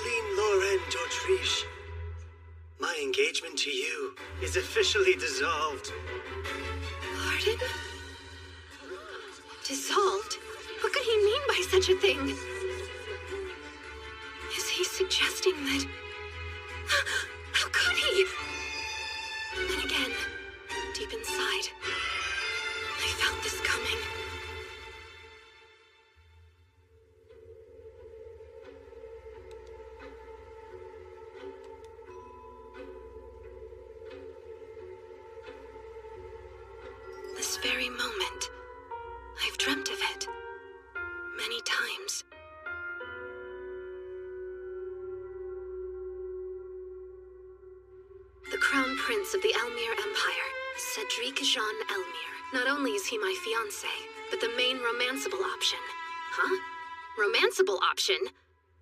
Eileen Lauren d'Autriche, my engagement to you is officially dissolved. Pardon? Dissolved? What could he mean by such a thing? Is he suggesting that... How could he? Then again, deep inside, I felt this coming. This very moment, I've dreamt of it. Many times. The Crown Prince of the Elmire Empire, Cedric Jean Elmire. Not only is he my fiancé, but the main romanceable option. Huh? Romanceable option?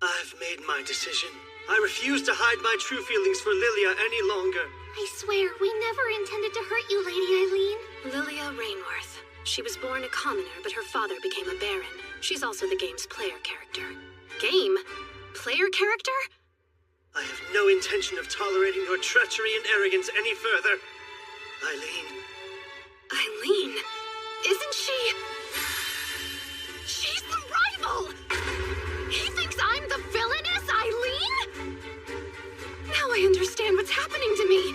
I've made my decision. I refuse to hide my true feelings for Lilia any longer. I swear, we never intended to hurt you, Lady Eileen. Lilia Rainworth. She was born a commoner, but her father became a baron. She's also the game's player character. Game? Player character? I have no intention of tolerating your treachery and arrogance any further. Eileen. Eileen? Isn't she... She's the rival! He thinks I'm the villainous Eileen? Now I understand what's happening to me.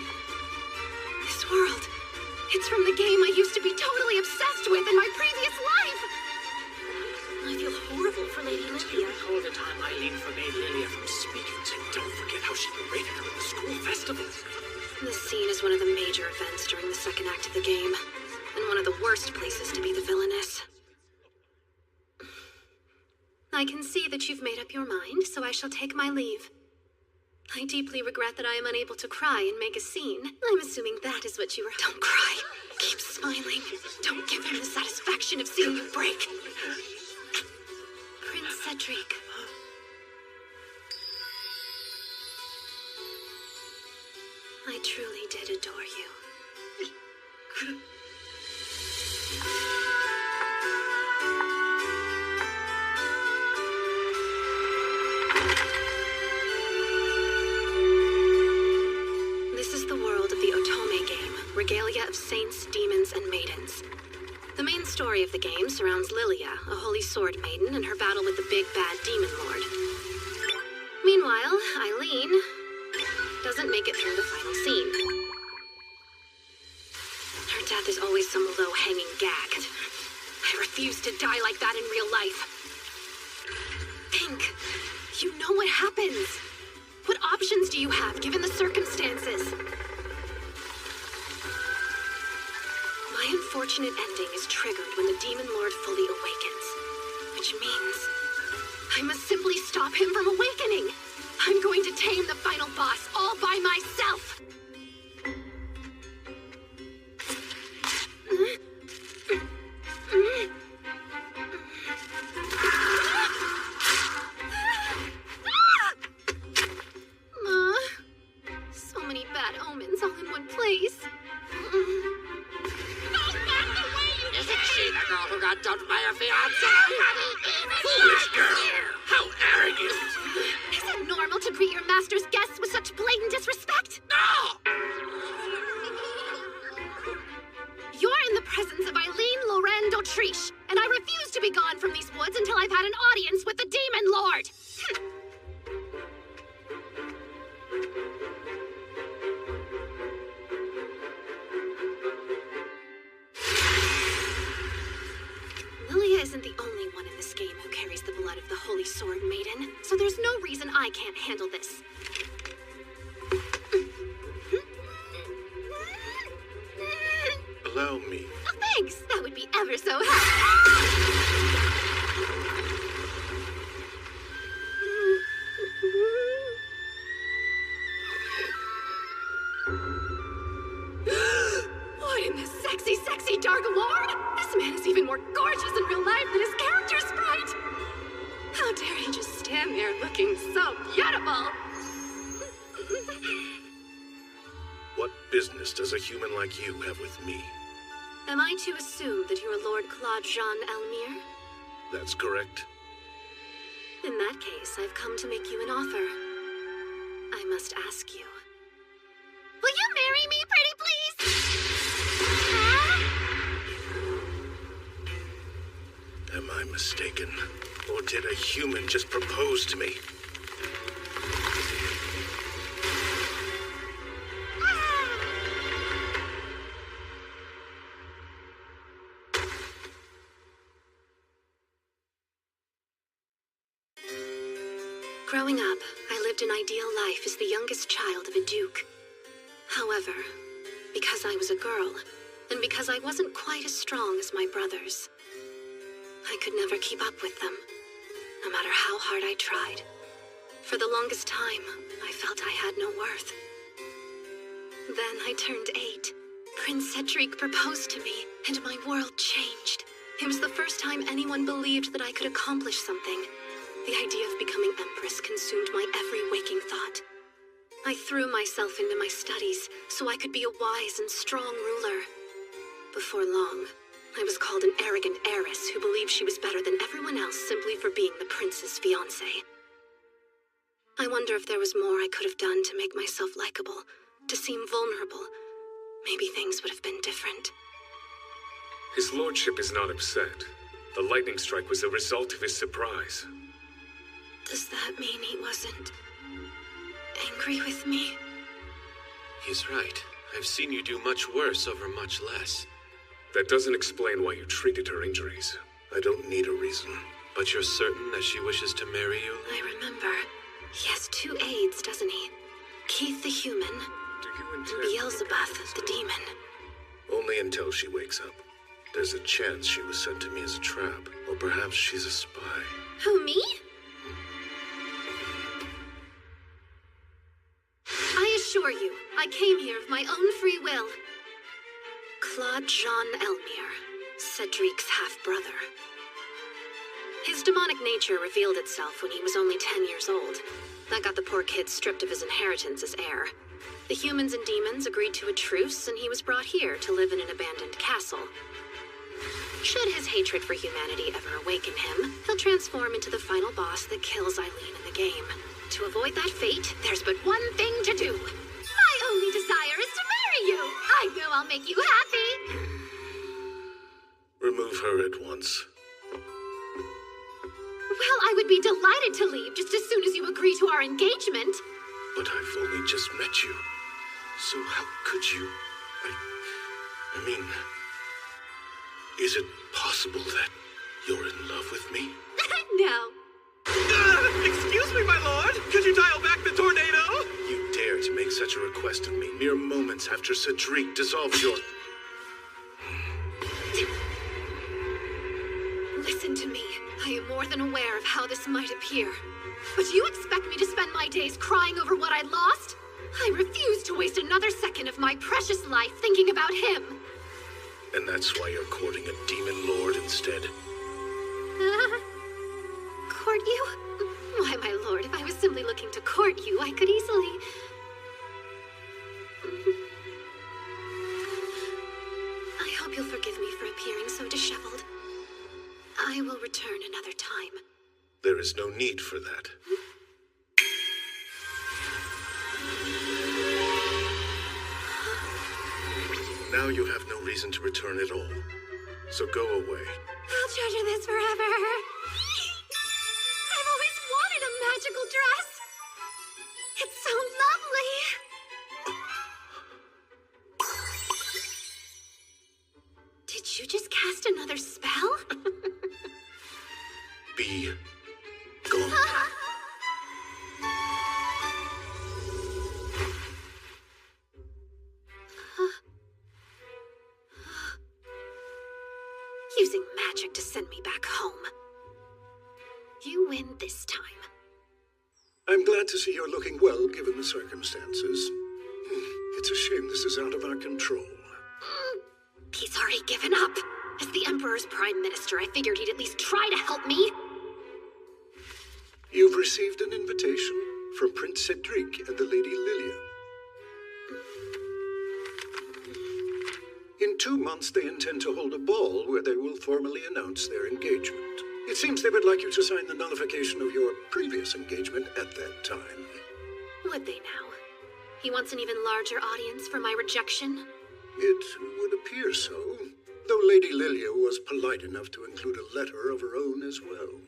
This world, it's from the game I used to be totally obsessed with in my previous life. I feel horrible for Lady Do Lilia. you recall the time Eileen forbade Lilia from speaking to? Don't forget how she berated her at the school festival. This scene is one of the major events during the second act of the game, and one of the worst places to be the villainess. I can see that you've made up your mind, so I shall take my leave. I deeply regret that I am unable to cry and make a scene. I'm assuming that is what you were... Don't cry. Keep smiling. Don't give him the satisfaction of seeing you break. Prince Cedric. I truly did adore you. This is the world of the Otome game, regalia of saints, demons, and maidens. The main story of the game surrounds Lilia, a holy sword maiden, and her battle with the big bad demon lord. Meanwhile, Eileen doesn't make it through the final scene. Her death is always some low-hanging gag. I refuse to die like that in real life. Think. You know what happens. What options do you have, given the circumstances? My unfortunate ending is triggered when the Demon Lord fully awakens. Which means I must simply stop him from awakening. I'm going to tame the final boss all by myself. Ma, so many bad omens all in one place. Isn't she the girl who got dumped by her fiancé? Foolish girl! How arrogant! Is it normal to greet your master's guests with such blatant disrespect? No! You're in the presence of Eileen Lauren d'Autriche, and I refuse to be gone from these woods until I've had an audience with the Demon Lord! Lilia isn't the only one in this game who carries the blood of the Holy Sword Maiden, so there's no reason I can't handle this. Allow me. Oh, thanks! That would be ever so helpful. What in the sexy, sexy Dark Lord? This man is even more gorgeous in real life than his character sprite! How dare he just stand there looking so beautiful? What business does a human like you have with me? Am I to assume that you're Lord Claude Jean Elmire? That's correct. In that case, I've come to make you an offer. I must ask you. Will you marry me, pretty please? Am I mistaken? Or did a human just propose to me? Growing up, I lived an ideal life as the youngest child of a duke. However, because I was a girl, and because I wasn't quite as strong as my brothers, I could never keep up with them, no matter how hard I tried. For the longest time, I felt I had no worth. Then I turned 8. Prince Cedric proposed to me, and my world changed. It was the first time anyone believed that I could accomplish something. The idea of becoming Empress consumed my every waking thought. I threw myself into my studies so I could be a wise and strong ruler. Before long, I was called an arrogant heiress who believed she was better than everyone else simply for being the prince's fiancée. I wonder if there was more I could have done to make myself likable, to seem vulnerable. Maybe things would have been different. His lordship is not upset. The lightning strike was a result of his surprise. Does that mean he wasn't angry with me? He's right. I've seen you do much worse over much less. That doesn't explain why you treated her injuries. I don't need a reason. But you're certain that she wishes to marry you? I remember. He has 2 aides, doesn't he? Keith the human, Do you and intend... Beelzebub the demon. Only until she wakes up. There's a chance she was sent to me as a trap. Or perhaps she's a spy. Who, me? I assure you, I came here of my own free will. Claude Jean Elmire, Cedric's half-brother. His demonic nature revealed itself when he was only 10 years old. That got the poor kid stripped of his inheritance as heir. The humans and demons agreed to a truce, and he was brought here to live in an abandoned castle. Should his hatred for humanity ever awaken him, he'll transform into the final boss that kills Eileen in the game. To avoid that fate, there's but one thing to do. My only desire is to marry you. I know I'll make you happy. Remove her at once. Well, I would be delighted to leave just as soon as you agree to our engagement. But I've only just met you. So how could you... I mean... Is it possible that you're in love with me? No. Excuse me, my lord! Could you dial back the tornado? You dare to make such a request of me mere moments after Cedric dissolved your... Listen to me. I am more than aware of how this might appear. But you expect me to spend my days crying over what I lost? I refuse to waste another second of my precious life thinking about him. And that's why you're courting a demon lord instead? Court you? Why, my lord, if I was simply looking to court you, I could easily... I hope you'll forgive me for appearing so disheveled. I will return another time. There is no need for that. Now you have no reason to return at all. So go away. I'll treasure this forever. I've always wanted a magical dress. It's so lovely. Did you just cast another spell? Be gone. Using magic to send me back home. You win this time. I'm glad to see you're looking well, given the circumstances. It's a shame this is out of our control. He's already given up. As the Emperor's Prime Minister, I figured he'd at least try to help me. You've received an invitation from Prince Cedric and the Lady Lilia. In 2 months, they intend to hold a ball where they will formally announce their engagement. It seems they would like you to sign the nullification of your previous engagement at that time. Would they now? He wants an even larger audience for my rejection? It would appear so, though Lady Lilia was polite enough to include a letter of her own as well.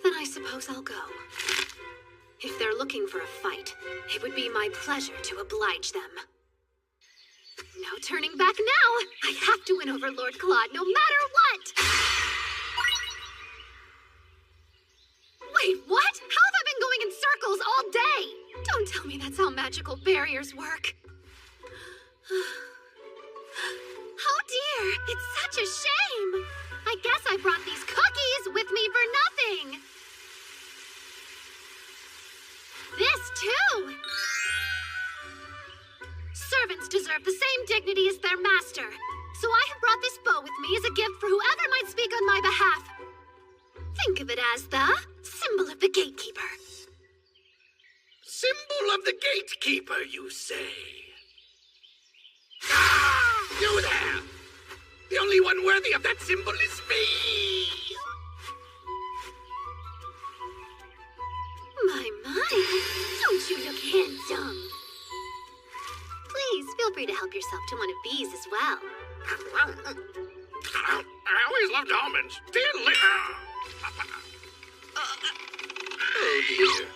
Then I suppose I'll go. If they're looking for a fight, it would be my pleasure to oblige them. No turning back now! I have to win over Lord Claude, no matter what! Wait, what? How have I been going in circles all day? Don't tell me that's how magical barriers work. Oh dear, it's such a shame! I guess I brought these cookies with me for nothing! This too! Servants deserve the same dignity as their master, so I have brought this bow with me as a gift for whoever might speak on my behalf. Think of it as the symbol of the gatekeeper. Symbol of the gatekeeper, you say? Ah! You there! The only one worthy of that symbol is me! My, don't you look handsome? Please, feel free to help yourself to one of these as well. I always loved almonds. Oh dear.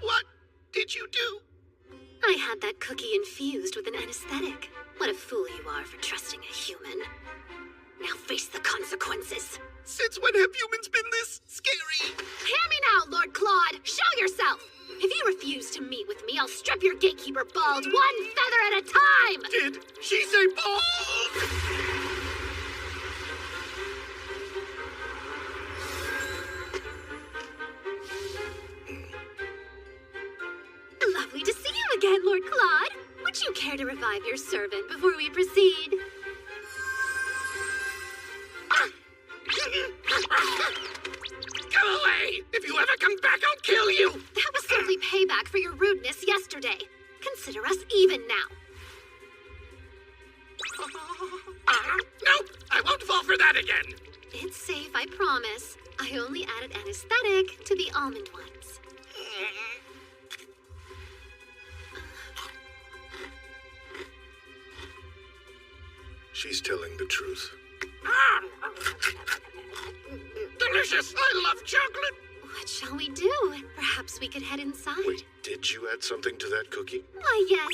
What did you do? I had that cookie infused with an anesthetic. What a fool you are for trusting a human. Now face the consequences. Since when have humans been this scary? Hear me now, Lord Claude! Show yourself! If you refuse to meet with me, I'll strip your gatekeeper bald, one feather at a time! Did she say bald? Lovely to see you again, Lord Claude. Would you care to revive your servant before we proceed? Go away! If you ever come back, I'll kill you! That was simply payback for your rudeness yesterday. Consider us even now. Nope! I won't fall for that again! It's safe, I promise. I only added anesthetic to the almond ones. She's telling the truth. Delicious! I love chocolate! What shall we do? Perhaps we could head inside. Wait, did you add something to that cookie? Why, yes.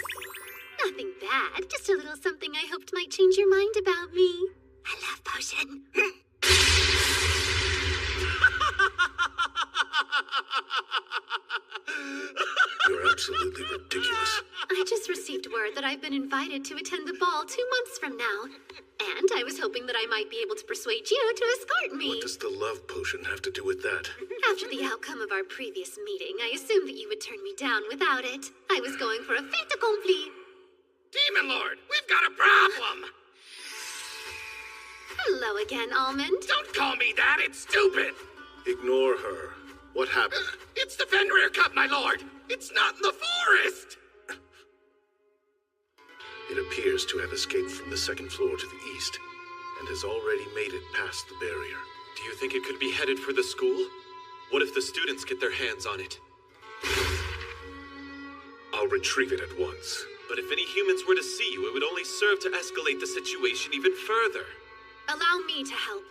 Nothing bad, just a little something I hoped might change your mind about me. A love potion. You're absolutely ridiculous. I just received word that I've been invited to attend the ball 2 months from now. And I was hoping that I might be able to persuade you to escort me. What does the love potion have to do with that? After the outcome of our previous meeting, I assumed that you would turn me down without it. I was going for a fait accompli. Demon Lord, we've got a problem! Hello again, Almond. Don't call me that, it's stupid! Ignore her. What happened? It's the Fenrir Cup, my lord! It's not in the forest! It appears to have escaped from the second floor to the east, and has already made it past the barrier. Do you think it could be headed for the school? What if the students get their hands on it? I'll retrieve it at once. But if any humans were to see you, it would only serve to escalate the situation even further. Allow me to help.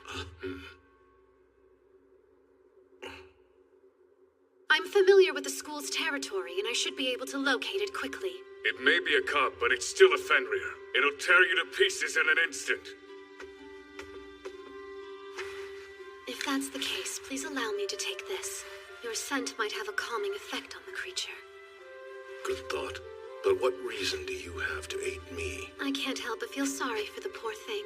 I'm familiar with the school's territory, and I should be able to locate it quickly. It may be a cup, but it's still a Fenrir. It'll tear you to pieces in an instant. If that's the case, please allow me to take this. Your scent might have a calming effect on the creature. Good thought. But what reason do you have to aid me? I can't help but feel sorry for the poor thing.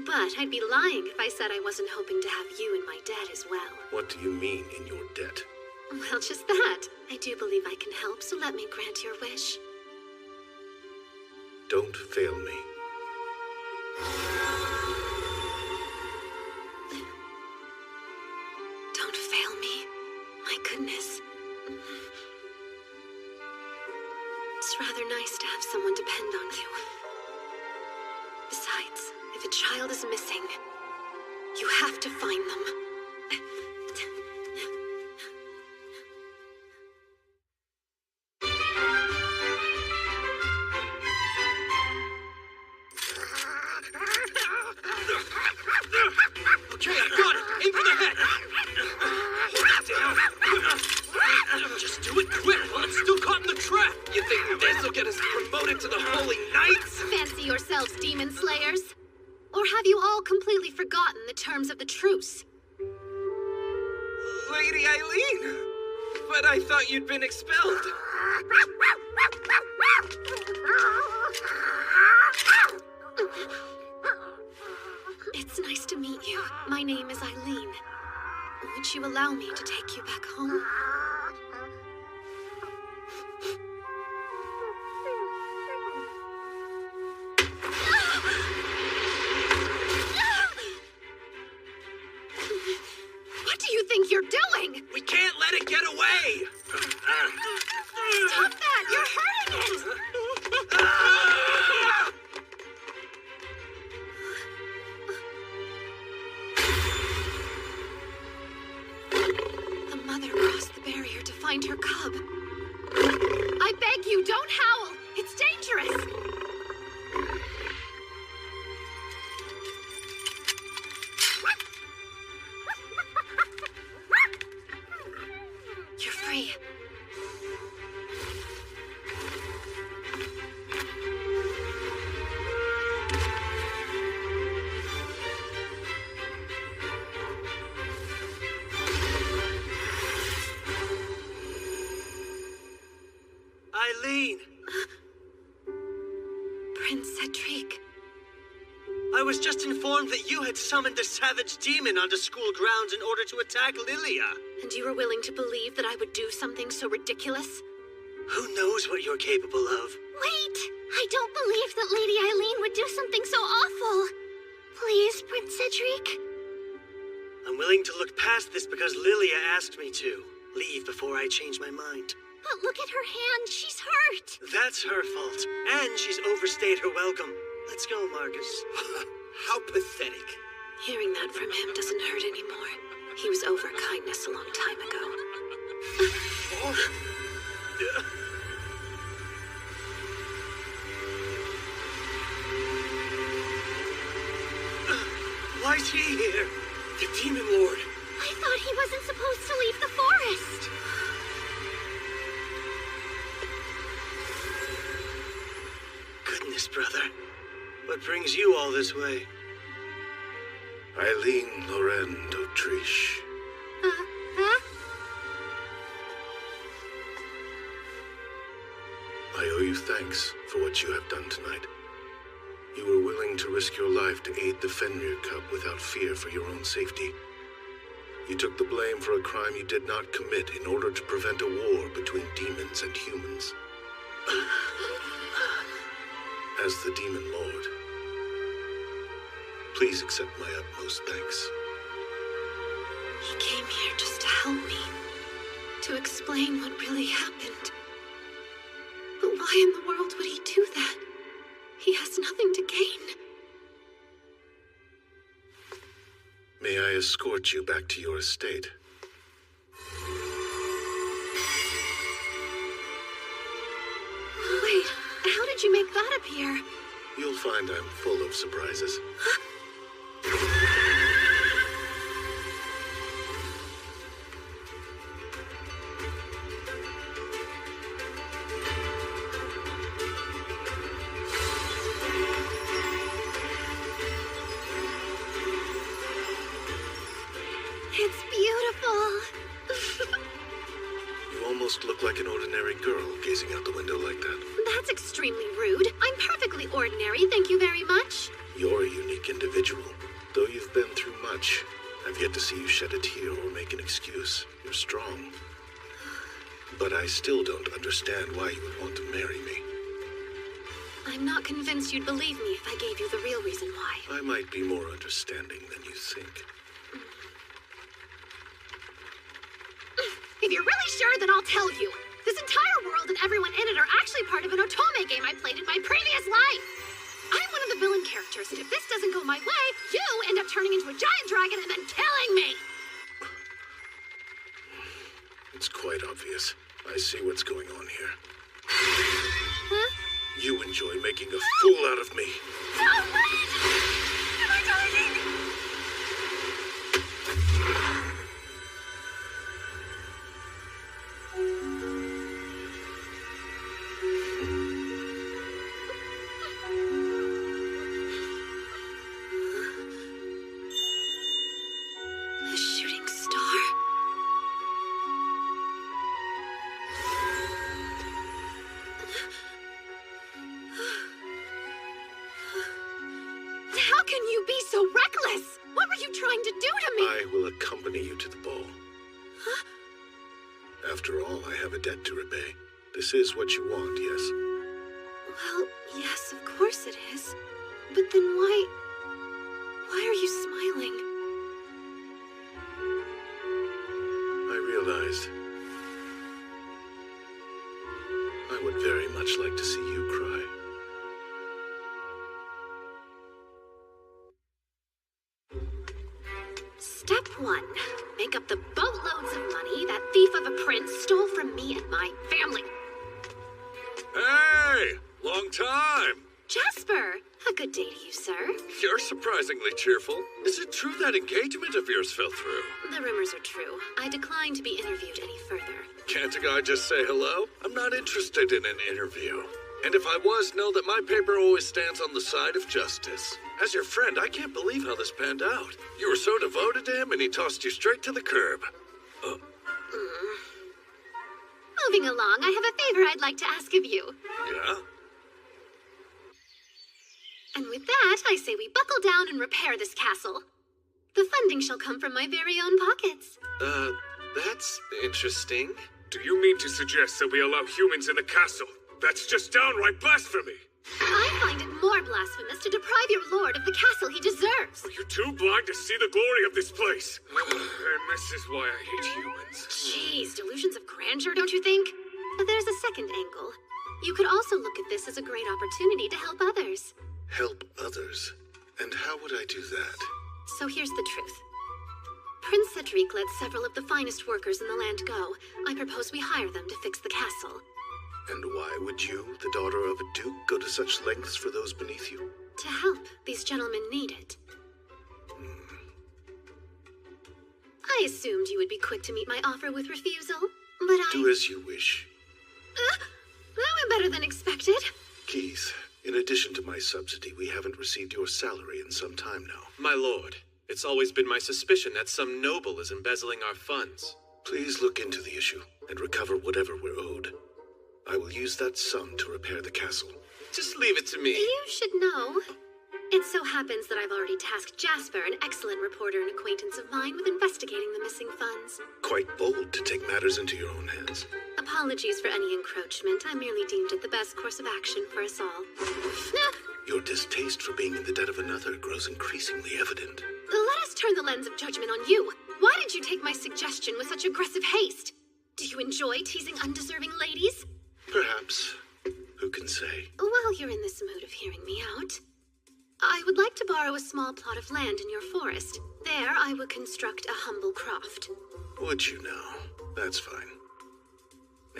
But I'd be lying if I said I wasn't hoping to have you in my debt as well. What do you mean, in your debt? Well, just that. I do believe I can help, so let me grant your wish. Don't fail me. Don't fail me. My goodness. It's rather nice to have someone depend on you. Besides, if a child is missing, You have to find them. Okay, I got it! Aim for the head! Hold it down! Just do it quick while it's still caught in the trap! You think this'll get us promoted to the Holy Knights? Fancy yourselves demon slayers? Or have you all completely forgotten the terms of the truce? Lady Eileen! But I thought you'd been expelled. It's nice to meet you. My name is Eileen. Would you allow me to take you back home? What do you think you're doing? We can't let it get away! Stop that! You're hurting it! The mother crossed the barrier to find her cub. I beg you, don't howl! It's dangerous! You're free. Eileen! Prince Cedric. I was just informed that you had summoned the savage demon onto school grounds in order to attack Lilia. And you were willing to believe that I would do something so ridiculous? Who knows what you're capable of? Wait! I don't believe that Lady Eileen would do something so awful. Please, Prince Cedric. I'm willing to look past this because Lilia asked me to. Leave before I change my mind. But look at her hand. She's hurt. That's her fault. And she's overstayed her welcome. Let's go, Marcus. How pathetic. Hearing that from him doesn't hurt anymore. He was over kindness a long time ago. Why is he here? The Demon Lord. I thought he wasn't supposed to leave the forest. Goodness, brother. What brings you all this way? Eileen Loren d'Autriche. Huh? I owe you thanks for what you have done tonight. You were willing to risk your life to aid the Fenrir cub without fear for your own safety. You took the blame for a crime you did not commit in order to prevent a war between demons and humans. As the Demon Lord, please accept my utmost thanks. He came here just to help me. To explain what really happened. But why in the world would he do that? He has nothing to gain. May I escort you back to your estate? Wait, how did you make that appear? You'll find I'm full of surprises. It's beautiful. You almost look like an ordinary girl gazing out the window like that. That's extremely rude. I'm perfectly ordinary, thank you very much. You're a unique individual. Though you've been through much, I've yet to see you shed a tear or make an excuse. You're strong. But I still don't understand why you would want to marry me. I'm not convinced you'd believe me if I gave you the real reason why. I might be more understanding than you think. If you're really sure, then I'll tell you. This entire world and everyone in it are actually part of an otome game I played in my previous life. I'm one of the villain characters. characters, and if this doesn't go my way, you end up turning into a giant dragon and then killing me! It's quite obvious. I see what's going on here. Huh? You enjoy making a fool out of me. No, wait! Am I dying? A shooting star? How can you be so reckless? What were you trying to do to me? I will accompany you to the ball. Huh? After all, I have a debt to repay. This is what you want, yes? Well, yes, of course it is. But then why are you smiling? I realized I would very much like to see you cry. Step 1. Make up the boatloads of money that thief of a prince stole from me and my family. Hey! Long time! Jasper! A good day to you, sir. You're surprisingly cheerful. Is it true that engagement of yours fell through? The rumors are true. I decline to be interviewed any further. Can't a guy just say hello? I'm not interested in an interview. And if I was, know that my paper always stands on the side of justice. As your friend, I can't believe how this panned out. You were so devoted to him, and he tossed you straight to the curb. Moving along, I have a favor I'd like to ask of you. Yeah? And with that, I say we buckle down and repair this castle. The funding shall come from my very own pockets. That's interesting. Do you mean to suggest that we allow humans in the castle? That's just downright blasphemy! I find it more blasphemous to deprive your lord of the castle he deserves. Are you too blind to see the glory of this place? And this is why I hate humans. Jeez, delusions of grandeur, don't you think? But there's a second angle. You could also look at this as a great opportunity to help others. Help others? And how would I do that? So here's the truth. Prince Cedric let several of the finest workers in the land go. I propose we hire them to fix the castle. And why would you, the daughter of a duke, go to such lengths for those beneath you? To help. These gentlemen need it. I assumed you would be quick to meet my offer with refusal, but Do as you wish. That went better than expected. Keith, in addition to my subsidy, we haven't received your salary in some time now. My lord, it's always been my suspicion that some noble is embezzling our funds. Please look into the issue and recover whatever we're owed. I will use that sum to repair the castle. Just leave it to me. You should know. It so happens that I've already tasked Jasper, an excellent reporter and acquaintance of mine, with investigating the missing funds. Quite bold to take matters into your own hands. Apologies for any encroachment. I merely deemed it the best course of action for us all. Your distaste for being in the debt of another grows increasingly evident. Let us turn the lens of judgment on you. Why did you take my suggestion with such aggressive haste? Do you enjoy teasing undeserving ladies? Perhaps. Who can say? While you're in this mood of hearing me out, I would like to borrow a small plot of land in your forest. There, I would construct a humble croft. Would you now? That's fine.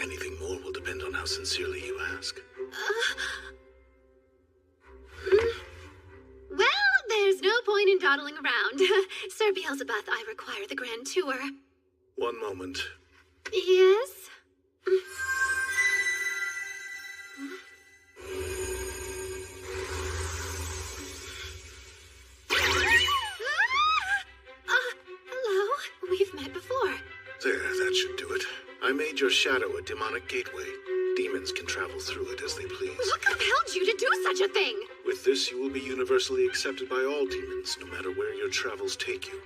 Anything more will depend on how sincerely you ask. Well, there's no point in dawdling around. Sir Beelzebub, I require the grand tour. One moment. Yes? Hello. We've met before. There, that should do it. I made your shadow a demonic gateway. Demons can travel through it as they please. What compelled you to do such a thing? With this, you will be universally accepted by all demons, no matter where your travels take you.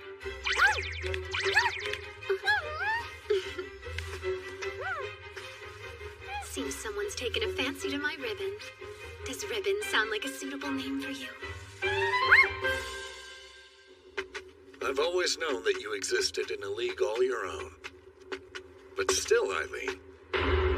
Seems someone's taken a fancy to my ribbon. Does ribbon sound like a suitable name for you? I've always known that you existed in a league all your own. But still, Eileen,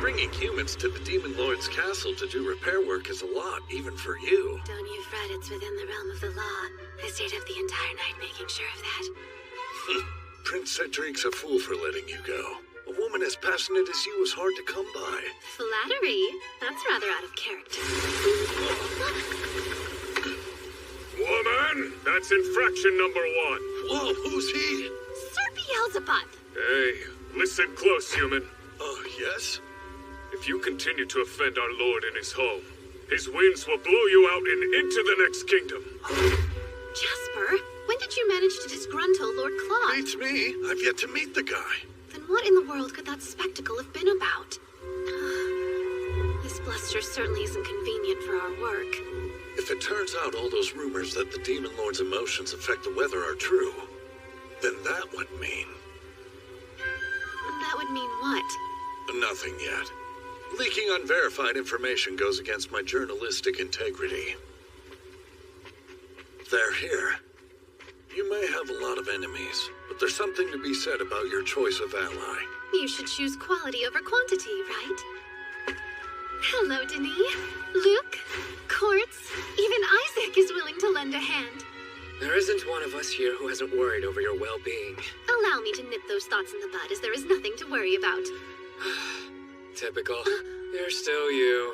Bringing humans to the Demon Lord's castle to do repair work is a lot, even for you. Don't you fret, it's within the realm of the law. I stayed up the entire night making sure of that. Prince Cedric's a fool for letting you go. A woman as passionate as you is hard to come by. Flattery? That's rather out of character. Woman, that's infraction number 1. Whoa, who's he? Sir Beelzebub! Hey, listen close, human. Yes? If you continue to offend our lord in his home, his winds will blow you out and into the next kingdom. Jasper, when did you manage to disgruntle Lord Claude? Beats me. I've yet to meet the guy. Then what in the world could that spectacle have been about? This bluster certainly isn't convenient for our work. If it turns out all those rumors that the Demon Lord's emotions affect the weather are true, then that would mean... That would mean what? Nothing yet. Leaking unverified information goes against my journalistic integrity. They're here. You may have a lot of enemies, but there's something to be said about your choice of ally. You should choose quality over quantity, right? Hello, Denis. Luke, Quartz, even Isaac is willing to lend a hand. There isn't one of us here who hasn't worried over your well-being. Allow me to nip those thoughts in the bud, as there is nothing to worry about. Typical. You're still you.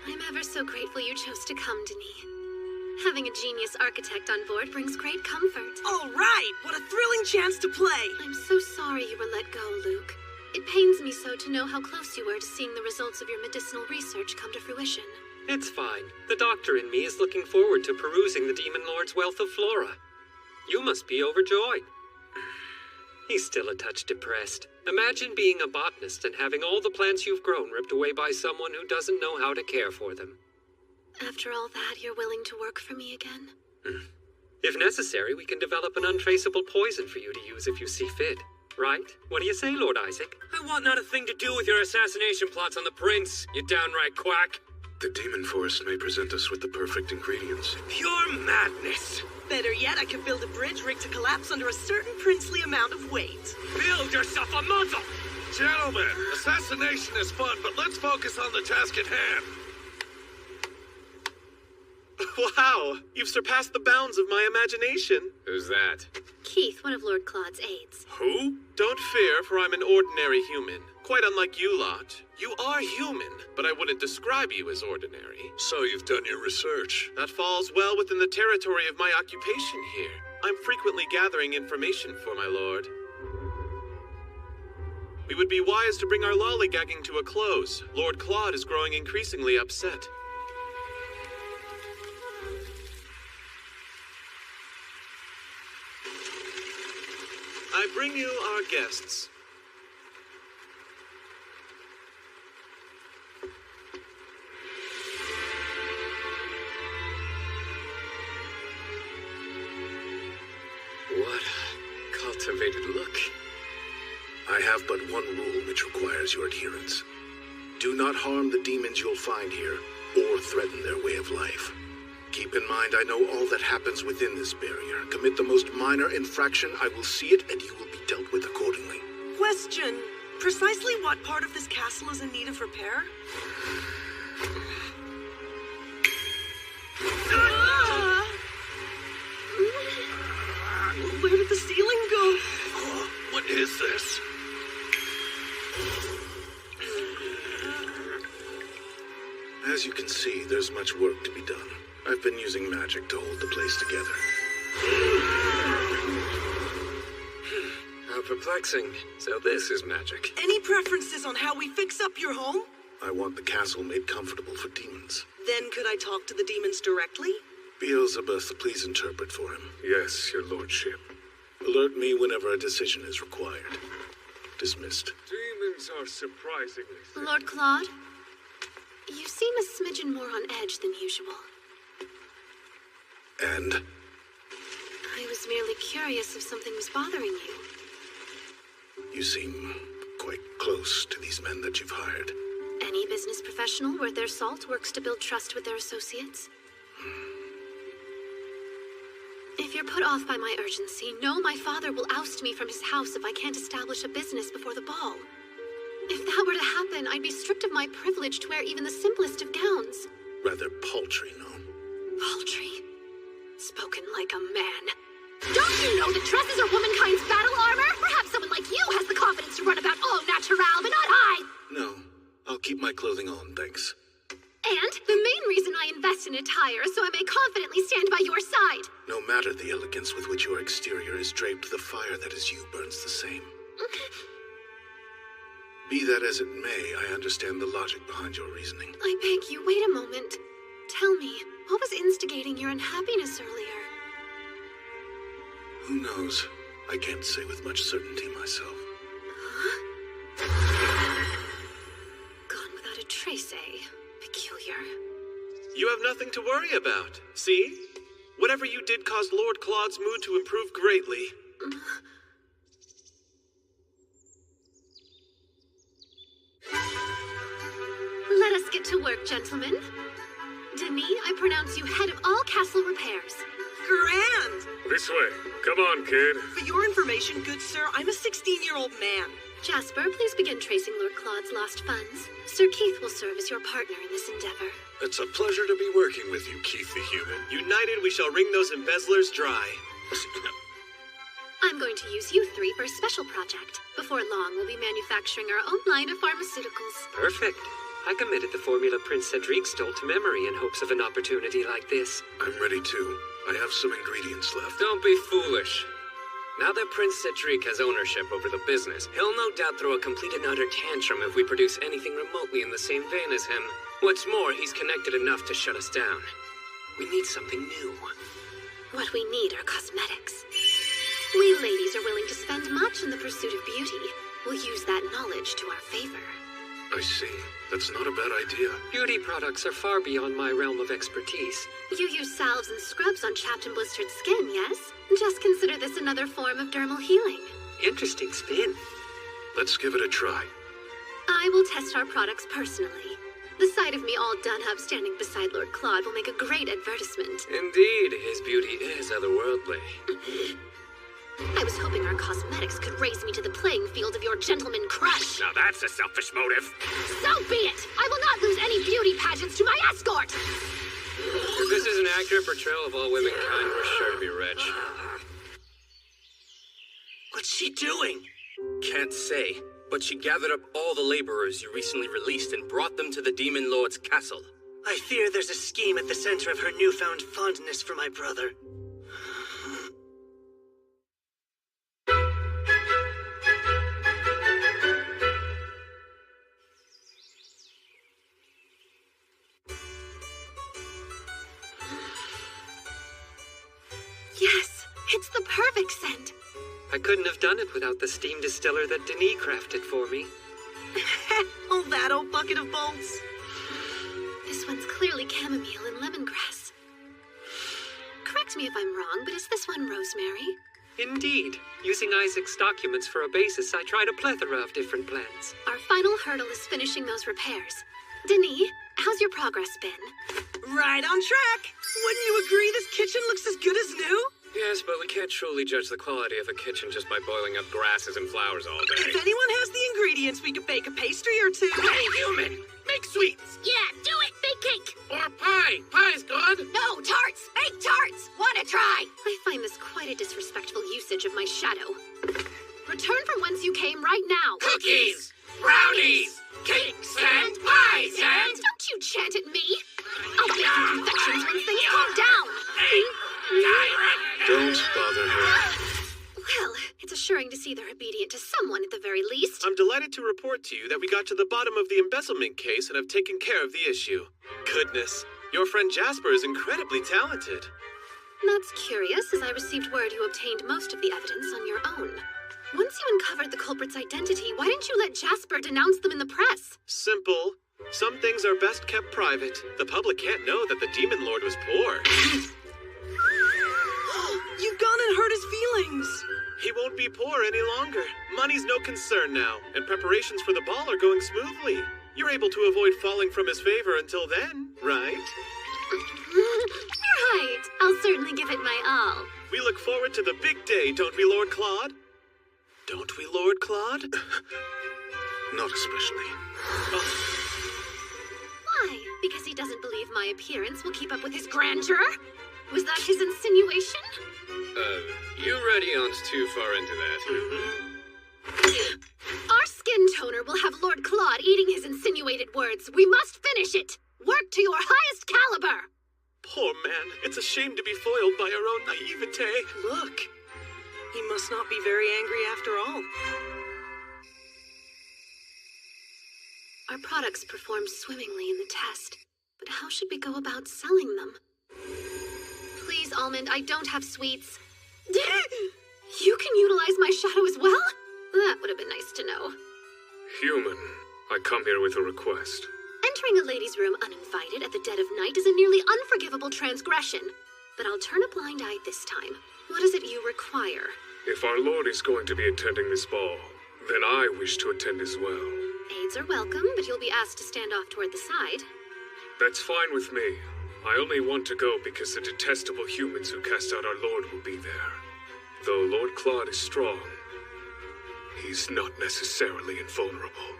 I'm ever so grateful you chose to come, Denis. Having a genius architect on board brings great comfort. All right! What a thrilling chance to play! I'm so sorry you were let go, Luke. It pains me so to know how close you were to seeing the results of your medicinal research come to fruition. It's fine. The doctor in me is looking forward to perusing the Demon Lord's wealth of flora. You must be overjoyed. He's still a touch depressed. Imagine being a botanist and having all the plants you've grown ripped away by someone who doesn't know how to care for them. After all that, you're willing to work for me again? If necessary, we can develop an untraceable poison for you to use if you see fit. Right? What do you say, Lord Isaac? I want not a thing to do with your assassination plots on the prince, you downright quack. The demon forest may present us with the perfect ingredients. Pure madness! Better yet, I could build a bridge rigged to collapse under a certain princely amount of weight. Build yourself a muzzle! Gentlemen, assassination is fun, but let's focus on the task at hand. Wow! You've surpassed the bounds of my imagination. Who's that? Keith, one of Lord Claude's aides. Who? Don't fear, for I'm an ordinary human. Quite unlike you lot. You are human, but I wouldn't describe you as ordinary. So you've done your research. That falls well within the territory of my occupation here. I'm frequently gathering information for my lord. We would be wise to bring our lollygagging to a close. Lord Claude is growing increasingly upset. I bring you our guests. What a cultivated look. I have but one rule which requires your adherence. Do not harm the demons you'll find here, or threaten their way of life. Keep in mind, I know all that happens within this barrier. Commit the most minor infraction, I will see it, and you will be dealt with accordingly. Question. Precisely what part of this castle is in need of repair? Where did the ceiling go? What is this? As you can see, there's much work to be done. I've been using magic to hold the place together. How perplexing. So this is magic. Any preferences on how we fix up your home? I want the castle made comfortable for demons. Then could I talk to the demons directly? Beelzebub, please interpret for him. Yes, your lordship. Alert me whenever a decision is required. Dismissed. Demons are surprisingly thick. Lord Claude, you seem a smidgen more on edge than usual. And? I was merely curious if something was bothering you. You seem quite close to these men that you've hired. Any business professional worth their salt works to build trust with their associates. If you're put off by my urgency, know my father will oust me from his house if I can't establish a business before the ball. If that were to happen, I'd be stripped of my privilege to wear even the simplest of gowns. Rather paltry, no? Paltry. Spoken like a man. Don't you know that dresses are womankind's battle armor? Perhaps someone like you has the confidence to run about au natural, but not I. No. I'll keep my clothing on, thanks. And the main reason I invest in attire is so I may confidently stand by your side. No matter the elegance with which your exterior is draped, the fire that is you burns the same. Be that as it may, I understand the logic behind your reasoning. I beg you, wait a moment. Tell me, what was instigating your unhappiness earlier? Who knows? I can't say with much certainty myself. Gone without a trace, eh? Peculiar. You have nothing to worry about. See? Whatever you did caused Lord Claude's mood to improve greatly. Let us get to work, gentlemen. Denis, I pronounce you head of all castle repairs. Grand! This way. Come on, kid. For your information, good sir, I'm a 16-year-old man. Jasper, please begin tracing Lord Claude's lost funds. Sir Keith will serve as your partner in this endeavor. It's a pleasure to be working with you, Keith the Human. United, we shall wring those embezzlers dry. I'm going to use you three for a special project. Before long, we'll be manufacturing our own line of pharmaceuticals. Perfect. I committed the formula Prince Cedric stole to memory in hopes of an opportunity like this. I'm ready too. I have some ingredients left. Don't be foolish. Now that Prince Cedric has ownership over the business, he'll no doubt throw a complete and utter tantrum if we produce anything remotely in the same vein as him. What's more, he's connected enough to shut us down. We need something new. What we need are cosmetics. We ladies are willing to spend much in the pursuit of beauty. We'll use that knowledge to our favor. I see. That's not a bad idea. Beauty products are far beyond my realm of expertise. You use salves and scrubs on chapped and blistered skin, yes? Just consider this another form of dermal healing. Interesting spin. Let's give it a try. I will test our products personally. The sight of me all done up standing beside Lord Claude will make a great advertisement. Indeed, his beauty is otherworldly. I was hoping our cosmetics could raise me to the playing field of your gentleman crush. Now that's a selfish motive. So be it! I will not lose any beauty pageants to my escort! If this is an accurate portrayal of all womankind, we're sure to be rich. What's she doing? Can't say, but she gathered up all the laborers you recently released and brought them to the Demon Lord's castle. I fear there's a scheme at the center of her newfound fondness for my brother. Yes, it's the perfect scent. I couldn't have done it without the steam distiller that Denis crafted for me. Oh, that old bucket of bolts. This one's clearly chamomile and lemongrass. Correct me if I'm wrong, but is this one rosemary? Indeed. Using Isaac's documents for a basis, I tried a plethora of different plants. Our final hurdle is finishing those repairs. Denis, how's your progress been? Right on track. Wouldn't you agree this kitchen looks as good as new? Yes, but we can't truly judge the quality of a kitchen just by boiling up grasses and flowers all day. If anyone has the ingredients, we could bake a pastry or two. Hey, human! Make sweets! Yeah, do it! Bake cake! Or pie! Pie's good! No, tarts! Bake tarts! Wanna try? I find this quite a disrespectful usage of my shadow. Return from whence you came right now. Cookies! Brownies! Cakes and pies and... Don't you chant at me! I'll bake you confections once things calm down! Don't bother her. Well, it's assuring to see they're obedient to someone at the very least. I'm delighted to report to you that we got to the bottom of the embezzlement case and have taken care of the issue. Goodness, your friend Jasper is incredibly talented. That's curious, as I received word you obtained most of the evidence on your own. Once you uncovered the culprit's identity, why didn't you let Jasper denounce them in the press? Simple. Some things are best kept private. The public can't know that the Demon Lord was poor. You've gone and hurt his feelings. He won't be poor any longer. Money's no concern now, and preparations for the ball are going smoothly. You're able to avoid falling from his favor until then, right? Right. I'll certainly give it my all. We look forward to the big day, don't we, Lord Claude? Don't we, Lord Claude? Not especially. Why? Because he doesn't believe my appearance will keep up with his grandeur? Was that his insinuation? You read eons too far into that. Our skin toner will have Lord Claude eating his insinuated words. We must finish it. Work to your highest caliber. Poor man. It's a shame to be foiled by our own naivete. Look. He must not be very angry after all. Our products performed swimmingly in the test, but how should we go about selling them? Please, Almond, I don't have sweets. You can utilize my shadow as well? That would have been nice to know. Human, I come here with a request. Entering a lady's room uninvited at the dead of night is a nearly unforgivable transgression. But I'll turn a blind eye this time. What is it you require? If our lord is going to be attending this ball, then I wish to attend as well. Aids are welcome, but you'll be asked to stand off toward the side. That's fine with me. I only want to go because the detestable humans who cast out our lord will be there. Though Lord Claude is strong, he's not necessarily invulnerable.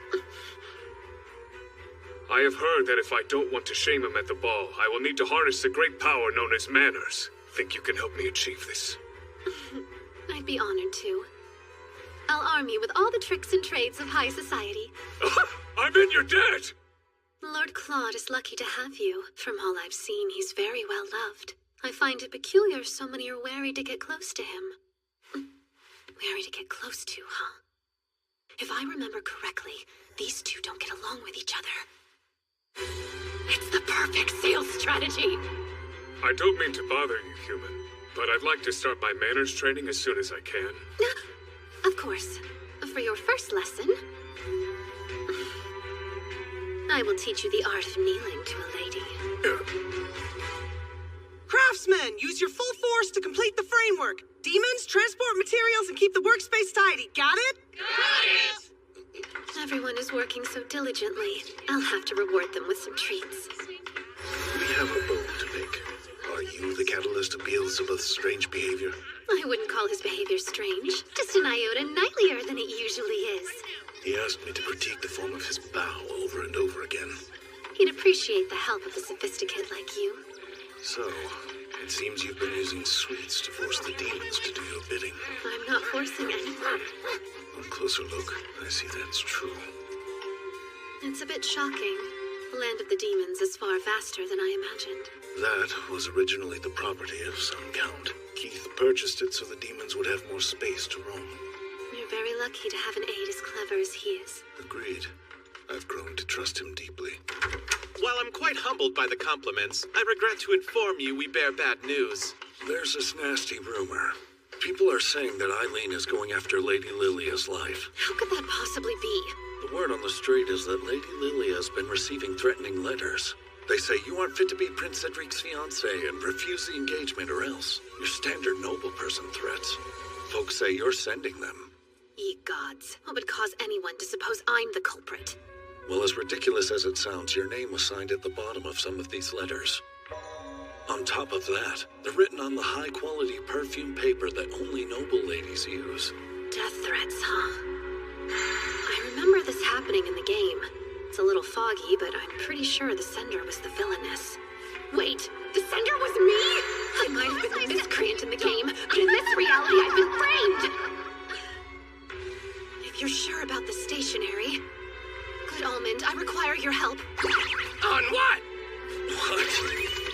I have heard that if I don't want to shame him at the ball, I will need to harness the great power known as manners. Think you can help me achieve this? I'd be honored to. I'll arm you with all the tricks and trades of high society. I'm in your debt! Lord Claude is lucky to have you. From all I've seen, he's very well loved. I find it peculiar so many are wary to get close to him. Wary to get close to, huh? If I remember correctly, these two don't get along with each other. It's the perfect sales strategy! I don't mean to bother you, human, but I'd like to start my manners training as soon as I can. Of course. For your first lesson, I will teach you the art of kneeling to a lady. Craftsmen, use your full force to complete the framework. Demons, transport materials, and keep the workspace tidy. Got it? Got it! Everyone is working so diligently. I'll have to reward them with some treats. We have a bold to make. Are you the catalyst of Beelzebub's strange behavior? I wouldn't call his behavior strange. Just an iota knightlier than it usually is. He asked me to critique the form of his bow over and over again. He'd appreciate the help of a sophisticate like you. So, it seems you've been using sweets to force the demons to do your bidding. I'm not forcing anyone. On closer look, I see that's true. It's a bit shocking. The land of the demons is far vaster than I imagined. That was originally the property of some count. Keith purchased it so the demons would have more space to roam. You're very lucky to have an aide as clever as he is. Agreed. I've grown to trust him deeply. While I'm quite humbled by the compliments, I regret to inform you we bear bad news. There's this nasty rumor. People are saying that Eileen is going after Lady Lilia's life. How could that possibly be? The word on the street is that Lady Lilia has been receiving threatening letters. They say you aren't fit to be Prince Cedric's fiancée and refuse the engagement or else. Your standard noble person threats. Folks say you're sending them. Ye gods, what would cause anyone to suppose I'm the culprit? Well, as ridiculous as it sounds, your name was signed at the bottom of some of these letters. On top of that, they're written on the high-quality perfume paper that only noble ladies use. Death threats, huh? I remember this happening in the game. It's a little foggy, but I'm pretty sure the sender was the villainess. Wait, the sender was me? I might have been the miscreant in the game, but in this reality I've been framed! If you're sure about the stationery... Good Almond, I require your help. On what? What?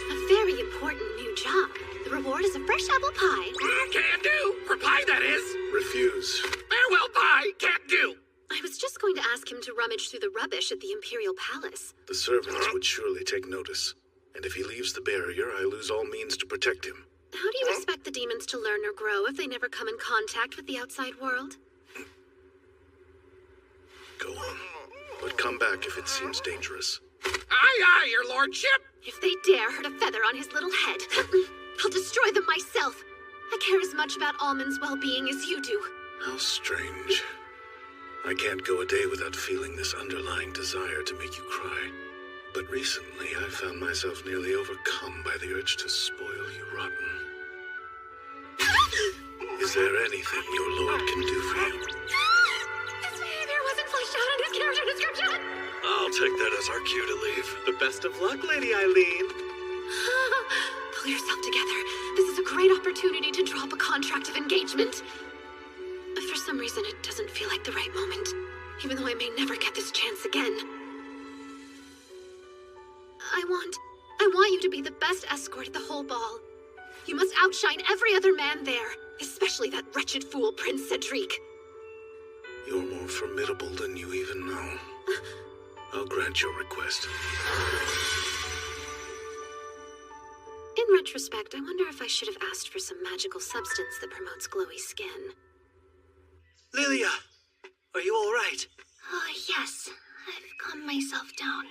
A very important new job. The reward is a fresh apple pie. Can do. For pie, that is. Refuse. Farewell pie. Can't do. I was just going to ask him to rummage through the rubbish at the Imperial Palace. The servants would surely take notice. And if he leaves the barrier, I lose all means to protect him. How do you expect the demons to learn or grow if they never come in contact with the outside world? Go on. But come back if it seems dangerous. Aye, aye, your lordship. If they dare hurt a feather on his little head, I'll destroy them myself. I care as much about Almond's well-being as you do. How strange. I can't go a day without feeling this underlying desire to make you cry. But recently, I found myself nearly overcome by the urge to spoil you rotten. Is there anything your lord can do for you? His behavior wasn't fleshed out in his character I'll take that as our cue to leave. The best of luck, Lady Eileen. Pull yourself together. This is a great opportunity to drop a contract of engagement. For some reason, it doesn't feel like the right moment, even though I may never get this chance again. I want you to be the best escort at the whole ball. You must outshine every other man there, especially that wretched fool, Prince Cedric. You're more formidable than you even know. I'll grant your request. In retrospect, I wonder if I should have asked for some magical substance that promotes glowy skin. Lilia, are you all right? Oh, yes. I've calmed myself down.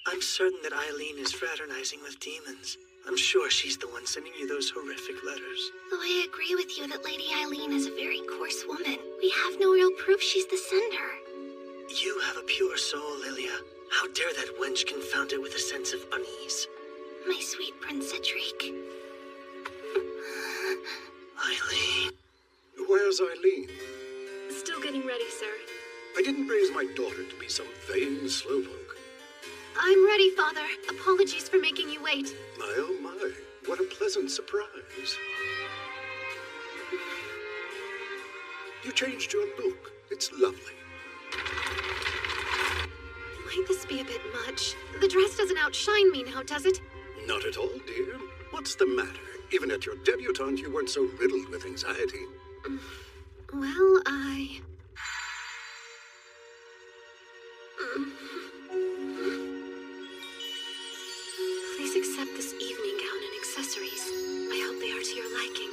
I'm certain that Eileen is fraternizing with demons. I'm sure she's the one sending you those horrific letters. Though I agree with you that Lady Eileen is a very coarse woman, we have no real proof she's the sender. You have a pure soul, Lilia. How dare that wench confound it with a sense of unease? My sweet Prince Cedric. Eileen. Where's Eileen? Still getting ready, sir. I didn't raise my daughter to be some vain slowpoke. I'm ready, Father. Apologies for making you wait. My oh my, what a pleasant surprise. You changed your look. It's lovely. Might this be a bit much? The dress doesn't outshine me now, does it? Not at all, dear. What's the matter? Even at your debutante, you weren't so riddled with anxiety. Well, Please accept this evening gown and accessories. I hope they are to your liking.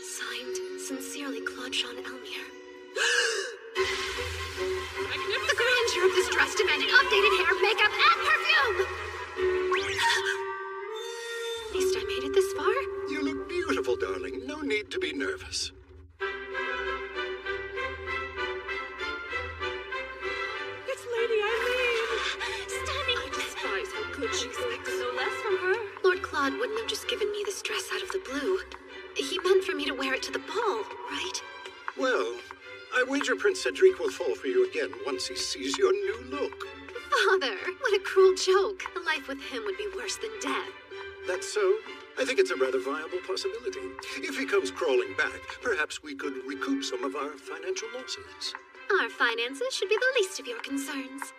Signed, sincerely, Claude Jean Elmire. The grandeur of this dress demanded updated hair, makeup, and perfume! At least I made it this far. You look beautiful, darling. No need to be nervous. It's Lady Eileen. Stunning. I despise how good she expected no less from her. Lord Claude wouldn't have just given me this dress out of the blue. He meant for me to wear it to the ball, right? Well, I wager Prince Cedric will fall for you again once he sees your new look. Father, what a cruel joke. A life with him would be worse than death. That's so? I think it's a rather viable possibility. If he comes crawling back, perhaps we could recoup some of our financial losses. Our finances should be the least of your concerns.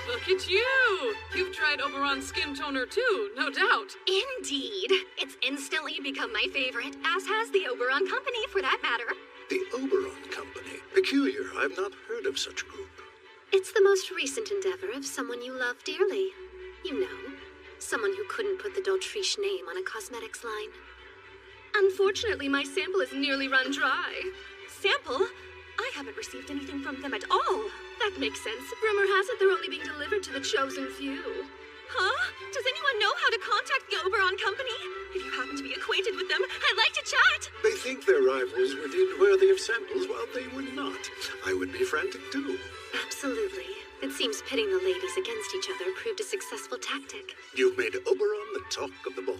Look at you! You've tried Oberon's skin toner too, no doubt. Indeed. It's instantly become my favorite, as has the Oberon Company, for that matter. The Oberon Company. Peculiar. I've not heard of such a group. It's the most recent endeavor of someone you love dearly. You know, someone who couldn't put the d'Autriche name on a cosmetics line. Unfortunately, my sample is nearly run dry. Sample? I haven't received anything from them at all. That makes sense. Rumor has it they're only being delivered to the chosen few. Huh? Does anyone know how to contact the Oberon Company? If you happen to be acquainted with them, I'd like to chat. They think their rivals were deemed worthy of samples, while they were not. I would be frantic too. Absolutely. It seems pitting the ladies against each other proved a successful tactic. You've made Oberon the talk of the ball.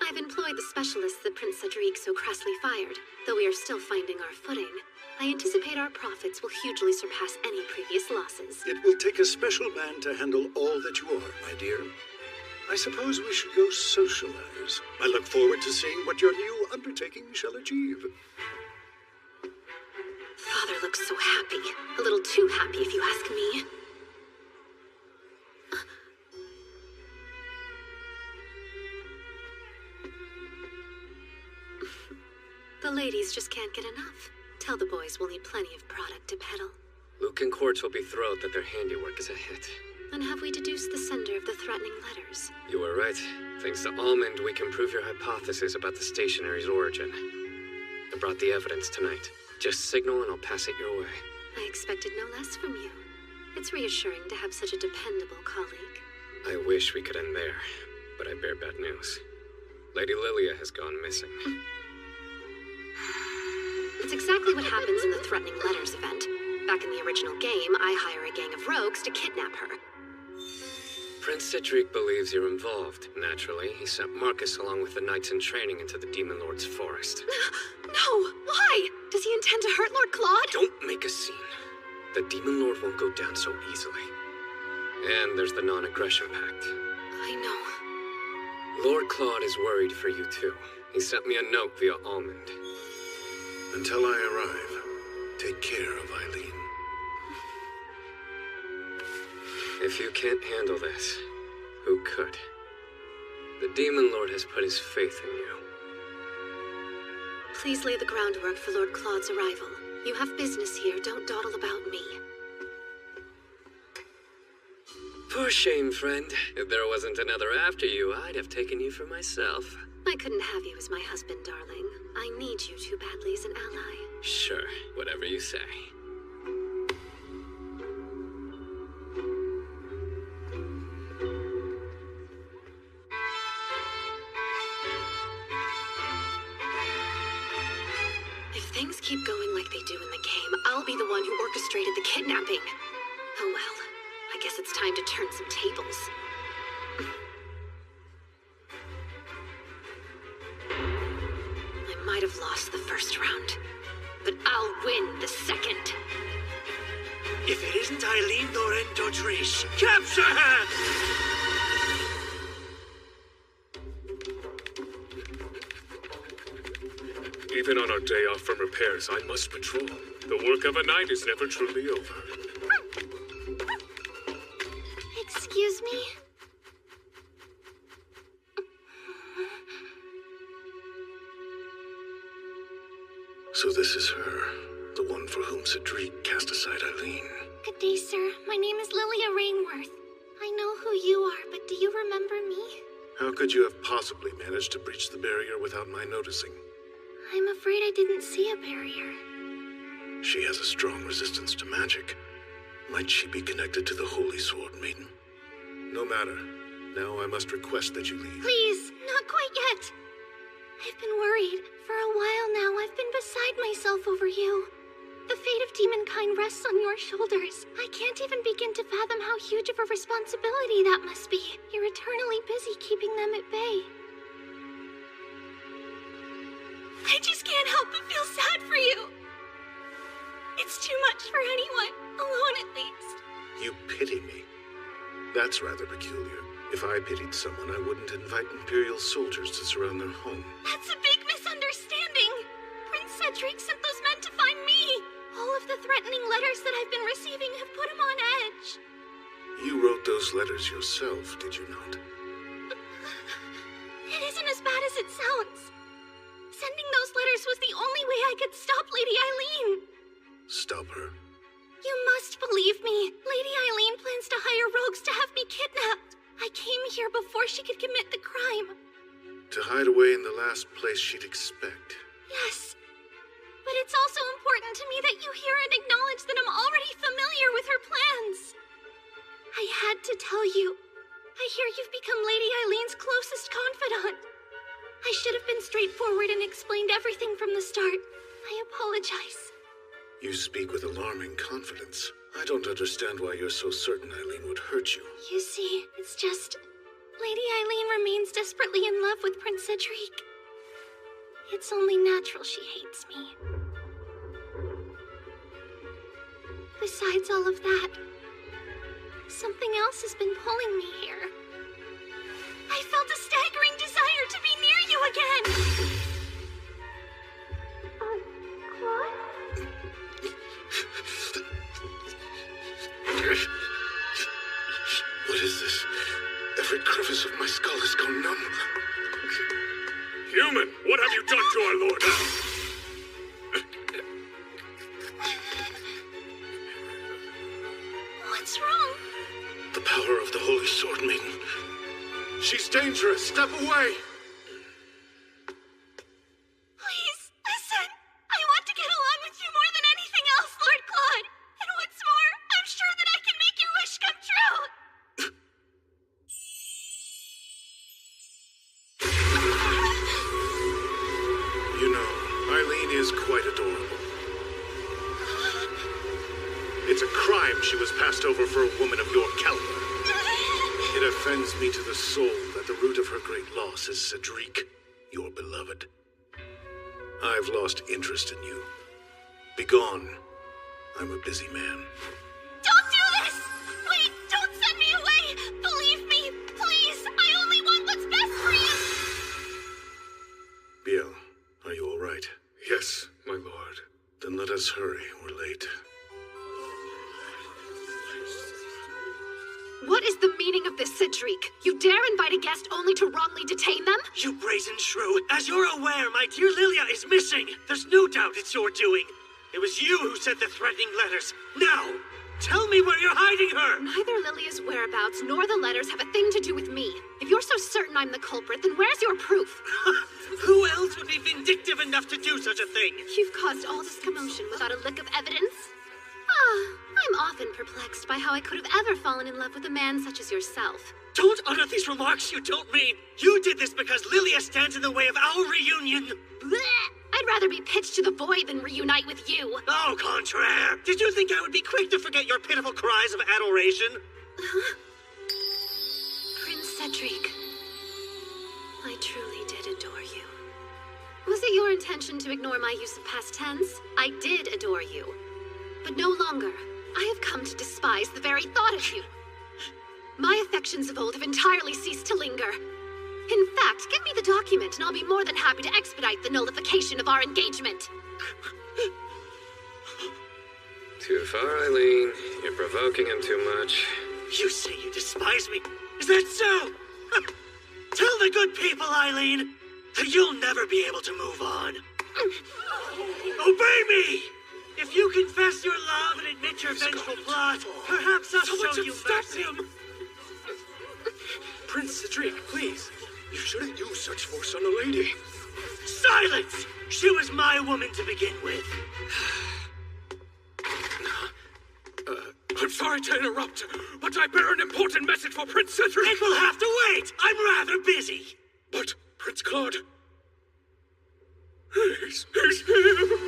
I've employed the specialists that Prince Cedric so crassly fired. Though we are still finding our footing, I anticipate our profits will hugely surpass any previous losses. It will take a special man to handle all that you are, my dear. I suppose we should go socialize. I look forward to seeing what your new undertaking shall achieve. Father looks so happy. A little too happy, if you ask me. The ladies just can't get enough. Tell the boys we'll need plenty of product to peddle. Luke and Quartz will be thrilled that their handiwork is a hit. And have we deduced the sender of the threatening letters? You were right. Thanks to Almond, we can prove your hypothesis about the stationary's origin. I brought the evidence tonight. Just signal and I'll pass it your way. I expected no less from you. It's reassuring to have such a dependable colleague. I wish we could end there, but I bear bad news. Lady Lilia has gone missing. It's exactly what happens in the Threatening Letters event. Back in the original game, I hire a gang of rogues to kidnap her. Prince Cedric believes you're involved. Naturally, he sent Marcus along with the knights in training into the Demon Lord's forest. No! Why? Does he intend to hurt Lord Claude? Don't make a scene. The Demon Lord won't go down so easily. And there's the non-aggression pact. I know. Lord Claude is worried for you too. He sent me a note via Almond. Until I arrive, take care of Eileen. If you can't handle this, who could? The Demon Lord has put his faith in you. Please lay the groundwork for Lord Claude's arrival. You have business here, don't dawdle about me. For shame, friend. If there wasn't another after you, I'd have taken you for myself. I couldn't have you as my husband, darling. I need you too badly as an ally. Sure, whatever you say. If things keep going like they do in the game, I'll be the one who orchestrated the kidnapping. Oh well, I guess it's time to turn some tables. I might have lost the first round, but I'll win the second. If it isn't Eileen Dorento Trish, capture her! Even on our day off from repairs, I must patrol. The work of a knight is never truly over. Excuse me? So this is her, the one for whom Cedric cast aside Eileen. Good day, sir. My name is Lilia Rainworth. I know who you are, but do you remember me? How could you have possibly managed to breach the barrier without my noticing? I'm afraid I didn't see a barrier. She has a strong resistance to magic. Might she be connected to the Holy Sword Maiden? No matter. Now I must request that you leave. Please, not quite yet. I've been worried. For a while now, I've been beside myself over you. The fate of demonkind rests on your shoulders. I can't even begin to fathom how huge of a responsibility that must be. You're eternally busy keeping them at bay. I just can't help but feel sad for you. It's too much for anyone, alone at least. You pity me? That's rather peculiar. If I pitied someone, I wouldn't invite Imperial soldiers to surround their home. That's a big misunderstanding. Prince Cedric sent those men to find me. All of the threatening letters that I've been receiving have put him on edge. You wrote those letters yourself, did you not? It isn't as bad as it sounds. Sending those letters was the only way I could stop Lady Eileen. Stop her. You must believe me. Lady Eileen plans to hire rogues to have me kidnapped. I came here before she could commit the crime. To hide away in the last place she'd expect. Yes. But it's also important to me that you hear and acknowledge that I'm already familiar with her plans. I had to tell you. I hear you've become Lady Eileen's closest confidant. I should have been straightforward and explained everything from the start. I apologize. You speak with alarming confidence. I don't understand why you're so certain Eileen would hurt you. You see, it's just... Lady Eileen remains desperately in love with Prince Cedric. It's only natural she hates me. Besides all of that, something else has been pulling me here. I felt a staggering desire to be near you again! Claude? What is this? Every crevice of my skull has gone numb. Human, what have you done to our lord? What's wrong? The power of the Holy Sword Maiden. She's dangerous. Step away. Please, listen. I want to get along with you more than anything else, Lord Claude. And what's more, I'm sure that I can make your wish come true. You know, Eileen is quite adorable. It's a crime she was passed over for a woman of your caliber. It It offends me to the soul that the root of her great loss is Cedric, your beloved. I've lost interest in you. Begone. I'm a busy man. Don't do this! Wait, don't send me away! Believe me, please! I only want what's best for you! Biel, are you all right? Yes, my lord. Then let us hurry. We're late. What is the meaning of this, Cedric? You dare invite a guest only to wrongly detain them? You brazen shrew! As you're aware, my dear Lilia is missing! There's no doubt it's your doing! It was you who sent the threatening letters! Now! Tell me where you're hiding her! Neither Lilia's whereabouts nor the letters have a thing to do with me. If you're so certain I'm the culprit, then where's your proof? Who else would be vindictive enough to do such a thing? You've caused all this commotion without a lick of evidence? I'm often perplexed by how I could have ever fallen in love with a man such as yourself. Don't utter these remarks you don't mean! You did this because Lilia stands in the way of our reunion! Blech! I'd rather be pitched to the void than reunite with you. Au contraire! Did you think I would be quick to forget your pitiful cries of adoration? Prince Cedric, I truly did adore you. Was it your intention to ignore my use of past tense? I did adore you. But no longer. I have come to despise the very thought of you. My affections of old have entirely ceased to linger. In fact, give me the document and I'll be more than happy to expedite the nullification of our engagement. Too far, Eileen. You're provoking him too much. You say you despise me? Is that so? Tell the good people, Eileen, that you'll never be able to move on. Obey me! If you confess your love and admit your vengeful plot, perhaps I'll show you mercy. Prince Cedric, please. You shouldn't use such force on a lady. Silence! She was my woman to begin with. I'm sorry to interrupt, but I bear an important message for Prince Cedric. It will have to wait. I'm rather busy. But, Prince Claude... He's here.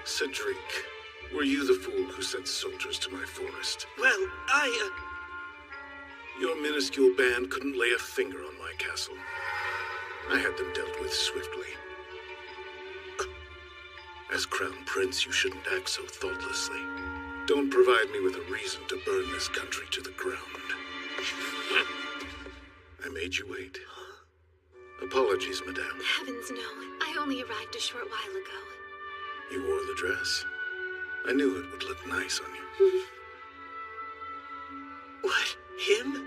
Cedric, were you the fool who sent soldiers to my forest? Well, Your minuscule band couldn't lay a finger on my castle. I had them dealt with swiftly. As Crown Prince, you shouldn't act so thoughtlessly. Don't provide me with a reason to burn this country to the ground. I made you wait. Apologies, madame. Heavens no. I only arrived a short while ago. You wore the dress. I knew it would look nice on you. What? Him?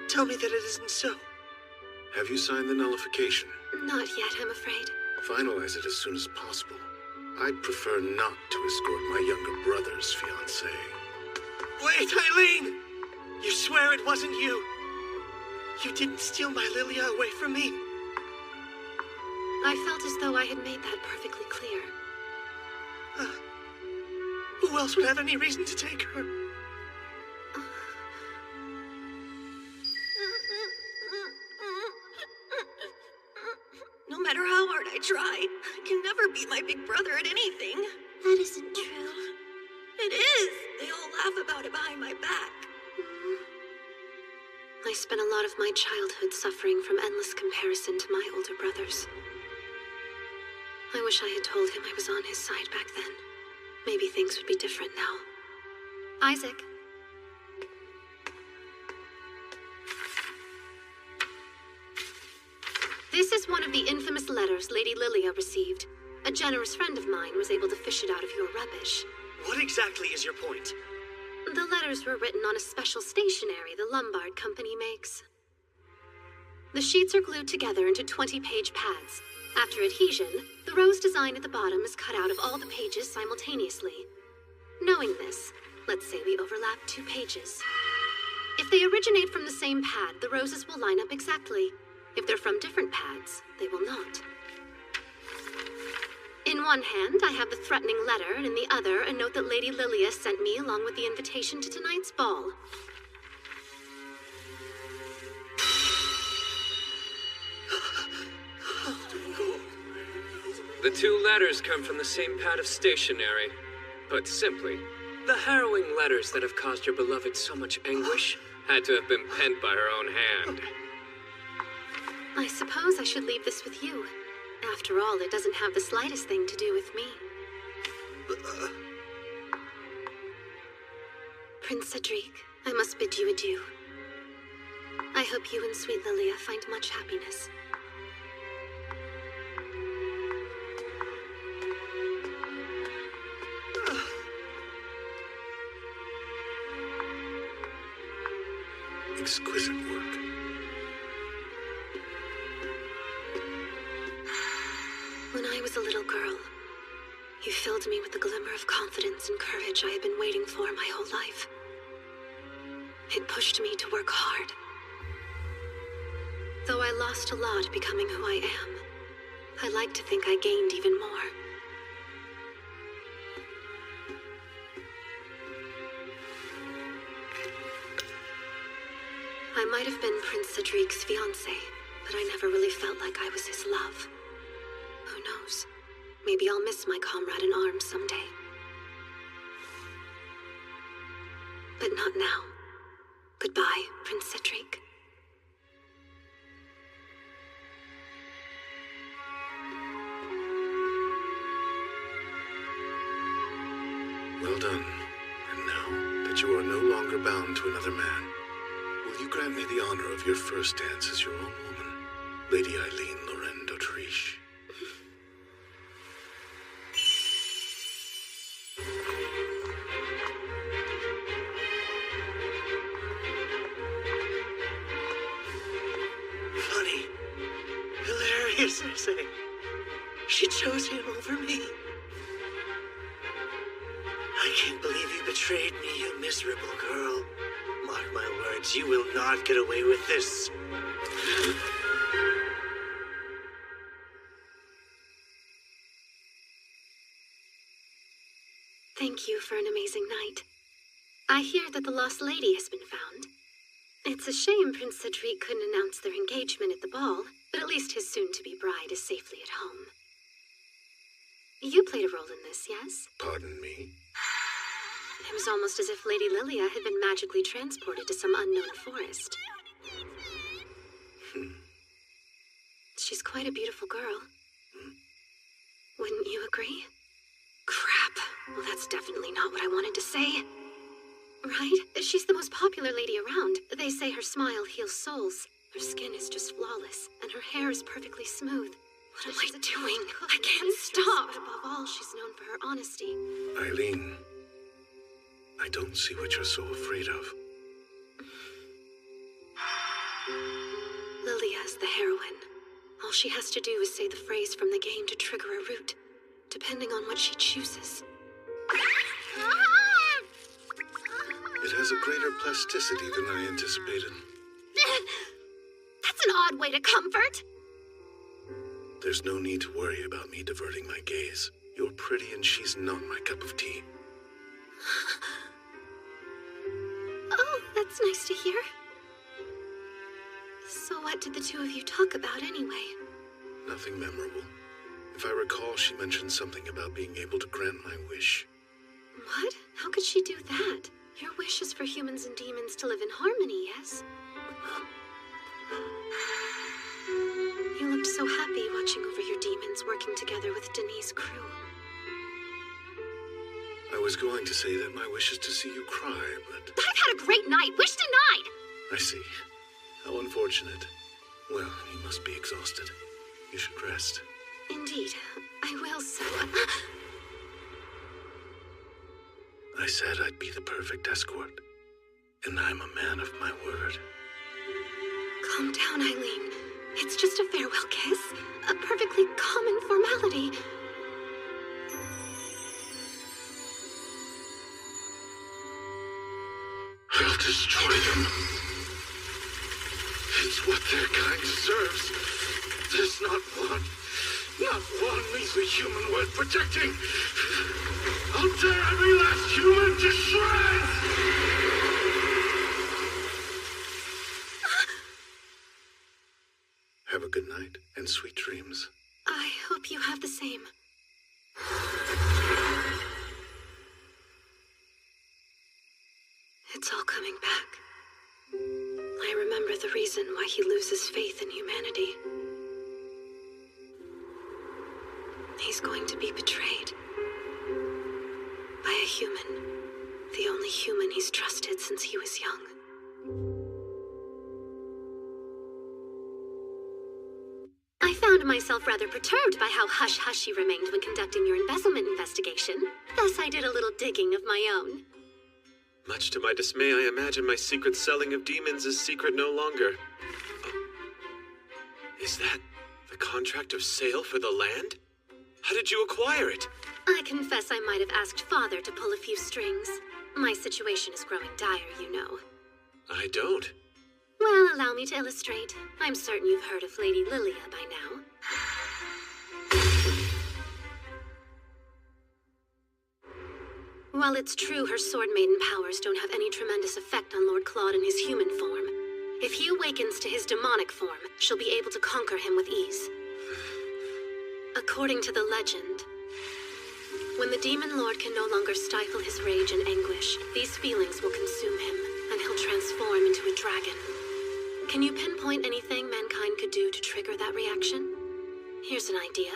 Tell me that it isn't so. Have you signed the nullification? Not yet, I'm afraid. Finalize it as soon as possible. I'd prefer not to escort my younger brother's fiancée. Wait, Eileen! You swear it wasn't you? You didn't steal my Lilia away from me? I felt as though I had made that perfectly clear. Who else would have any reason to take her? No matter how hard I try, I can never beat my big brother at anything. That isn't true. It is! They all laugh about it behind my back. I spent a lot of my childhood suffering from endless comparison to my older brothers. I wish I had told him I was on his side back then. Maybe things would be different now. Isaac. This is one of the infamous letters Lady Lilia received. A generous friend of mine was able to fish it out of your rubbish. What exactly is your point? The letters were written on a special stationery the Lombard Company makes. The sheets are glued together into 20-page pads. After adhesion, the rose design at the bottom is cut out of all the pages simultaneously. Knowing this, let's say we overlap 2 pages. If they originate from the same pad, the roses will line up exactly. If they're from different pads, they will not. In one hand, I have the threatening letter, and in the other, a note that Lady Lilia sent me along with the invitation to tonight's ball. The 2 letters come from the same pad of stationery. Put simply, the harrowing letters that have caused your beloved so much anguish had to have been penned by her own hand. I suppose I should leave this with you. After all, it doesn't have the slightest thing to do with me. Prince Cedric, I must bid you adieu. I hope you and sweet Lilia find much happiness. Exquisite work. When I was a little girl, you filled me with the glimmer of confidence and courage I had been waiting for my whole life. It pushed me to work hard. Though I lost a lot becoming who I am, I like to think I gained even more. I might have been Prince Cedric's fiancé, but I never really felt like I was his love. Who knows? Maybe I'll miss my comrade in arms someday. But not now. Goodbye, Prince Cedric. Well done. And now that you are no longer bound to another man, will you grant me the honor of your first dance as your own woman, Lady Eileen Lorraine d'Autriche? Funny. Hilarious, I say. She chose him over me. I can't believe you betrayed me, you miserable girl. Mark my words, you will not get away with this. Thank you for an amazing night. I hear that the lost lady has been found. It's a shame Prince Cedric couldn't announce their engagement at the ball, but at least his soon-to-be bride is safely at home. You played a role in this, yes? Pardon me? It was almost as if Lady Lilia had been magically transported to some unknown forest. She's quite a beautiful girl. Wouldn't you agree? Crap. Well, that's definitely not what I wanted to say. Right? She's the most popular lady around. They say her smile heals souls. Her skin is just flawless, and her hair is perfectly smooth. What am I doing? I can't stop. But above all, she's known for her honesty. Eileen, I don't see what you're so afraid of. Lilia is the heroine. All she has to do is say the phrase from the game to trigger a root, depending on what she chooses. It has a greater plasticity than I anticipated. That's an odd way to comfort. There's no need to worry about me diverting my gaze. You're pretty and she's not my cup of tea. Oh, that's nice to hear. So what did the two of you talk about anyway? Nothing memorable. If I recall, she mentioned something about being able to grant my wish. What? How could she do that? Your wish is for humans and demons to live in harmony, yes? You looked so happy watching over your demons working together with Denis' crew. I was was going to say that my wish is to see you cry, but... I've had a great night. Wish denied. I see. How unfortunate. Well, you must be exhausted. You should rest. Indeed, I will so. I said I'd be the perfect escort, and I'm a man of my word. Calm down, Eileen. It's just a farewell kiss. A perfectly common formality. I'll destroy them. It's what their kind deserves. There's not one measly human worth protecting. I'll tear every last human to shreds! Have a good night and sweet dreams. I hope you have the same. It's all coming back. I remember the reason why he loses faith in humanity. He's going to be betrayed. By a human. The only human he's trusted since he was young. I found myself rather perturbed by how hush-hush you remained when conducting your embezzlement investigation. Thus, I did a little digging of my own. Much to my dismay, I imagine my secret selling of demons is secret no longer. Is that the contract of sale for the land? How did you acquire it? I confess I might have asked Father to pull a few strings. My situation is growing dire, you know. I don't. Well, allow me to illustrate. I'm certain you've heard of Lady Lilia by now. While it's true her sword maiden powers don't have any tremendous effect on Lord Claude in his human form, if he awakens to his demonic form, she'll be able to conquer him with ease. According to the legend, when the Demon Lord can no longer stifle his rage and anguish, these feelings will consume him, and he'll transform into a dragon. Can you pinpoint anything mankind could do to trigger that reaction? Here's an idea.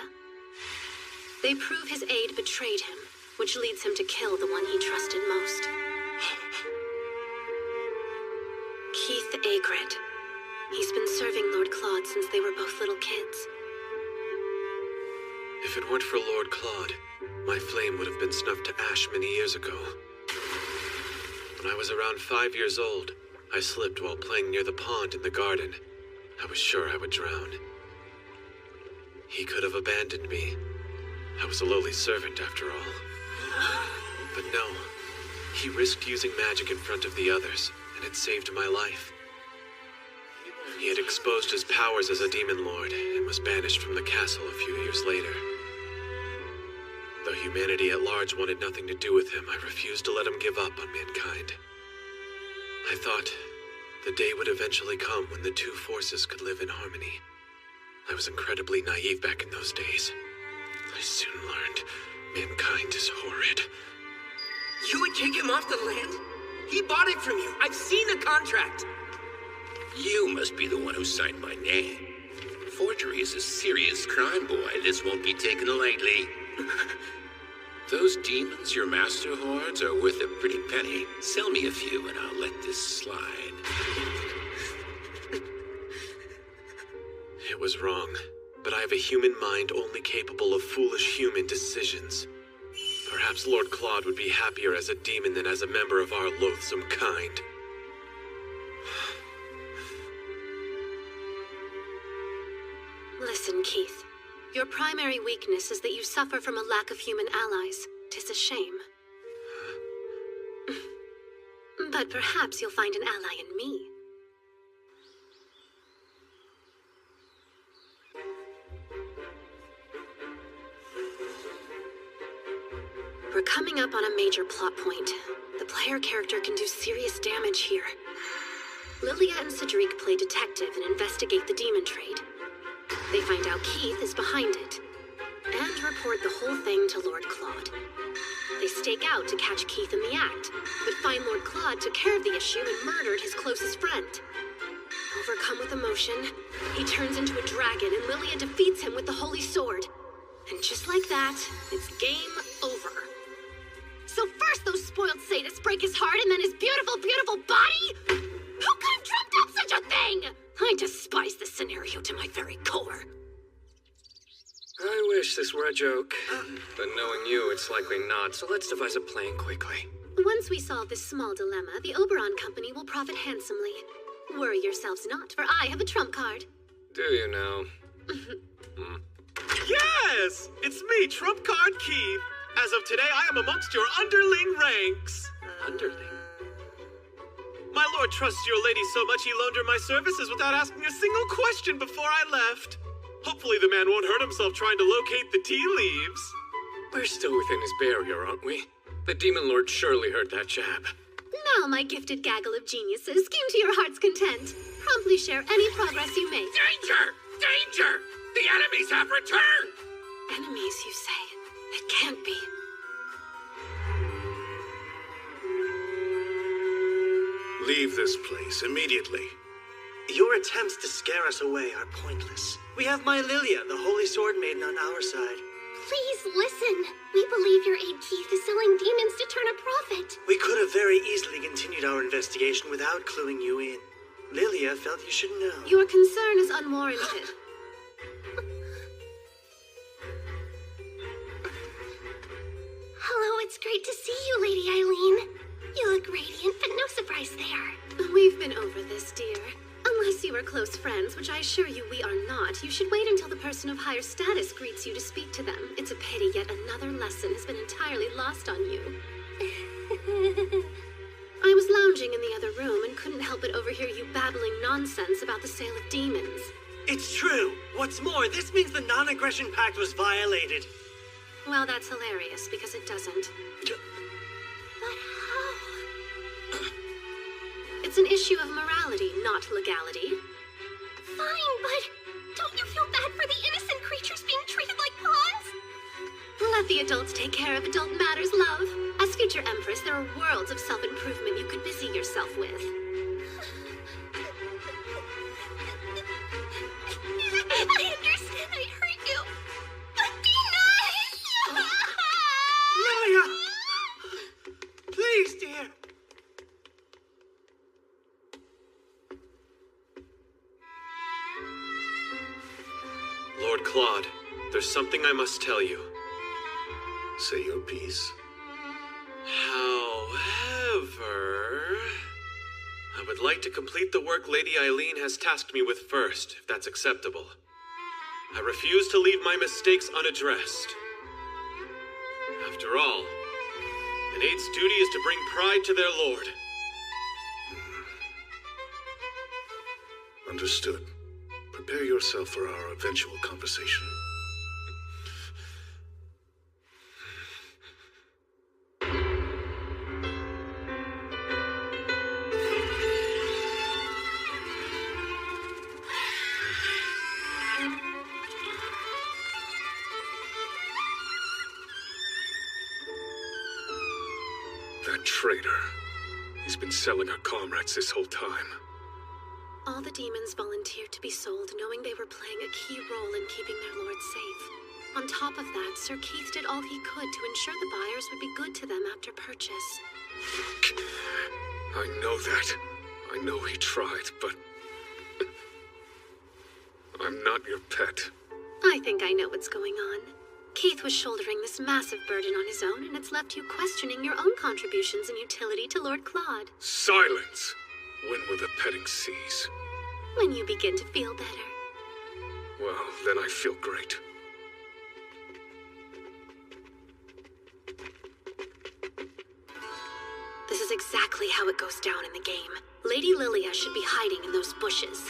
They prove his aide betrayed him, which leads him to kill the one he trusted most. Keith Agrid. He's been serving Lord Claude since they were both little kids. If it weren't for Lord Claude, my flame would have been snuffed to ash many years ago. When I was around 5 years old, I slipped while playing near the pond in the garden. I was sure I would drown. He could have abandoned me. I was a lowly servant after all. But no, he risked using magic in front of the others, and it saved my life. He had exposed his powers as a demon lord and was banished from the castle a few years later. Though humanity at large wanted nothing to do with him, I refused to let him give up on mankind. I thought the day would eventually come when the two forces could live in harmony. I was incredibly naive back in those days. I soon learned mankind is horrid. You would kick him off the land? He bought it from you. I've seen the contract. You must be the one who signed my name. Forgery is a serious crime, boy. This won't be taken lightly. Those demons your master hoards are worth a pretty penny. Sell me a few and I'll let this slide. It was wrong, but I have a human mind only capable of foolish human decisions. Perhaps Lord Claude would be happier as a demon than as a member of our loathsome kind. Listen, Keith. Your primary weakness is that you suffer from a lack of human allies. 'Tis a shame. But perhaps you'll find an ally in me. We're coming up on a major plot point. The player character can do serious damage here. Lilia and Cedric play detective and investigate the demon trade. They find out Keith is behind it, and report the whole thing to Lord Claude. They stake out to catch Keith in the act, but find Lord Claude took care of the issue and murdered his closest friend. Overcome with emotion, he turns into a dragon and Lilia defeats him with the Holy Sword. And just like that, it's game over. So first, spoiled sadist break his heart and then his beautiful, beautiful body? Who could have dreamt up such a thing? I despise this scenario to my very core. I wish this were a joke, but knowing you, it's likely not, so let's devise a plan quickly. Once we solve this small dilemma, the Oberon Company will profit handsomely. Worry yourselves not, for I have a trump card. Do you know? Yes! It's me, Trump Card Keith. As of today, I am amongst your underling ranks. Underling? My lord trusts your lady so much he loaned her my services without asking a single question before I left. Hopefully the man won't hurt himself trying to locate the tea leaves. We're still within his barrier, aren't we? The Demon Lord surely heard that jab. Now, my gifted gaggle of geniuses, scheme to your heart's content. Promptly share any progress you make. Danger! Danger! The enemies have returned! Enemies, you say? It can't be. Leave this place immediately. Your attempts to scare us away are pointless. We have my Lilia, the Holy Sword Maiden, on our side. Please listen. We believe your aide Keith is selling demons to turn a profit. We could have very easily continued our investigation without cluing you in. Lilia felt you should know. Your concern is unwarranted. Hello, it's great to see you, Lady Eileen. You look radiant, but no surprise there. We've been over this, dear. Unless you are close friends, which I assure you we are not, you should wait until the person of higher status greets you to speak to them. It's a pity yet another lesson has been entirely lost on you. I was lounging in the other room and couldn't help but overhear you babbling nonsense about the sale of demons. It's true. What's more, this means the non-aggression pact was violated. Well, that's hilarious, because it doesn't. But how? It's an issue of morality, not legality. Fine, but don't you feel bad for the innocent creatures being treated like pawns? Let the adults take care of adult matters, love. As future Empress, there are worlds of self-improvement you could busy yourself with. I understand I hurt you, but be nice! Lilia! Please, dear. Lord Claude, there's something I must tell you. Say your piece. However, I would like to complete the work Lady Eileen has tasked me with first, if that's acceptable. I refuse to leave my mistakes unaddressed. After all, an aide's duty is to bring pride to their lord. Understood. Prepare yourself for our eventual conversation. That traitor. He's been selling our comrades this whole time. All the demons volunteered to be sold, knowing they were playing a key role in keeping their lord safe. On top of that, Sir Keith did all he could to ensure the buyers would be good to them after purchase. I know that. I know he tried, but... I'm not your pet. I think I know what's going on. Keith was shouldering this massive burden on his own, and it's left you questioning your own contributions and utility to Lord Claude. Silence! When will the petting cease? When you begin to feel better. Well, then I feel great. This is exactly how it goes down in the game. Lady Lilia should be hiding in those bushes.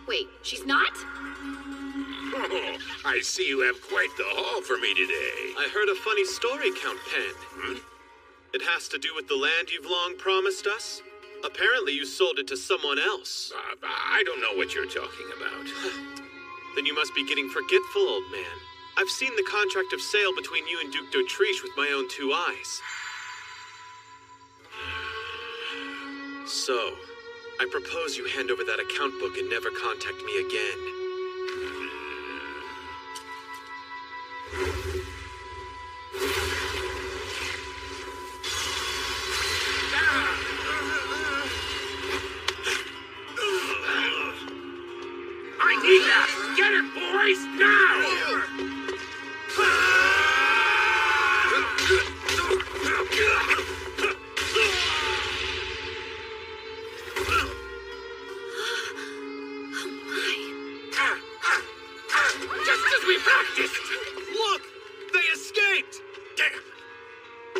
Wait, she's not? Oh, I see you have quite the haul for me today. I heard a funny story, Count Penn. It has to do with the land you've long promised us? Apparently you sold it to someone else. I don't know what you're talking about. Then you must be getting forgetful, old man. I've seen the contract of sale between you and Duke d'Autriche with my own 2 eyes. So, I propose you hand over that account book and never contact me again.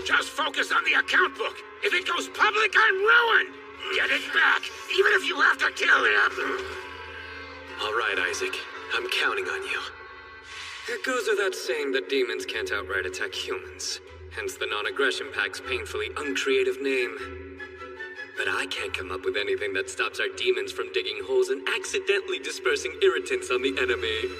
Just focus on the account book. If it goes public, I'm ruined. Get it back, even if you have to kill him. All right, Isaac. I'm counting on you. It goes without saying that demons can't outright attack humans. Hence the non-aggression pact's painfully uncreative name. But I can't come up with anything that stops our demons from digging holes and accidentally dispersing irritants on the enemy.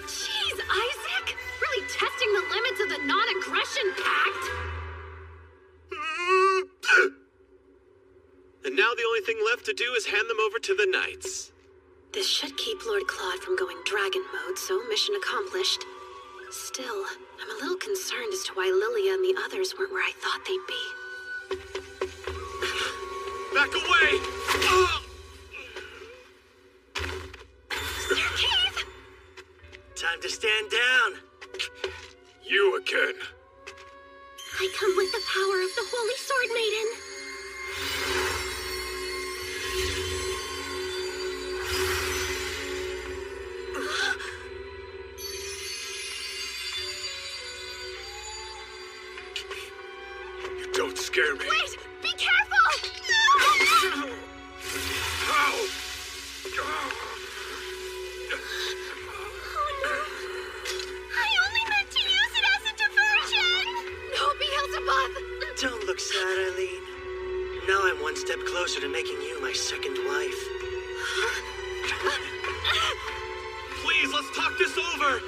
Jeez, Isaac! Really testing the limits of the non-aggression pact! And now the only thing left to do is hand them over to the knights. This should keep Lord Claude from going dragon mode, so mission accomplished. Still, I'm a little concerned as to why Lilia and the others weren't where I thought they'd be. Back away! Sir Keith! Time to stand down. You again. I come with the power of the Holy Sword Maiden. You don't scare me. Wait! Be careful! How? Oh no. I only meant to use it as a diversion! No, Beelzebub! Don't look sad, Eileen. Now I'm one step closer to making you my second wife. Please, let's talk this over!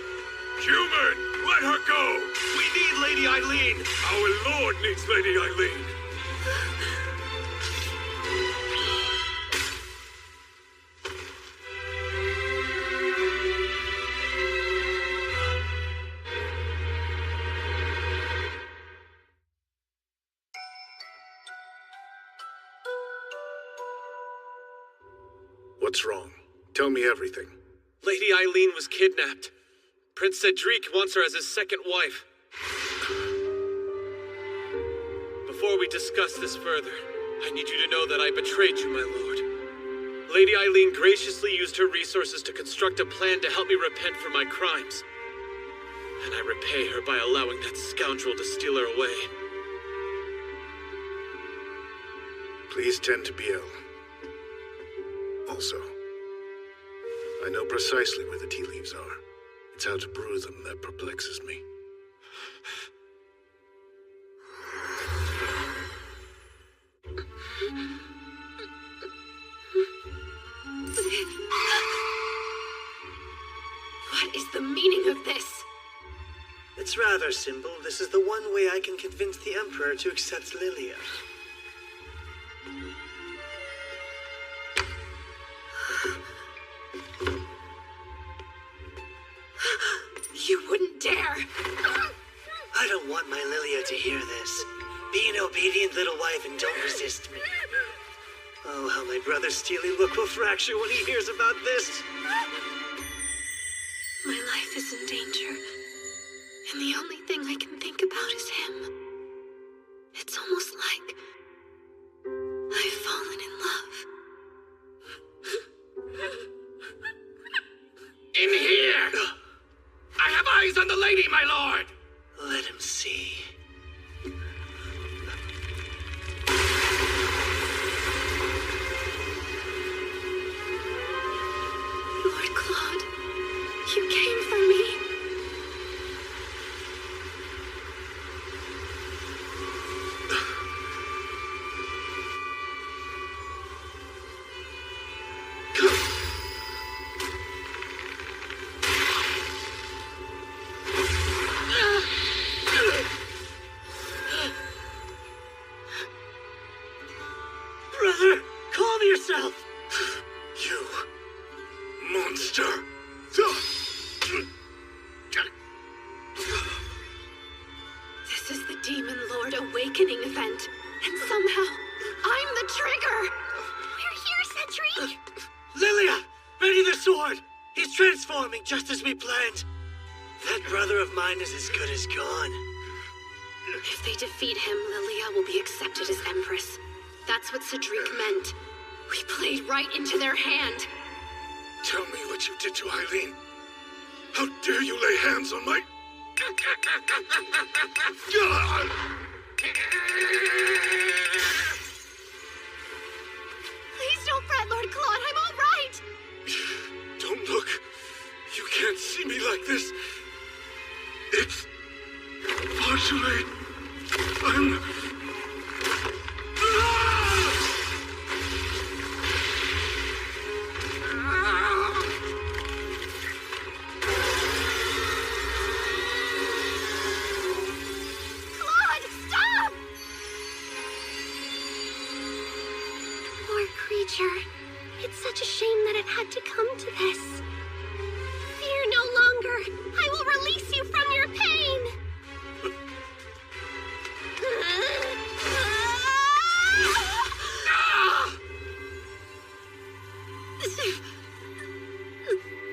Human, let her go! We need Lady Eileen! Our lord needs Lady Eileen. What's wrong? Tell me everything. Lady Eileen was kidnapped. Prince Cedric wants her as his second wife. Before we discuss this further, I need you to know that I betrayed you, my lord. Lady Eileen graciously used her resources to construct a plan to help me repent for my crimes. And I repay her by allowing that scoundrel to steal her away. Please tend to Biel. Also, I know precisely where the tea leaves are. It's how to brew them that perplexes me. What is the meaning of this? It's rather simple. This is the one way I can convince the Emperor to accept Lilia. You wouldn't dare! I don't want my Lilia to hear this. Be an obedient little wife and don't resist me. Oh, how my brother's steely look will fracture when he hears about this. My life is in danger, and the only thing I can think about is him. It's almost like I've fallen in love. In here! I have eyes on the lady, my lord! Let him see. Lord Claude, you came for me. Brother, calm yourself! You monster! This is the Demon Lord Awakening event, and somehow I'm the trigger! We're here, Cedric! Lilia! Ready the sword! He's transforming just as we planned. That brother of mine is as good as gone. If they defeat him, Lilia will be accepted as Empress. That's what Cedric meant. We played right into their hand. what you did to Eileen? How dare you lay hands on my... Please don't fret, Lord Claude. I'm all right. Don't look. You can't see me like this. It's far too late. I'm... Claude, stop! Poor creature. It's such a shame that it had to come to this. Fear no longer. I will release you from your pain.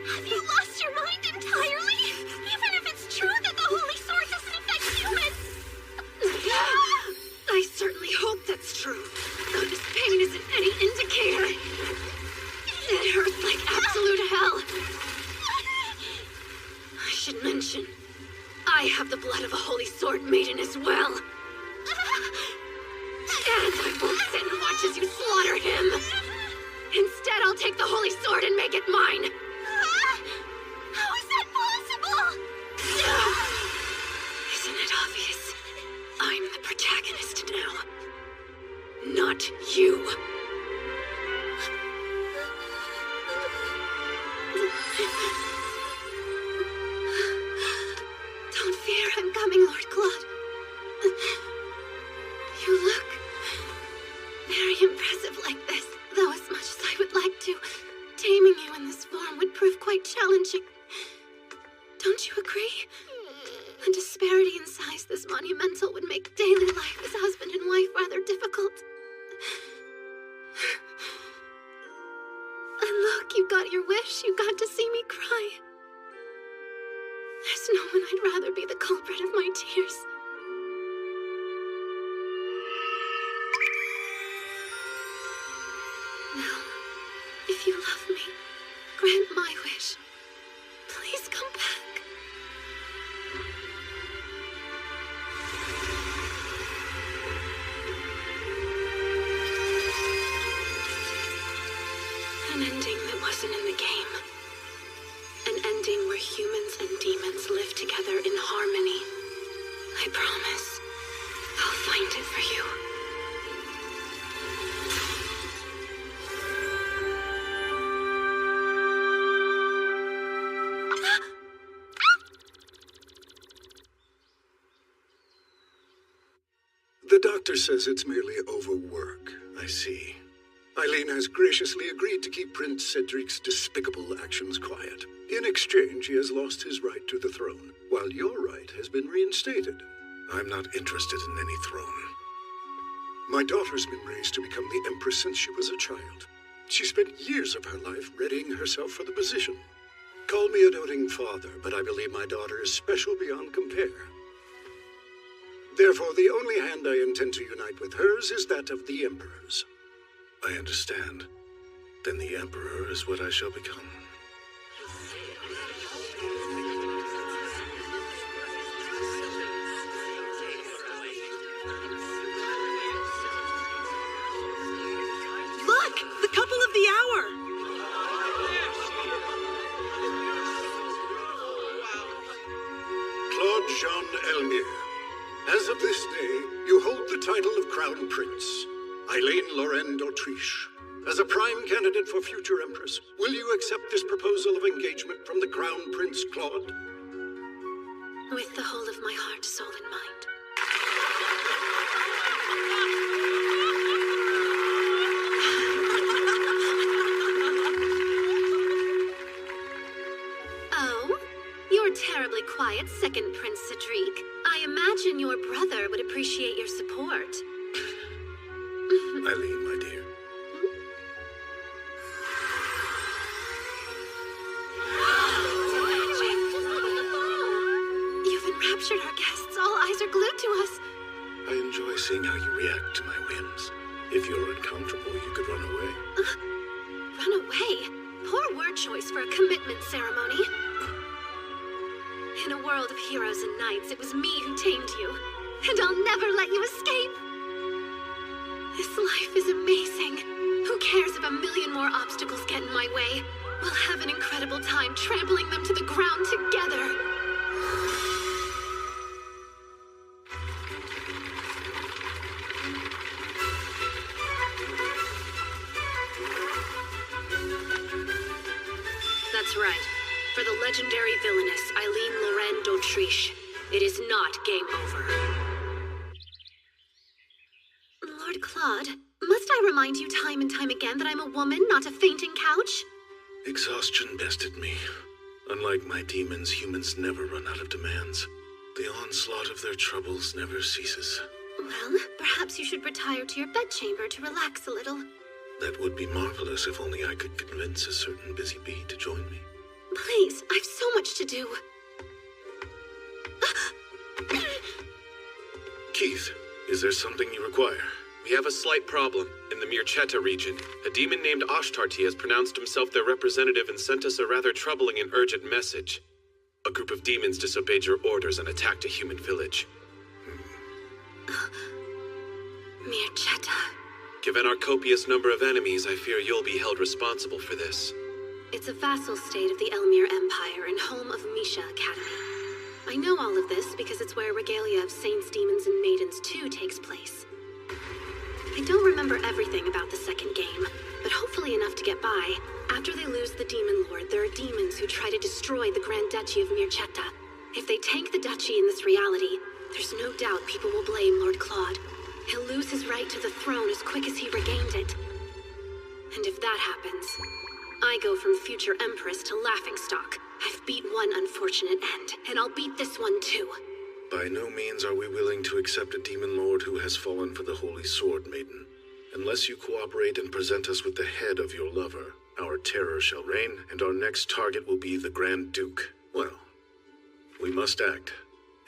Have you lost your mind entirely? Even if it's true that the Holy Sword doesn't affect humans. I certainly hope that's true. Though this pain isn't any indicator. It hurts like absolute hell. I should mention, I have the blood of a Holy Sword Maiden as well. And I won't sit and watch as you slaughter him. Instead, I'll take the Holy Sword and make it mine. How is that possible? Isn't it obvious? I'm the protagonist now. Not you. Don't fear, I'm coming, Lord Claude. You look very impressive like this, though as much as I would like to, taming you in this form would prove quite challenging. Don't you agree? A disparity in size this monumental would make daily life as husband and wife rather difficult. And look, you got your wish. You got to see me cry. There's no one I'd rather be the culprit of my tears. Now, if you love me, grant my wish. Please come back. An ending that wasn't in the game. An ending where humans and demons live together in harmony. I promise. I'll find it for you. The doctor says it's merely overwork. I see. Eileen has graciously agreed to keep Prince Cedric's despicable actions quiet. In exchange, he has lost his right to the throne, while your right has been reinstated. I'm not interested in any throne. My daughter's been raised to become the Empress since she was a child. She spent years of her life readying herself for the position. Call me a doting father, but I believe my daughter is special beyond compare. Therefore, the only hand I intend to unite with hers is that of the Emperor's. I understand. Then the Emperor is what I shall become. Look! The couple of the hour! Claude Jean Elmire. As of this day, you hold the title of Crown Prince. Eileen Lorraine d'Autriche. As a prime candidate for future Empress, will you accept this proposal of engagement from the Crown Prince Claude? With the whole of my heart, soul, and mind. Oh, you're terribly quiet, second Prince Cedric. I imagine your brother would appreciate your support. Eileen, my dear. You've enraptured our guests. All eyes are glued to us. I enjoy seeing how you react to my whims. If you're uncomfortable, you could run away. Run away? Poor word choice for a commitment ceremony. In a world of heroes and knights, it was me who tamed you. And I'll never let you escape. This life is amazing. Who cares if a million more obstacles get in my way? We'll have an incredible time trampling them to the ground together. That's right. For the legendary villainess, Eileen Lorraine d'Autriche, it is not game over. Lord Claude, must I remind you time and time again that I'm a woman, not a fainting couch? Exhaustion bested me. Unlike my demons, humans never run out of demands. The onslaught of their troubles never ceases. Well, perhaps you should retire to your bedchamber to relax a little. That would be marvelous if only I could convince a certain busy bee to join me. Please, I've so much to do. Keith, is there something you require? We have a slight problem. In the Mirchetta region, a demon named Ashtarti has pronounced himself their representative and sent us a rather troubling and urgent message. A group of demons disobeyed your orders and attacked a human village. Mirchetta. Given our copious number of enemies, I fear you'll be held responsible for this. It's a vassal state of the Elmir Empire and home of Misha Academy. I know all of this because it's where Regalia of Saints, Demons, and Maidens 2 takes place. I don't remember everything about the second game, but hopefully enough to get by. After they lose the Demon Lord, there are demons who try to destroy the Grand Duchy of Mirchetta. If they tank the duchy in this reality, there's no doubt people will blame Lord Claude. He'll lose his right to the throne as quick as he regained it. And if that happens, I go from future Empress to laughingstock. I've beat one unfortunate end, and I'll beat this one too. By no means are we willing to accept a demon lord who has fallen for the Holy Sword Maiden. Unless you cooperate and present us with the head of your lover, our terror shall reign, and our next target will be the Grand Duke. Well, we must act.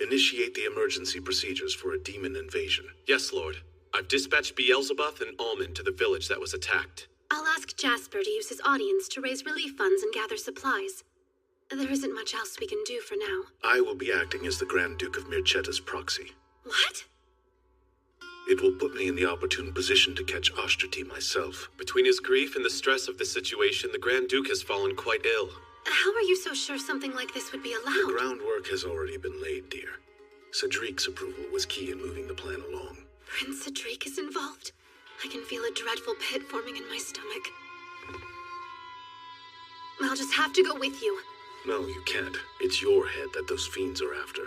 Initiate the emergency procedures for a demon invasion. Yes, Lord. I've dispatched Beelzebub and Almond to the village that was attacked. I'll ask Jasper to use his audience to raise relief funds and gather supplies. There isn't much else we can do for now. I will be acting as the Grand Duke of Mirchetta's proxy. What? It will put me in the opportune position to catch Ashtarti myself. Between his grief and the stress of the situation, the Grand Duke has fallen quite ill. How are you so sure something like this would be allowed? The groundwork has already been laid, dear. Cedric's approval was key in moving the plan along. Prince Cedric is involved? I can feel a dreadful pit forming in my stomach. I'll just have to go with you. No, you can't. It's your head that those fiends are after.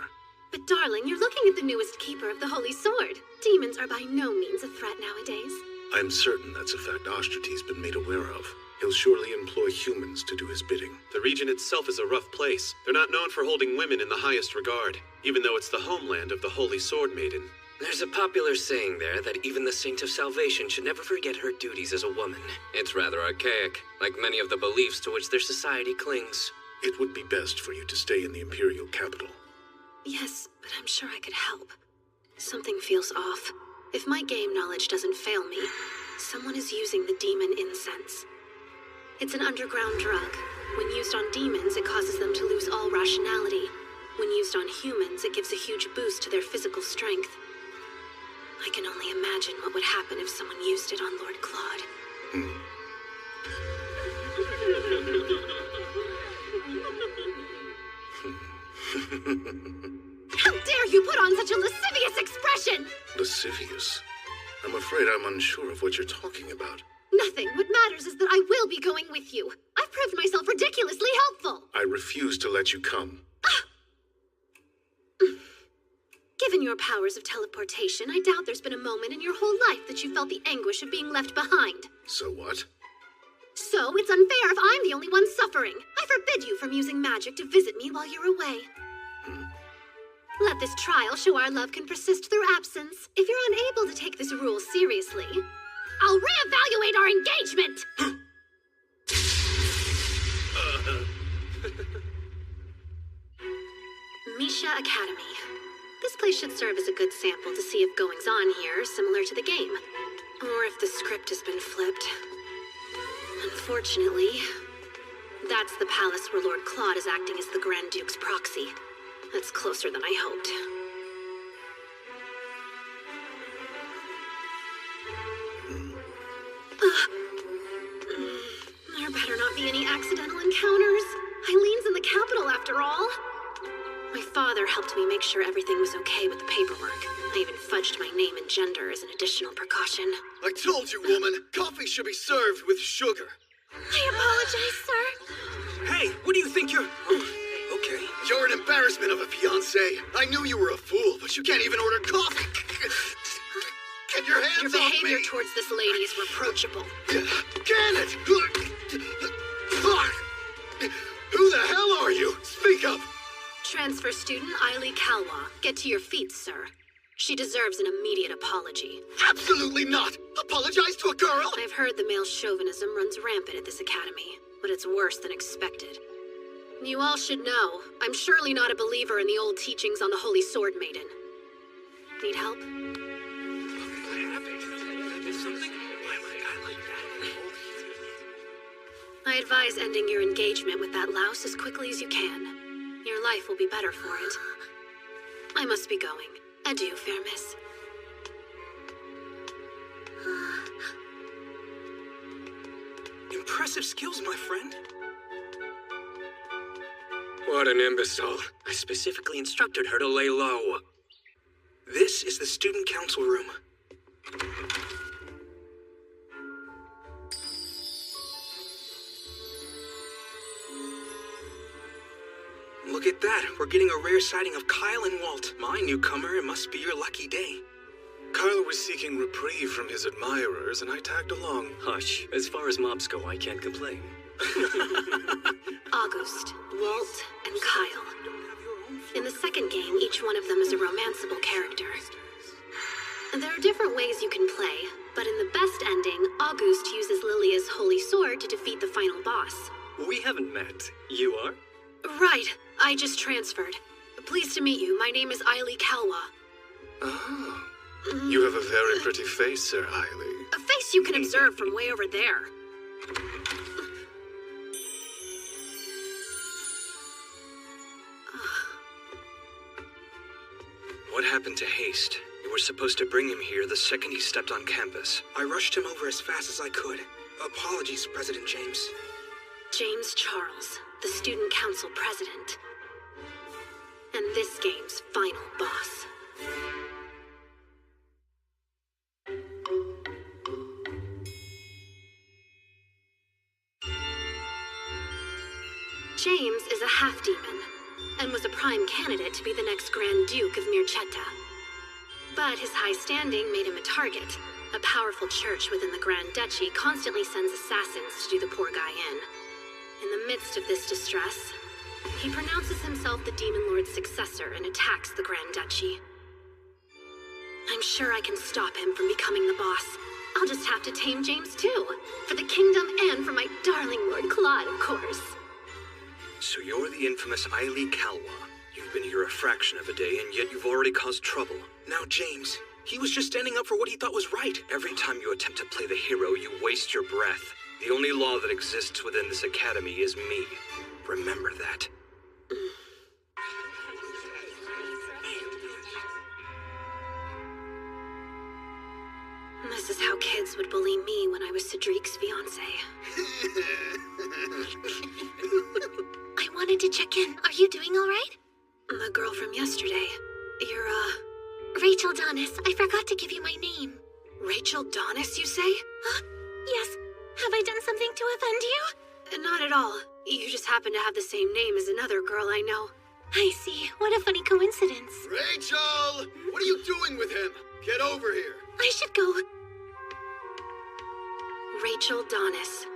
But darling, you're looking at the newest keeper of the Holy Sword. Demons are by no means a threat nowadays. I'm certain that's a fact Ashtarti's been made aware of. He'll surely employ humans to do his bidding. The region itself is a rough place. They're not known for holding women in the highest regard, even though it's the homeland of the Holy Sword Maiden. There's a popular saying there that even the Saint of Salvation should never forget her duties as a woman. It's rather archaic, like many of the beliefs to which their society clings. It would be best for you to stay in the Imperial capital. Yes, but I'm sure I could help. Something feels off. If my game knowledge doesn't fail me, someone is using the demon incense. It's an underground drug. When used on demons, it causes them to lose all rationality. When used on humans, it gives a huge boost to their physical strength. I can only imagine what would happen if someone used it on Lord Claude. How dare you put on such a lascivious expression! Lascivious? I'm afraid I'm unsure of what you're talking about. Nothing. What matters is that I will be going with you. I've proved myself ridiculously helpful. I refuse to let you come. Given your powers of teleportation, I doubt there's been a moment in your whole life that you felt the anguish of being left behind. So what? So it's unfair if I'm the only one suffering. I forbid you from using magic to visit me while you're away. Let this trial show our love can persist through absence. If you're unable to take this rule seriously, I'll reevaluate our engagement! Misha Academy. This place should serve as a good sample to see if goings-on here are similar to the game, or if the script has been flipped. Unfortunately, That's the palace where Lord Claude is acting as the Grand Duke's proxy. That's closer than I hoped. There better not be any accidental encounters. Eileen's in the capital, after all. My father helped me make sure everything was okay with the paperwork. I even fudged my name and gender as an additional precaution. I told you, woman, coffee should be served with sugar. I apologize, sir. Hey, what do you think you're... Okay. You're an embarrassment of a fiancé. I knew you were a fool, but you can't even order coffee. Get your hands Your off behavior me! towards this lady is reproachable. Can it! Who the hell are you? Speak up! Transfer student Eileen Calwa. Get to your feet, sir. She deserves an immediate apology. Absolutely not! Apologize to a girl? I've heard the male chauvinism runs rampant at this academy, but it's worse than expected. You all should know, I'm surely not a believer in the old teachings on the Holy Sword Maiden. Need help? I advise ending your engagement with that louse as quickly as you can. Your life will be better for it. I must be going. Adieu, fair miss. Impressive skills, my friend. What an imbecile. I specifically instructed her to lay low. This is the student council room. Look at that. We're getting a rare sighting of Kyle and Walt. My newcomer, it must be your lucky day. Kyle was seeking reprieve from his admirers, and I tagged along. Hush. As far as mobs go, I can't complain. August, Walt, and Kyle. In the second game, each one of them is a romanceable character. There are different ways you can play, but in the best ending, August uses Lilia's holy sword to defeat the final boss. We haven't met. You are? Right. I just transferred. Pleased to meet you. My name is Eileen Calwa. Oh. You have a very pretty face, Sir Eileen. A face you can observe from way over there. What happened to Haste? You were supposed to bring him here the second he stepped on campus. I rushed him over as fast as I could. Apologies, President James. James Charles, the student council president. And this game's final boss. James is a half-demon, and was a prime candidate to be the next Grand Duke of Mirchetta. But his high standing made him a target. A powerful church within the Grand Duchy constantly sends assassins to do the poor guy in. In the midst of this distress, he pronounces himself the Demon Lord's successor and attacks the Grand Duchy. I'm sure I can stop him from becoming the boss. I'll just have to tame James too. For the kingdom and for my darling Lord Claude, of course. So you're the infamous Eileen Calwa. You've been here a fraction of a day, and yet you've already caused trouble. Now, James, he was just standing up for what he thought was right. Every time you attempt to play the hero, you waste your breath. The only law that exists within this academy is me. Remember that. This is how kids would bully me when I was Cedric's fiancé. I wanted to check in. Are you doing all right? The girl from yesterday. You're, Rachel Donis. I forgot to give you my name. Rachel Donis, you say? Yes. Have I done something to offend you? Not at all. You just happen to have the same name as another girl I know. I see. What a funny coincidence. Rachel! What are you doing with him? Get over here. I should go. Rachel Donis.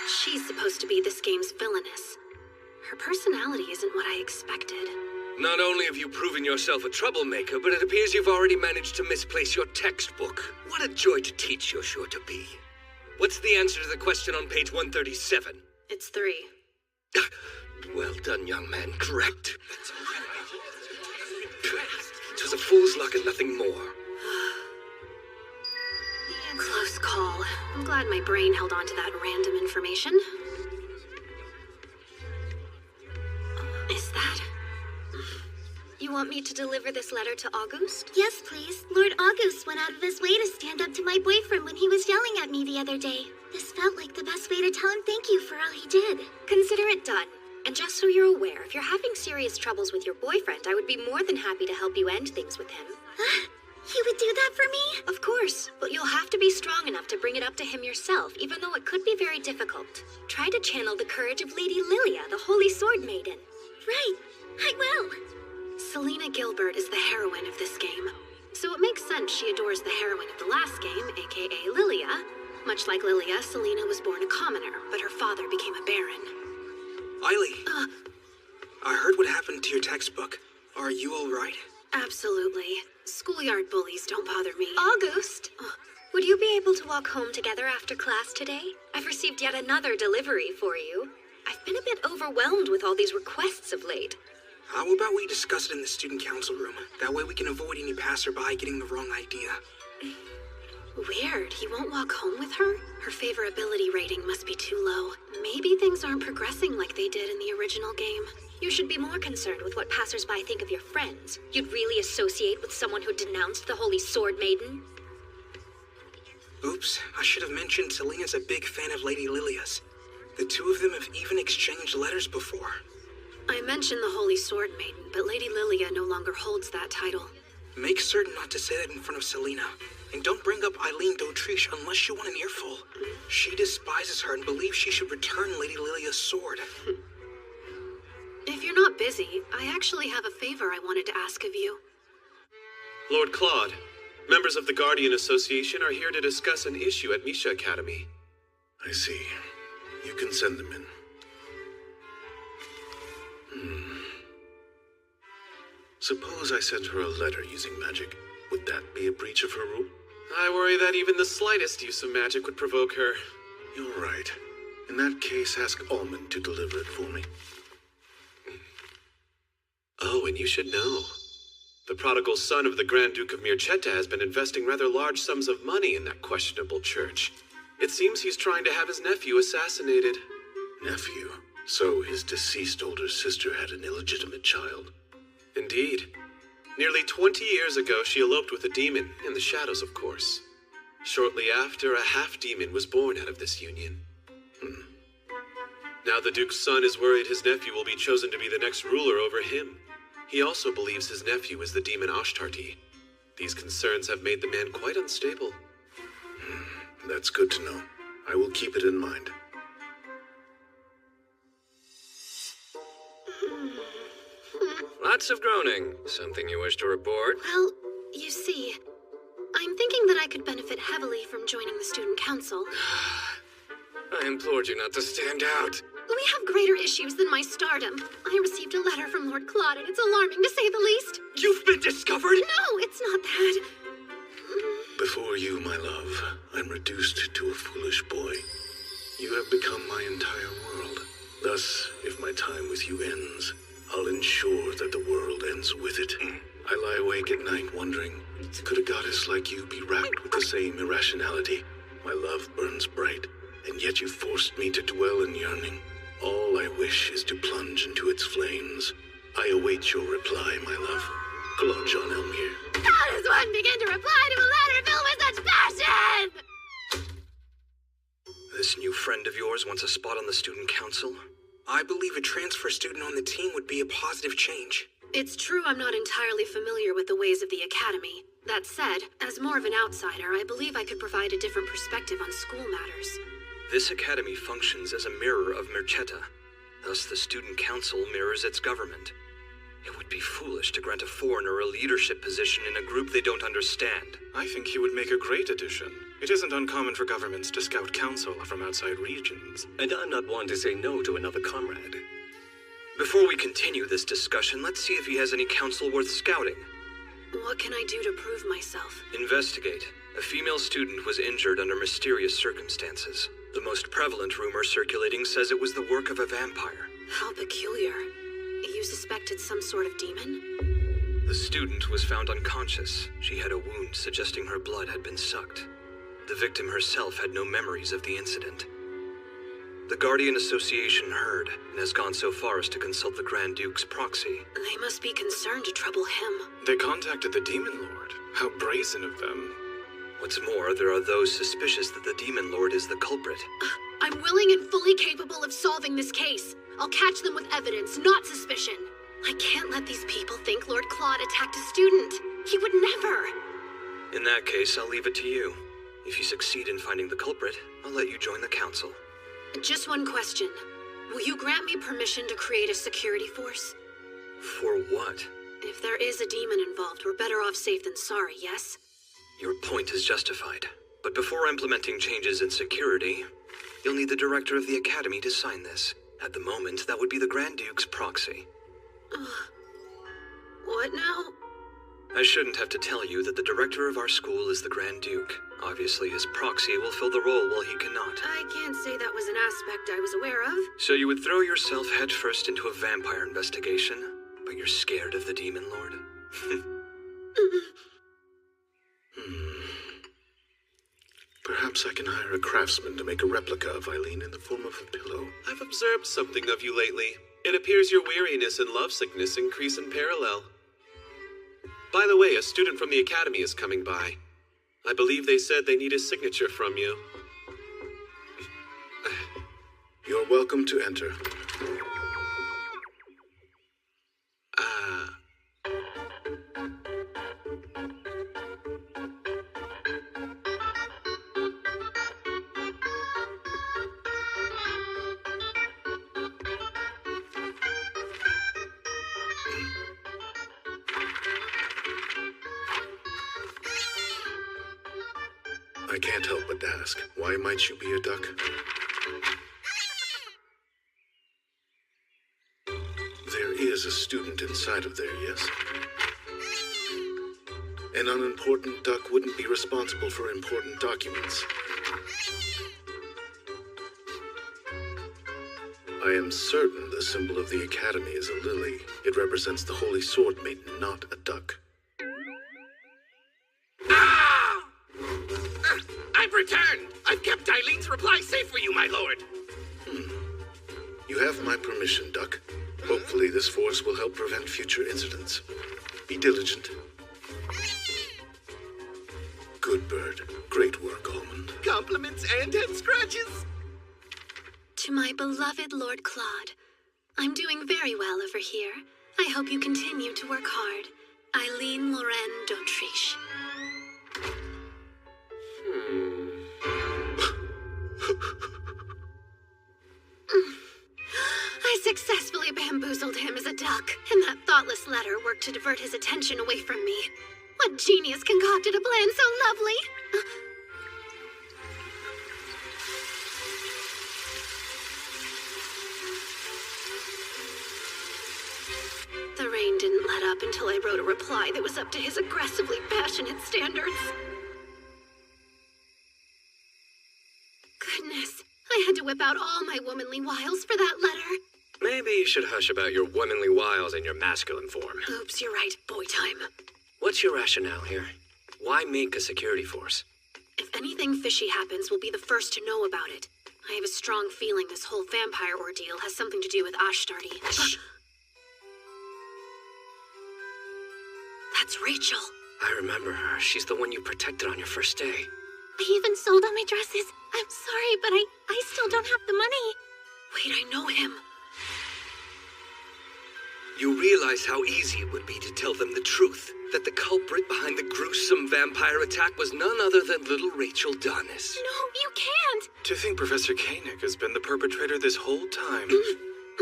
She's supposed to be this game's villainess. Her personality isn't what I expected. Not only have you proven yourself a troublemaker, but it appears you've already managed to misplace your textbook. What a joy to teach you're sure to be. What's the answer to the question on page 137? It's 3. Well done, young man. Correct. It was a fool's luck and nothing more. Close call. I'm glad my brain held on to that random information. Is that... You want me to deliver this letter to August? Yes, please. Lord August went out of his way to stand up to my boyfriend when he was yelling at me the other day. This felt like the best way to tell him thank you for all he did. Consider it done. And just so you're aware, if you're having serious troubles with your boyfriend, I would be more than happy to help you end things with him. He would do that for me? Of course, but you'll have to be strong enough to bring it up to him yourself, even though it could be very difficult. Try to channel the courage of Lady Lilia, the Holy Sword Maiden. Right, I will. Selena Gilbert is the heroine of this game, so it makes sense she adores the heroine of the last game, aka Lilia. Much like Lilia, Selena was born a commoner, but her father became a baron. Eiley, I heard what happened to your textbook. Are you all right? Absolutely. Schoolyard bullies don't bother me. August, would you be able to walk home together after class today? I've received yet another delivery for you. I've been a bit overwhelmed with all these requests of late. How about we discuss it in the student council room? That way we can avoid any passerby getting the wrong idea. Weird, he won't walk home with her? Her favorability rating must be too low. Maybe things aren't progressing like they did in the original game. You should be more concerned with what passersby think of your friends. You'd really associate with someone who denounced the Holy Sword Maiden? Oops, I should have mentioned Selena's a big fan of Lady Lilia's. The two of them have even exchanged letters before. I mentioned the Holy Sword Maiden, but Lady Lilia no longer holds that title. Make certain not to say that in front of Selena. And don't bring up Eileen d'Autriche unless you want an earful. She despises her and believes she should return Lady Lilia's sword. If you're not busy, I actually have a favor I wanted to ask of you. Lord Claude, members of the Guardian Association are here to discuss an issue at Misha Academy. I see. You can send them in. Suppose I sent her a letter using magic. Would that be a breach of her rule? I worry that even the slightest use of magic would provoke her. You're right. In that case, ask Almond to deliver it for me. Oh, and you should know. The prodigal son of the Grand Duke of Mircetta has been investing rather large sums of money in that questionable church. It seems he's trying to have his nephew assassinated. Nephew? So his deceased older sister had an illegitimate child? Indeed. Nearly 20 years ago, she eloped with a demon, in the shadows, of course. Shortly after, a half-demon was born out of this union. Now the Duke's son is worried his nephew will be chosen to be the next ruler over him. He also believes his nephew is the demon Ashtarti. These concerns have made the man quite unstable. That's good to know. I will keep it in mind. Lots of groaning. Something you wish to report? Well, you see, I'm thinking that I could benefit heavily from joining the student council. I implored you not to stand out. We have greater issues than my stardom. I received a letter from Lord Claude, and it's alarming to say the least. You've been discovered? No, it's not that. Before you, my love, I'm reduced to a foolish boy. You have become my entire world. Thus, if my time with you ends, I'll ensure that the world ends with it. I lie awake at night wondering, could a goddess like you be racked with the same irrationality? My love burns bright, and yet you forced me to dwell in yearning. All I wish is to plunge into its flames. I await your reply, my love. Claude Jean Elmire. How does one begin to reply to a letter filled with such passion? This new friend of yours wants a spot on the student council? I believe a transfer student on the team would be a positive change. It's true I'm not entirely familiar with the ways of the Academy. That said, as more of an outsider, I believe I could provide a different perspective on school matters. This academy functions as a mirror of Mircetta. Thus, the student council mirrors its government. It would be foolish to grant a foreigner a leadership position in a group they don't understand. I think he would make a great addition. It isn't uncommon for governments to scout counsel from outside regions. And I'm not one to say no to another comrade. Before we continue this discussion, let's see if he has any counsel worth scouting. What can I do to prove myself? Investigate. A female student was injured under mysterious circumstances. The most prevalent rumor circulating says it was the work of a vampire. How peculiar. You suspected some sort of demon? The student was found unconscious. She had a wound suggesting her blood had been sucked. The victim herself had no memories of the incident. The Guardian Association heard and has gone so far as to consult the Grand Duke's proxy. They must be concerned to trouble him. They contacted the Demon Lord. How brazen of them. What's more, there are those suspicious that the Demon Lord is the culprit. I'm willing and fully capable of solving this case. I'll catch them with evidence, not suspicion. I can't let these people think Lord Claude attacked a student. He would never. In that case, I'll leave it to you. If you succeed in finding the culprit, I'll let you join the council. Just one question. Will you grant me permission to create a security force? For what? If there is a demon involved, we're better off safe than sorry, yes? Your point is justified. But before implementing changes in security, you'll need the director of the academy to sign this. At the moment, that would be the Grand Duke's proxy. What now? I shouldn't have to tell you that the director of our school is the Grand Duke. Obviously, his proxy will fill the role while he cannot. I can't say that was an aspect I was aware of. So you would throw yourself headfirst into a vampire investigation, but you're scared of the Demon Lord? Perhaps I can hire a craftsman to make a replica of Eileen in the form of a pillow. I've observed something of you lately. It appears your weariness and lovesickness increase in parallel. By the way, a student from the academy is coming by. I believe they said they need a signature from you. You're welcome to enter. I can't help but ask, why might you be a duck? There is a student inside of there, yes? An unimportant duck wouldn't be responsible for important documents. I am certain the symbol of the Academy is a lily. It represents the Holy Sword Maiden, not a duck. I've returned! I've kept Eileen's reply safe for you, my lord! You have my permission, Duck. Hopefully this force will help prevent future incidents. Be diligent. Good bird. Great work, Almond. Compliments and head scratches! To my beloved Lord Claude, I'm doing very well over here. I hope you continue to work hard. Eileen Lorraine d'Autriche. I successfully bamboozled him as a duck, and that thoughtless letter worked to divert his attention away from me. What genius concocted a plan so lovely? The rain didn't let up until I wrote a reply that was up to his aggressively passionate standards. Goodness, I had to whip out all my womanly wiles for that letter. Maybe you should hush about your womanly wiles and your masculine form. Oops, you're right. Boy time. What's your rationale here? Why make a security force? If anything fishy happens, we'll be the first to know about it. I have a strong feeling this whole vampire ordeal has something to do with Ashtardi. Shh. That's Rachel. I remember her. She's the one you protected on your first day. I even sold all my dresses. I'm sorry, but I still don't have the money. Wait, I know him. You realize how easy it would be to tell them the truth, that the culprit behind the gruesome vampire attack was none other than little Rachel Donis. No, you can't! To think Professor Koenig has been the perpetrator this whole time.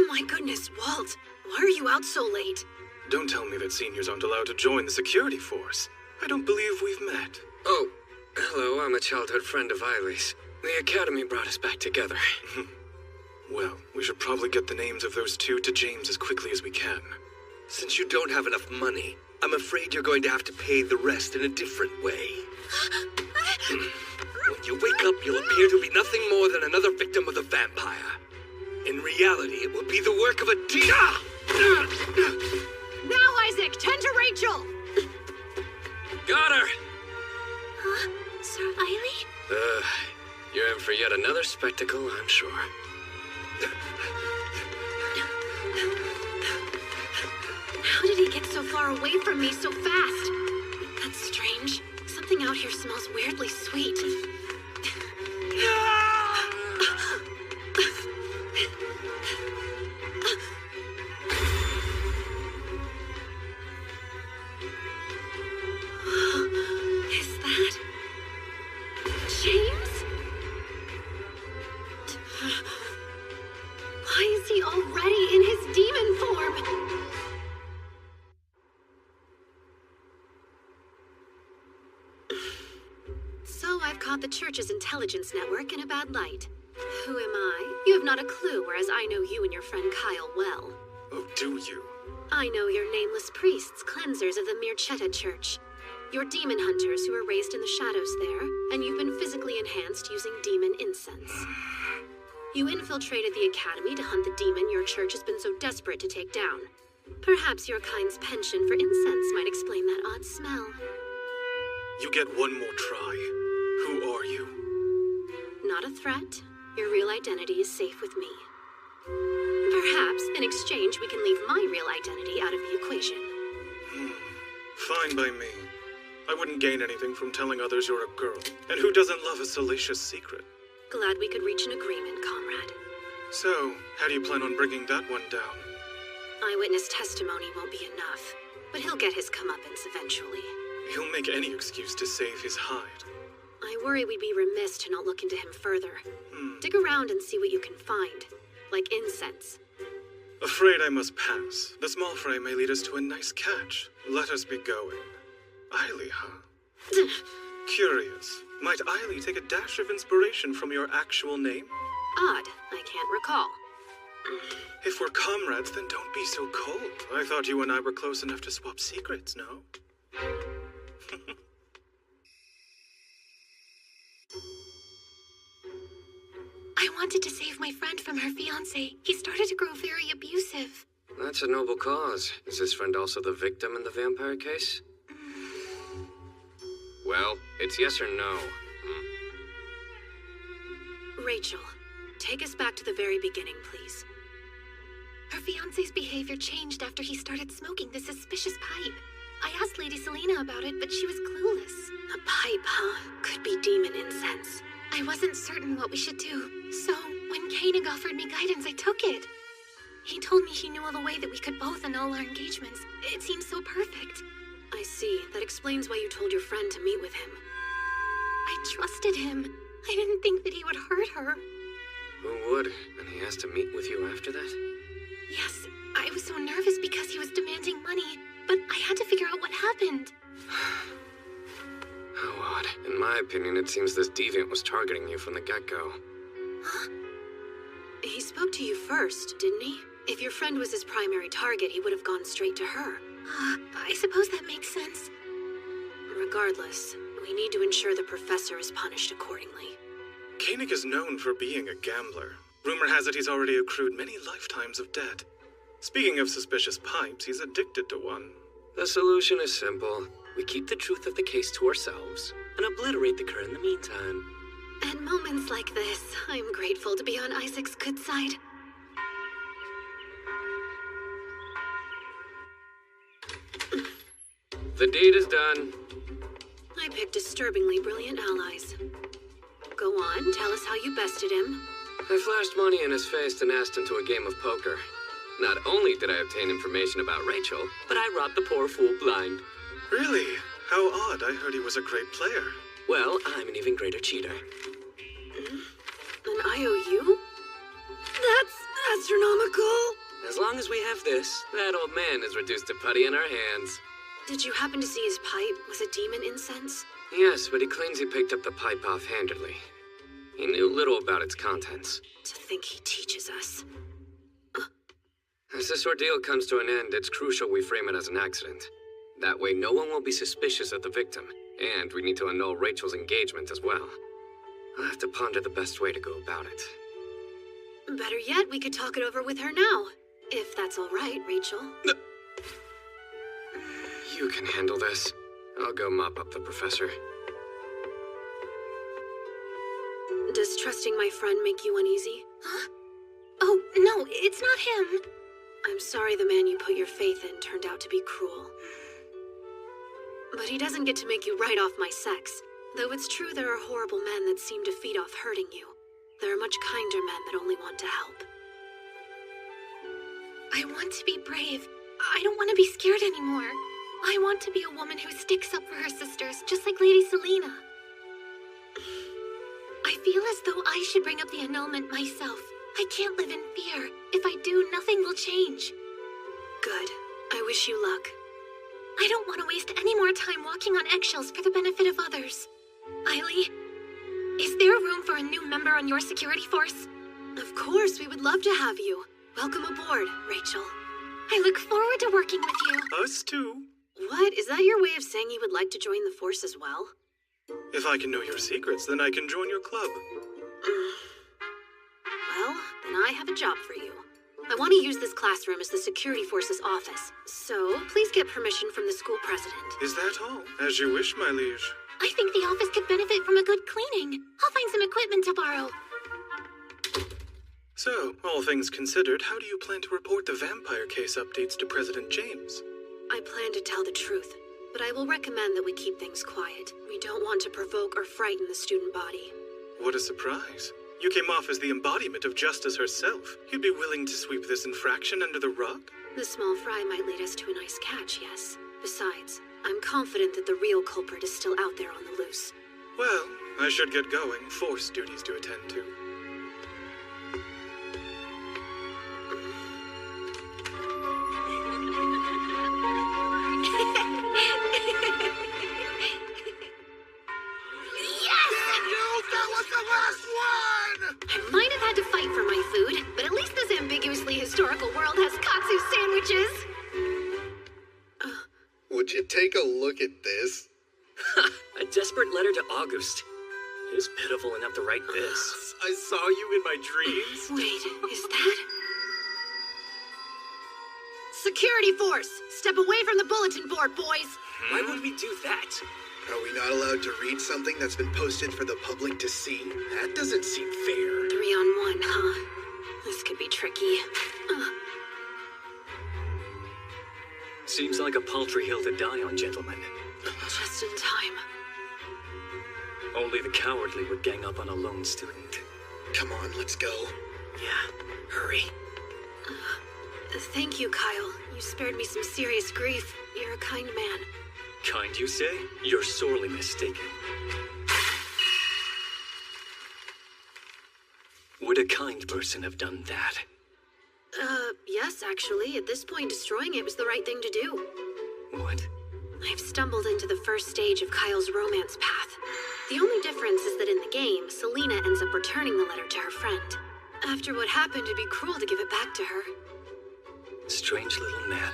My goodness, Walt. Why are you out so late? Don't tell me that seniors aren't allowed to join the security force. I don't believe we've met. Oh, hello, I'm a childhood friend of Eileen's. The Academy brought us back together. Well, we should probably get the names of those two to James as quickly as we can. Since you don't have enough money, I'm afraid you're going to have to pay the rest in a different way. When you wake up, you'll appear to be nothing more than another victim of the vampire. In reality, it will be the work of a Now, Isaac, tend to Rachel! Got her! Sir Eileen? You're in for yet another spectacle, I'm sure. How did he get so far away from me so fast? That's strange. Something out here smells weirdly sweet. Is that James? Why is he already in his demon form? So I've caught the church's intelligence network in a bad light. Who am I? You have not a clue, whereas I know you and your friend Kyle well. Oh, do you? I know you're nameless priests, cleansers of the Mirchetta Church. You're demon hunters who were raised in the shadows there, and you've been physically enhanced using demon incense. You infiltrated the academy to hunt the demon your church has been so desperate to take down. Perhaps your kind's penchant for incense might explain that odd smell. You get one more try. Who are you? Not a threat. Your real identity is safe with me. Perhaps, in exchange, we can leave my real identity out of the equation. Fine by me. I wouldn't gain anything from telling others you're a girl. And who doesn't love a salacious secret? Glad we could reach an agreement, comrade. So, how do you plan on bringing that one down? Eyewitness testimony won't be enough, but he'll get his comeuppance eventually. He'll make any excuse to save his hide. I worry we'd be remiss to not look into him further. Dig around and see what you can find, like incense. Afraid I must pass. The small fray may lead us to a nice catch. Let us be going. Eiley, huh? Curious. Might Eiley take a dash of inspiration from your actual name? Odd. I can't recall. If we're comrades, then don't be so cold. I thought you and I were close enough to swap secrets, no? I wanted to save my friend from her fiancé. He started to grow very abusive. That's a noble cause. Is this friend also the victim in the vampire case? Well, it's yes or no. Rachel, take us back to the very beginning, please. Her fiancé's behavior changed after he started smoking the suspicious pipe. I asked Lady Selena about it, but she was clueless. A pipe, huh? Could be demon incense. I wasn't certain what we should do, so when Koenig offered me guidance, I took it. He told me he knew of a way that we could both annul our engagements. It seemed so perfect. I see. That explains why you told your friend to meet with him. I trusted him. I didn't think that he would hurt her. Who would? And he has to meet with you after that? Yes, I was so nervous because he was demanding money, but I had to figure out what happened. How odd. In my opinion, it seems this deviant was targeting you from the get-go. Huh? He spoke to you first, didn't he? If your friend was his primary target, he would have gone straight to her. I suppose that makes sense. Regardless, we need to ensure the professor is punished accordingly. Koenig is known for being a gambler. Rumor has it he's already accrued many lifetimes of debt. Speaking of suspicious pipes, he's addicted to one. The solution is simple. We keep the truth of the case to ourselves and obliterate the cur in the meantime. At moments like this, I'm grateful to be on Isaac's good side. The deed is done. I picked disturbingly brilliant allies. Go on, tell us how you bested him. I flashed money in his face and asked him to a game of poker. Not only did I obtain information about Rachel, but I robbed the poor fool blind. Really? How odd. I heard he was a great player. Well, I'm an even greater cheater. An IOU? That's astronomical. As long as we have this, that old man is reduced to putty in our hands. Did you happen to see his pipe? Was it demon incense? Yes, but he claims he picked up the pipe offhandedly. He knew little about its contents. To think he teaches us. As this ordeal comes to an end, it's crucial we frame it as an accident. That way no one will be suspicious of the victim, and we need to annul Rachel's engagement as well. I'll have to ponder the best way to go about it. Better yet, we could talk it over with her now. If that's all right, Rachel. No. You can handle this. I'll go mop up the professor. Does trusting my friend make you uneasy? Huh? Oh, No, it's not him. I'm sorry the man you put your faith in turned out to be cruel. But he doesn't get to make you write off my sex. Though it's true there are horrible men that seem to feed off hurting you, there are much kinder men that only want to help. I want to be brave. I don't want to be scared anymore. I want to be a woman who sticks up for her sisters, just like Lady Selena. I feel as though I should bring up the annulment myself. I can't live in fear. If I do, nothing will change. Good. I wish you luck. I don't want to waste any more time walking on eggshells for the benefit of others. Eily, is there room for a new member on your security force? Of course, we would love to have you. Welcome aboard, Rachel. I look forward to working with you. Us too. What? Is that your way of saying you would like to join the force as well? If I can know your secrets, then I can join your club. Well, then I have a job for you. I want to use this classroom as the security force's office, so please get permission from the school president. Is that all? As you wish, my liege. I think the office could benefit from a good cleaning. I'll find some equipment to borrow. So, all things considered, how do you plan to report the vampire case updates to President James? I plan to tell the truth, but I will recommend that we keep things quiet. We don't want to provoke or frighten the student body. What a surprise. You came off as the embodiment of justice herself. You'd be willing to sweep this infraction under the rug? The small fry might lead us to a nice catch, yes. Besides, I'm confident that the real culprit is still out there on the loose. Well, I should get going. Force duties to attend to. I might have had to fight for my food, but at least this ambiguously historical world has katsu sandwiches. Would you take a look at this? A desperate letter to August. It is pitiful enough to write this. I saw you in my dreams. Wait, is that... Security force! Step away from the bulletin board, boys! Why would we do that? Are we not allowed to read something that's been posted for the public to see? That doesn't seem fair. 3-on-1, huh? This could be tricky. Seems like a paltry hill to die on, gentlemen. Just in time. Only the cowardly would gang up on a lone student. Come on, let's go. Yeah, hurry. Thank you, Kyle. You spared me some serious grief. You're a kind man. Kind, you say? You're sorely mistaken. Would a kind person have done that? Yes, actually. At this point, destroying it was the right thing to do. What? I've stumbled into the first stage of Kyle's romance path. The only difference is that in the game, Selena ends up returning the letter to her friend. After what happened, it'd be cruel to give it back to her. Strange little man.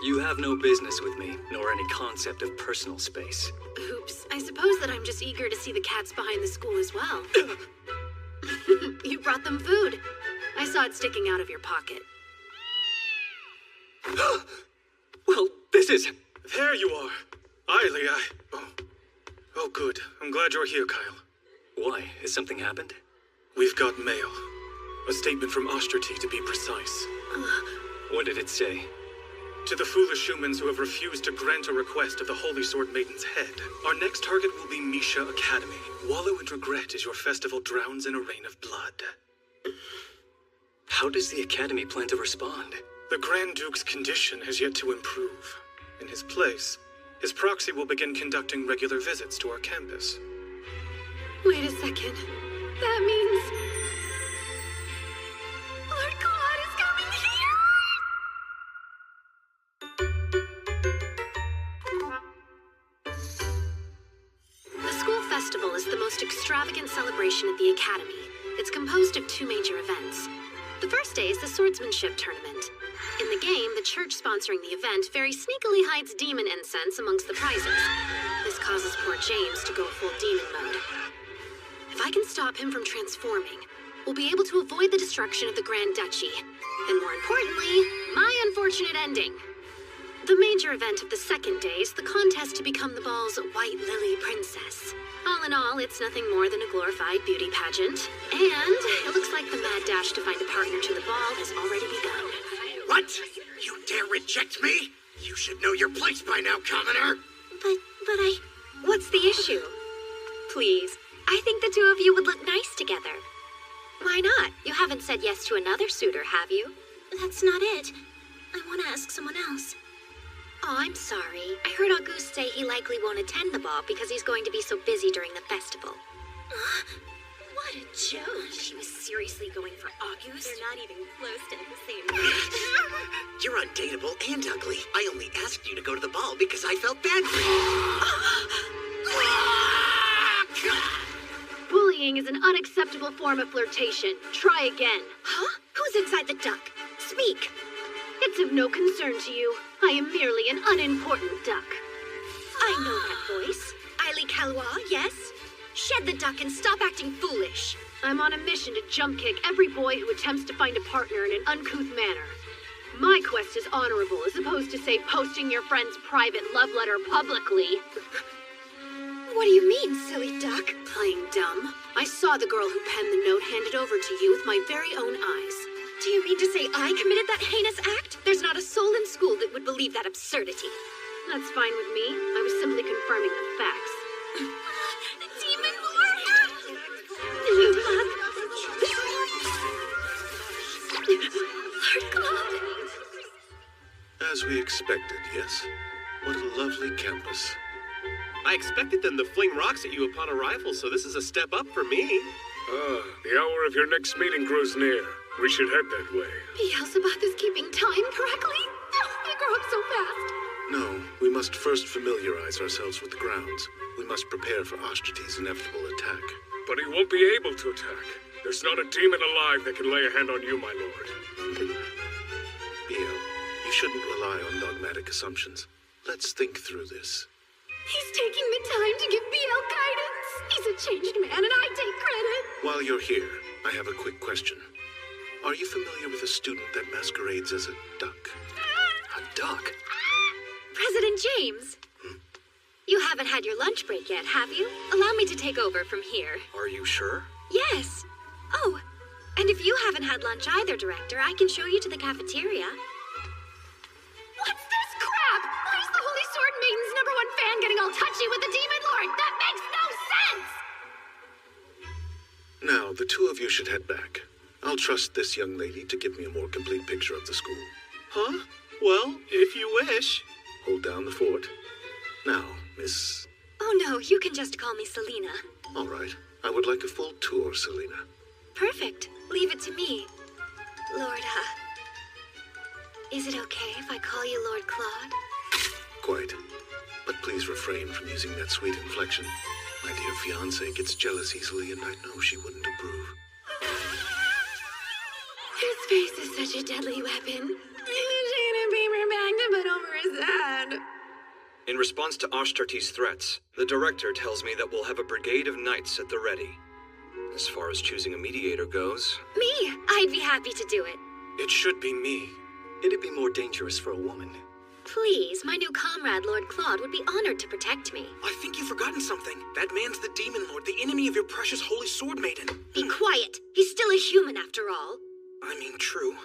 You have no business with me, nor any concept of personal space. Oops, I suppose that I'm just eager to see the cats behind the school as well. You brought them food. I saw it sticking out of your pocket. Well, this is... There you are. Eily, Oh, good. I'm glad you're here, Kyle. Why? Has something happened? We've got mail. A statement from Oshterty, to be precise. What did it say? To the foolish humans who have refused to grant a request of the Holy Sword Maiden's head, our next target will be Misha Academy. Wallow in regret as your festival drowns in a rain of blood. How does the Academy plan to respond? The Grand Duke's condition has yet to improve. In his place, his proxy will begin conducting regular visits to our campus. Wait a second. That means... Lord Clannad is coming here! The school festival is the most extravagant celebration at the Academy. It's composed of 2 major events. The first day is the swordsmanship tournament. In the game, the church sponsoring the event very sneakily hides demon incense amongst the prizes. This causes poor James to go full demon mode. If I can stop him from transforming, we'll be able to avoid the destruction of the Grand Duchy. And more importantly, my unfortunate ending. The major event of the second day is the contest to become the ball's White Lily Princess. All in all, it's nothing more than a glorified beauty pageant. And it looks like the mad dash to find a partner to the ball has already begun. What? You dare reject me? You should know your place by now, commoner. But What's the issue? Please, I think the two of you would look nice together. Why not? You haven't said yes to another suitor, have you? that's not it. I want to ask someone else. Oh, I'm sorry. I heard Auguste say he likely won't attend the ball because he's going to be so busy during the festival. What a joke. She was seriously going for Auguste? They're not even close to the same age. You're undateable and ugly. I only asked you to go to the ball because I felt bad for you. Bullying is an unacceptable form of flirtation. Try again. Huh? Who's inside the duck? Speak. It's of no concern to you. I am merely an unimportant duck. I know that voice. Eily Calois, yes? Shed the duck and stop acting foolish. I'm on a mission to jump kick every boy who attempts to find a partner in an uncouth manner. My quest is honorable, as opposed to, say, posting your friend's private love letter publicly. What do you mean, silly duck? Playing dumb. I saw the girl who penned the note handed over to you with my very own eyes. Do you mean to say I committed that heinous act? There's not a soul in school that would believe that absurdity. That's fine with me. I was simply confirming the facts. The Demon Lord! Lord Claude! As we expected, yes? What a lovely campus. I expected them to fling rocks at you upon arrival, so this is a step up for me. The hour of your next meeting grows near. We should head that way. Beelzebub is keeping time correctly? You grow up so fast. No, we must first familiarize ourselves with the grounds. We must prepare for Ashtartes' inevitable attack. But he won't be able to attack. There's not a demon alive that can lay a hand on you, my lord. Beel, you shouldn't rely on dogmatic assumptions. Let's think through this. He's taking the time to give Beel guidance. He's a changed man, and I take credit. While you're here, I have a quick question. Are you familiar with a student that masquerades as a duck? A duck? President James. You haven't had your lunch break yet, have you? Allow me to take over from here. Are you sure? Yes. Oh, and if you haven't had lunch either, Director, I can show you to the cafeteria. What's this crap? Why is the Holy Sword Maiden's #1 fan getting all touchy with the Demon Lord? That makes no sense! Now, the two of you should head back. I'll trust this young lady to give me a more complete picture of the school. Huh? Well, if you wish. Hold down the fort. Now, Miss... Oh no, you can just call me Selena. All right. I would like a full tour, Selena. Perfect. Leave it to me. Lord, is it okay if I call you Lord Claude? Quite. But please refrain from using that sweet inflection. My dear fiancée gets jealous easily, and I know she wouldn't approve. His face is such a deadly weapon. Shane a paper bag to put over his head. In response to Ashtartes' threats, the director tells me that we'll have a brigade of knights at the ready. As far as choosing a mediator goes... Me! I'd be happy to do it. It should be me. It'd be more dangerous for a woman. Please, my new comrade, Lord Claude, would be honored to protect me. I think you've forgotten something. That man's the Demon Lord, the enemy of your precious Holy Sword Maiden. Be quiet. He's still a human after all. I mean, true.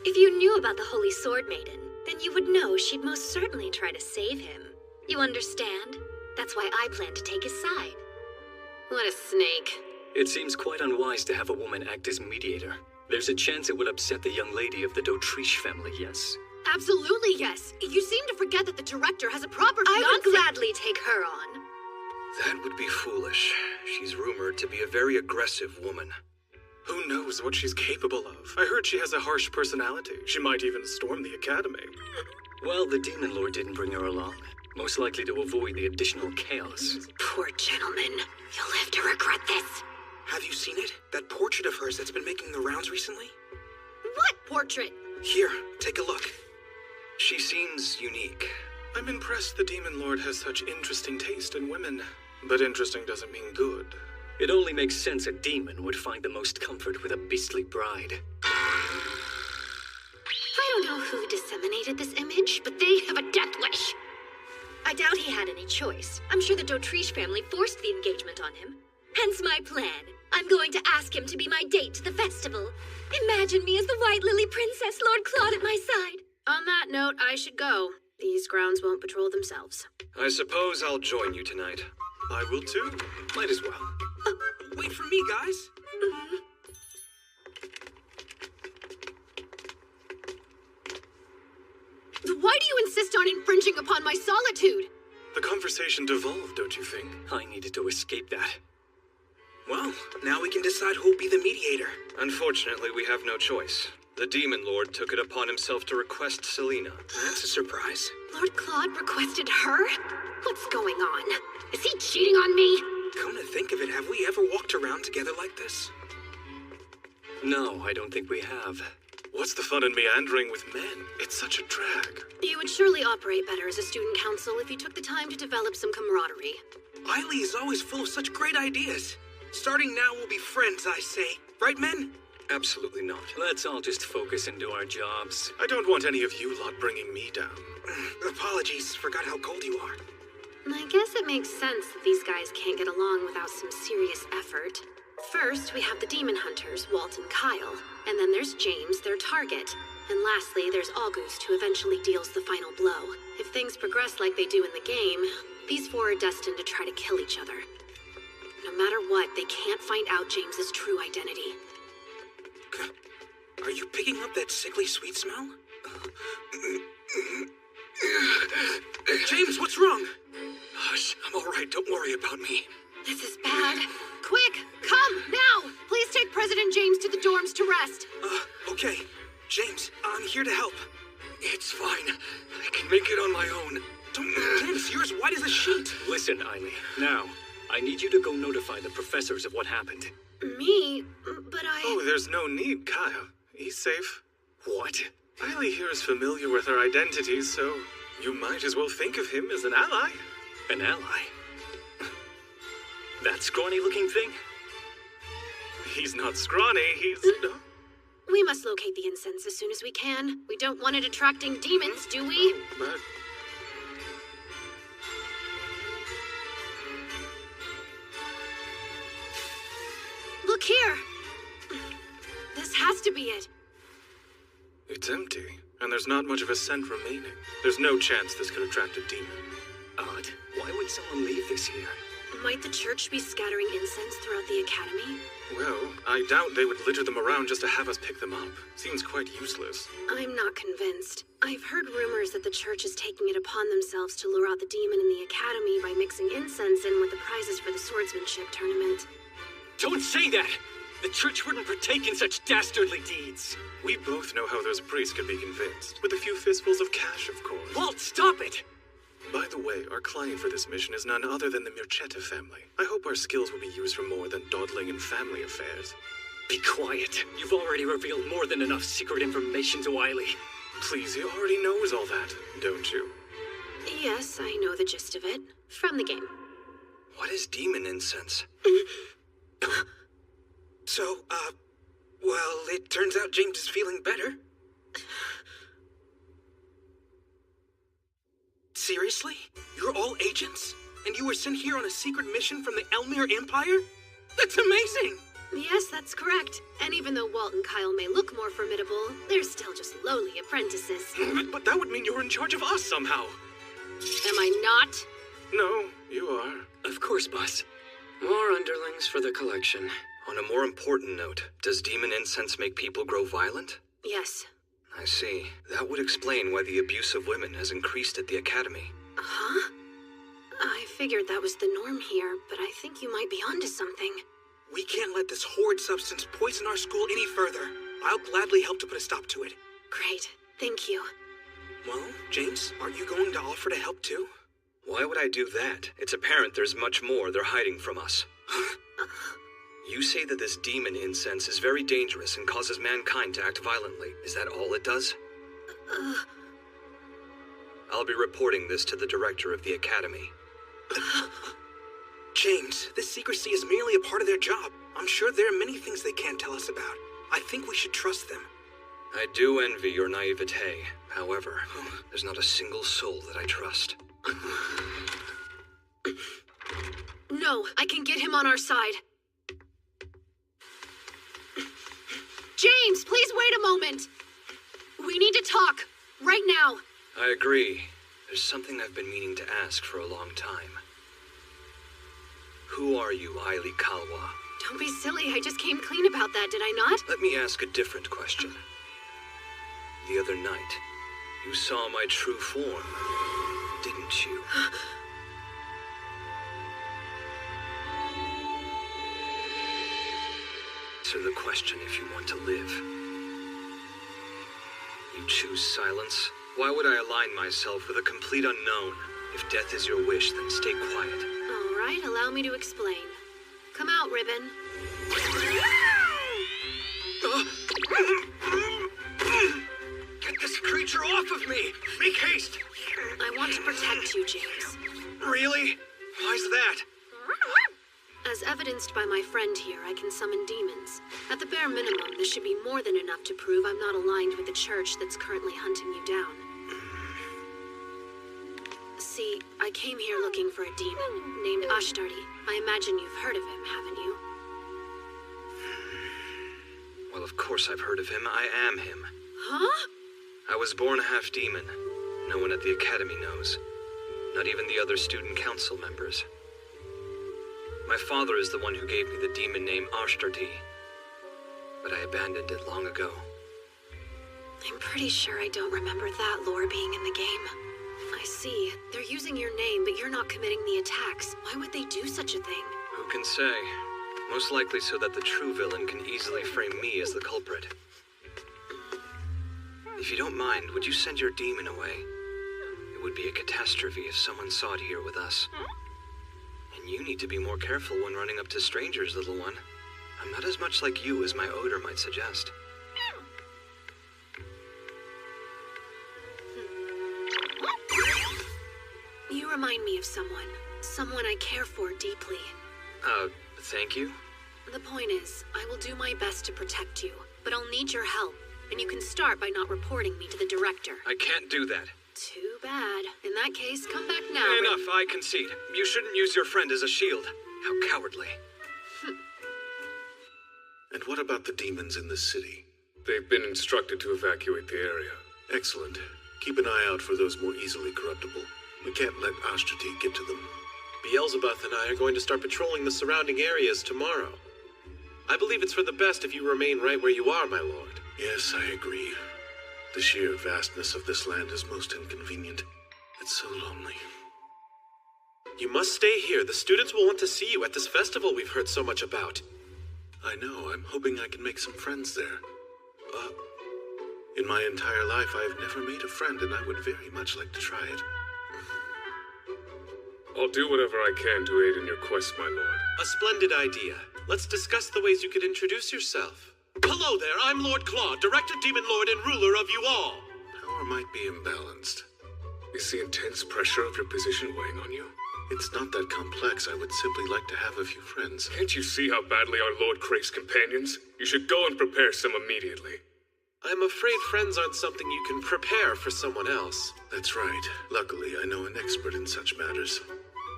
If you knew about the Holy Sword Maiden, then you would know she'd most certainly try to save him. You understand? That's why I plan to take his side. What a snake. It seems quite unwise to have a woman act as mediator. There's a chance it would upset the young lady of the Dautriche family, yes? Absolutely yes. You seem to forget that the director has a proper fiancé. I would gladly take her on. That would be foolish. She's rumored to be a very aggressive woman. Who knows what she's capable of? I heard she has a harsh personality. She might even storm the academy. Well, the Demon Lord didn't bring her along. Most likely to avoid the additional chaos. Poor gentleman. You'll live to regret this. Have you seen it? That portrait of hers that's been making the rounds recently? What portrait? Here, take a look. She seems unique. I'm impressed the Demon Lord has such interesting taste in women. But interesting doesn't mean good. It only makes sense a demon would find the most comfort with a beastly bride. I don't know who disseminated this image, but they have a death wish. I doubt he had any choice. I'm sure the Dotriche family forced the engagement on him. Hence my plan. I'm going to ask him to be my date to the festival. Imagine me as the White Lily Princess, Lord Claude at my side. On that note, I should go. These grounds won't patrol themselves. I suppose I'll join you tonight. I will too. Might as well. Wait for me, guys. Why do you insist on infringing upon my solitude? The conversation devolved, don't you think? I needed to escape that. Well, now we can decide who'll be the mediator. Unfortunately, we have no choice. The Demon Lord took it upon himself to request Selena. That's a surprise. Lord Claude requested her? What's going on? Is he cheating on me? Come to think of it, have we ever walked around together like this? No, I don't think we have. What's the fun in meandering with men? It's such a drag. You would surely operate better as a student council if you took the time to develop some camaraderie. Eiley is always full of such great ideas. Starting now, we'll be friends, I say. Right, men? Absolutely not. Let's all just focus into our jobs. I don't want any of you lot bringing me down. Apologies, forgot how cold you are. I guess it makes sense that these guys can't get along without some serious effort. First, we have the demon hunters, Walt and Kyle. And then there's James, their target. And lastly, there's August, who eventually deals the final blow. If things progress like they do in the game, these four are destined to try to kill each other. No matter what, they can't find out James's true identity. Are you picking up that sickly sweet smell? James, what's wrong? Hush, I'm all right. Don't worry about me. This is bad. Quick, come, now! Please take President James to the dorms to rest. Okay. James, I'm here to help. It's fine. I can make it on my own. James, you're as white as a sheet. Listen, Eiley. Now, I need you to go notify the professors of what happened. Me? But I... Oh, there's no need, Kyle. He's safe. What? Eiley here is familiar with her identities, so you might as well think of him as an ally. An ally? That scrawny-looking thing? He's not scrawny, he's... We must locate the incense as soon as we can. We don't want it attracting demons, do we? But... Look here! This has to be it. It's empty, and there's not much of a scent remaining. There's no chance this could attract a demon. Odd. Why would someone leave this here? Might the church be scattering incense throughout the academy? Well, I doubt they would litter them around just to have us pick them up. Seems quite useless. I'm not convinced. I've heard rumors that the church is taking it upon themselves to lure out the demon in the academy by mixing incense in with the prizes for the swordsmanship tournament. Don't say that! The church wouldn't partake in such dastardly deeds. We both know how those priests could be convinced. With a few fistfuls of cash, of course. Walt, stop it! By the way, our client for this mission is none other than the Mirchetta family. I hope our skills will be used for more than dawdling in family affairs. Be quiet. You've already revealed more than enough secret information to Eiley. Please, he already knows all that, don't you? Yes, I know the gist of it. From the game. What is demon incense? So, well, it turns out James is feeling better. Seriously? You're all agents? And you were sent here on a secret mission from the Elmir Empire? That's amazing! Yes, that's correct. And even though Walt and Kyle may look more formidable, they're still just lowly apprentices. But that would mean you're in charge of us somehow. Am I not? No, you are. Of course, boss. More underlings for the collection. On a more important note, does demon incense make people grow violent? Yes. I see. That would explain why the abuse of women has increased at the academy. Huh? I figured that was the norm here, but I think you might be onto something. We can't let this horrid substance poison our school any further. I'll gladly help to put a stop to it. Great. Thank you. Well, James, aren't you going to offer to help too? Why would I do that? It's apparent there's much more they're hiding from us. You say that this demon incense is very dangerous and causes mankind to act violently. Is that all it does? I'll be reporting this to the director of the academy. James, this secrecy is merely a part of their job. I'm sure there are many things they can't tell us about. I think we should trust them. I do envy your naivete. However, there's not a single soul that I trust. No, I can get him on our side. James, please wait a moment. We need to talk, right now. I agree. There's something I've been meaning to ask for a long time. Who are you, Aili Kalwa? Don't be silly, I just came clean about that, did I not? Let me ask a different question. The other night, you saw my true form, didn't you? Answer the question if you want to live. You choose silence? Why would I align myself with a complete unknown? If death is your wish, then stay quiet. All right, allow me to explain. Come out, Ribbon. Get this creature off of me! Make haste! I want to protect you, James. Really? Why's that? As evidenced by my friend here, I can summon demons. At the bare minimum, this should be more than enough to prove I'm not aligned with the church that's currently hunting you down. See, I came here looking for a demon named Ashtardi. I imagine you've heard of him, haven't you? Well, of course I've heard of him. I am him. Huh? I was born half demon. No one at the academy knows. Not even the other student council members. My father is the one who gave me the demon name Ashtardi. But I abandoned it long ago. I'm pretty sure I don't remember that lore being in the game. I see. They're using your name, but you're not committing the attacks. Why would they do such a thing? Who can say? Most likely so that the true villain can easily frame me as the culprit. If you don't mind, would you send your demon away? It would be a catastrophe if someone saw it here with us. And you need to be more careful when running up to strangers, little one. I'm not as much like you as my odor might suggest. You remind me of someone. Someone I care for deeply. Thank you? The point is, I will do my best to protect you, but I'll need your help, and you can start by not reporting me to the director. I can't do that. Too bad. In that case, come back now. Enough, I concede. You shouldn't use your friend as a shield. How cowardly. And what about the demons in this city? They've been instructed to evacuate the area. Excellent. Keep an eye out for those more easily corruptible. We can't let Ashtardi get to them. Beelzebub and I are going to start patrolling the surrounding areas tomorrow. I believe it's for the best if you remain right where you are, my lord. Yes, I agree. The sheer vastness of this land is most inconvenient. It's so lonely. You must stay here. The students will want to see you at this festival we've heard so much about. I know. I'm hoping I can make some friends there. In my entire life, I've never made a friend, and I would very much like to try it. I'll do whatever I can to aid in your quest, my lord. A splendid idea. Let's discuss the ways you could introduce yourself. Hello there, I'm Lord Claude, Director, Demon Lord, and ruler of you all. Power might be imbalanced. Is the intense pressure of your position weighing on you? It's not that complex. I would simply like to have a few friends. Can't you see how badly our lord craves companions? You should go and prepare some immediately. I'm afraid friends aren't something you can prepare for someone else. That's right. Luckily, I know an expert in such matters.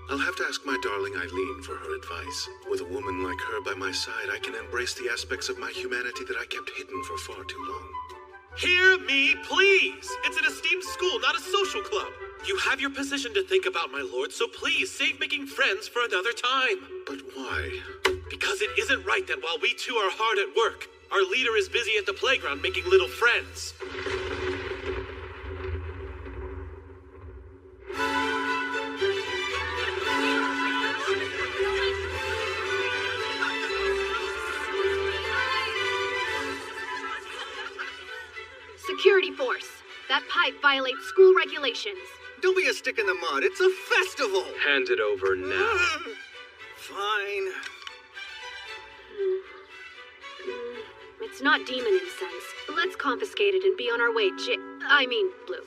I'll have to ask my darling Eileen for her advice. With a woman like her by my side, I can embrace the aspects of my humanity that I kept hidden for far too long. Hear me, please! It's an esteemed school, not a social club. You have your position to think about, my lord, so please save making friends for another time. But why? Because it isn't right that while we two are hard at work, our leader is busy at the playground making little friends. Security force. That pipe violates school regulations. Don't be a stick in the mud. It's a festival. Hand it over now. Fine. It's not demon incense. Let's confiscate it and be on our way, Blue.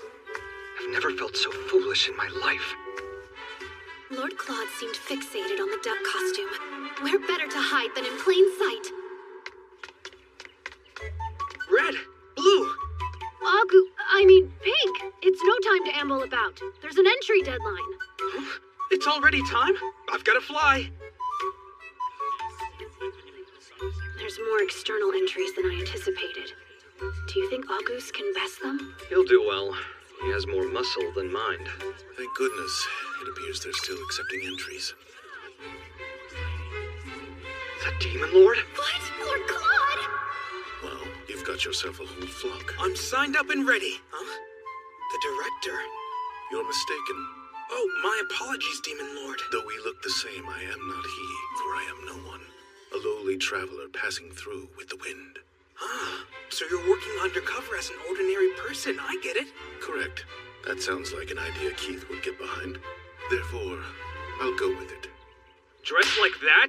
I've never felt so foolish in my life. Lord Claude seemed fixated on the duck costume. Where better to hide than in plain sight? Red! Blue! ramble about? There's an entry deadline. Huh? It's already time? I've got to fly. There's more external entries than I anticipated. Do you think August can best them? He'll do well. He has more muscle than mind. Thank goodness. It appears they're still accepting entries. The Demon Lord? What? Lord Claude? Well, you've got yourself a whole flock. I'm signed up and ready. Huh? The director? You're mistaken. Oh, my apologies, Demon Lord. Though we look the same, I am not he, for I am no one. A lowly traveler passing through with the wind. Ah, so you're working undercover as an ordinary person. I get it. Correct. That sounds like an idea Keith would get behind. Therefore, I'll go with it. Dressed like that?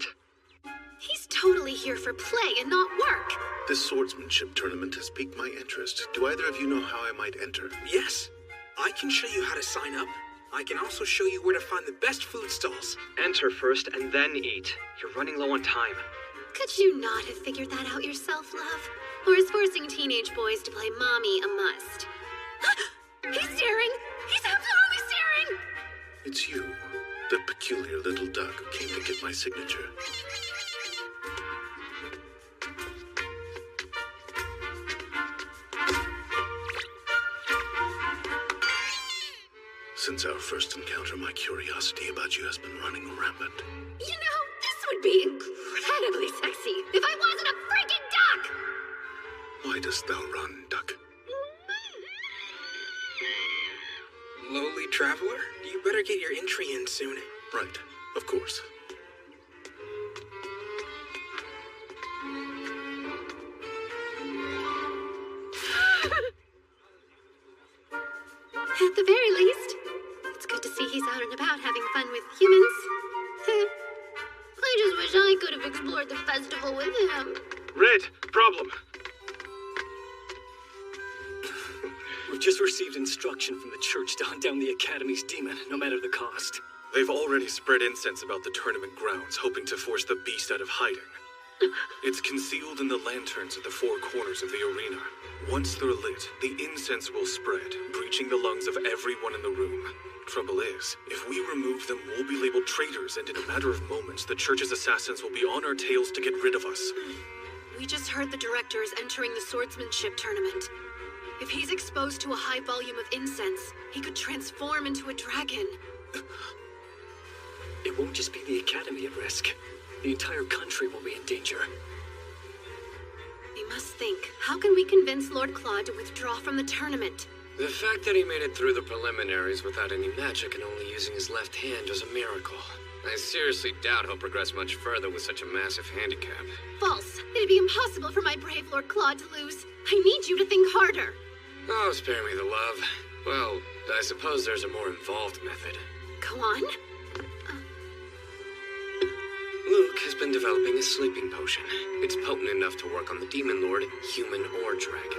He's totally here for play and not work. This swordsmanship tournament has piqued my interest. Do either of you know how I might enter? Yes. I can show you how to sign up. I can also show you where to find the best food stalls. Enter first and then eat. You're running low on time. Could you not have figured that out yourself, love? Or is forcing teenage boys to play mommy a must? He's staring! He's absolutely staring! It's you, the peculiar little duck who came to get my signature. Since our first encounter, my curiosity about you has been running rampant. You know, this would be incredibly sexy if I wasn't a freaking duck! Why dost thou run, duck? Lowly traveler, you better get your entry in soon. Right, of course. At the very least, it's good to see he's out and about having fun with humans. I just wish I could have explored the festival with him. Red, problem. We've just received instruction from the church to hunt down the Academy's demon, no matter the cost. They've already spread incense about the tournament grounds, hoping to force the beast out of hiding. It's concealed in the lanterns at the four corners of the arena. Once they're lit, the incense will spread, breaching the lungs of everyone in the room. Trouble is, if we remove them, we'll be labeled traitors, and in a matter of moments, the church's assassins will be on our tails to get rid of us. We just heard the director is entering the swordsmanship tournament. If he's exposed to a high volume of incense, he could transform into a dragon. It won't just be the Academy at risk. The entire country will be in danger. We must think, how can we convince Lord Claude to withdraw from the tournament? The fact that he made it through the preliminaries without any magic and only using his left hand is a miracle. I seriously doubt he'll progress much further with such a massive handicap. False. It'd be impossible for my brave Lord Claude to lose. I need you to think harder. Oh, spare me the love. Well, I suppose there's a more involved method. Go on. Luke has been developing a sleeping potion. It's potent enough to work on the Demon Lord, human or dragon.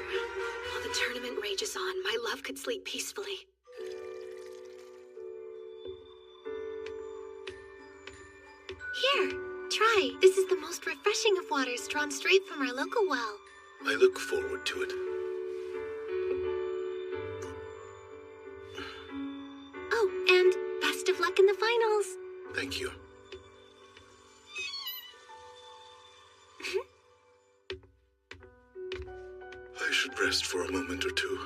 While the tournament rages on, my love could sleep peacefully. Here, try. This is the most refreshing of waters drawn straight from our local well. I look forward to it. Oh, and best of luck in the finals. Thank you. I should rest for a moment or two.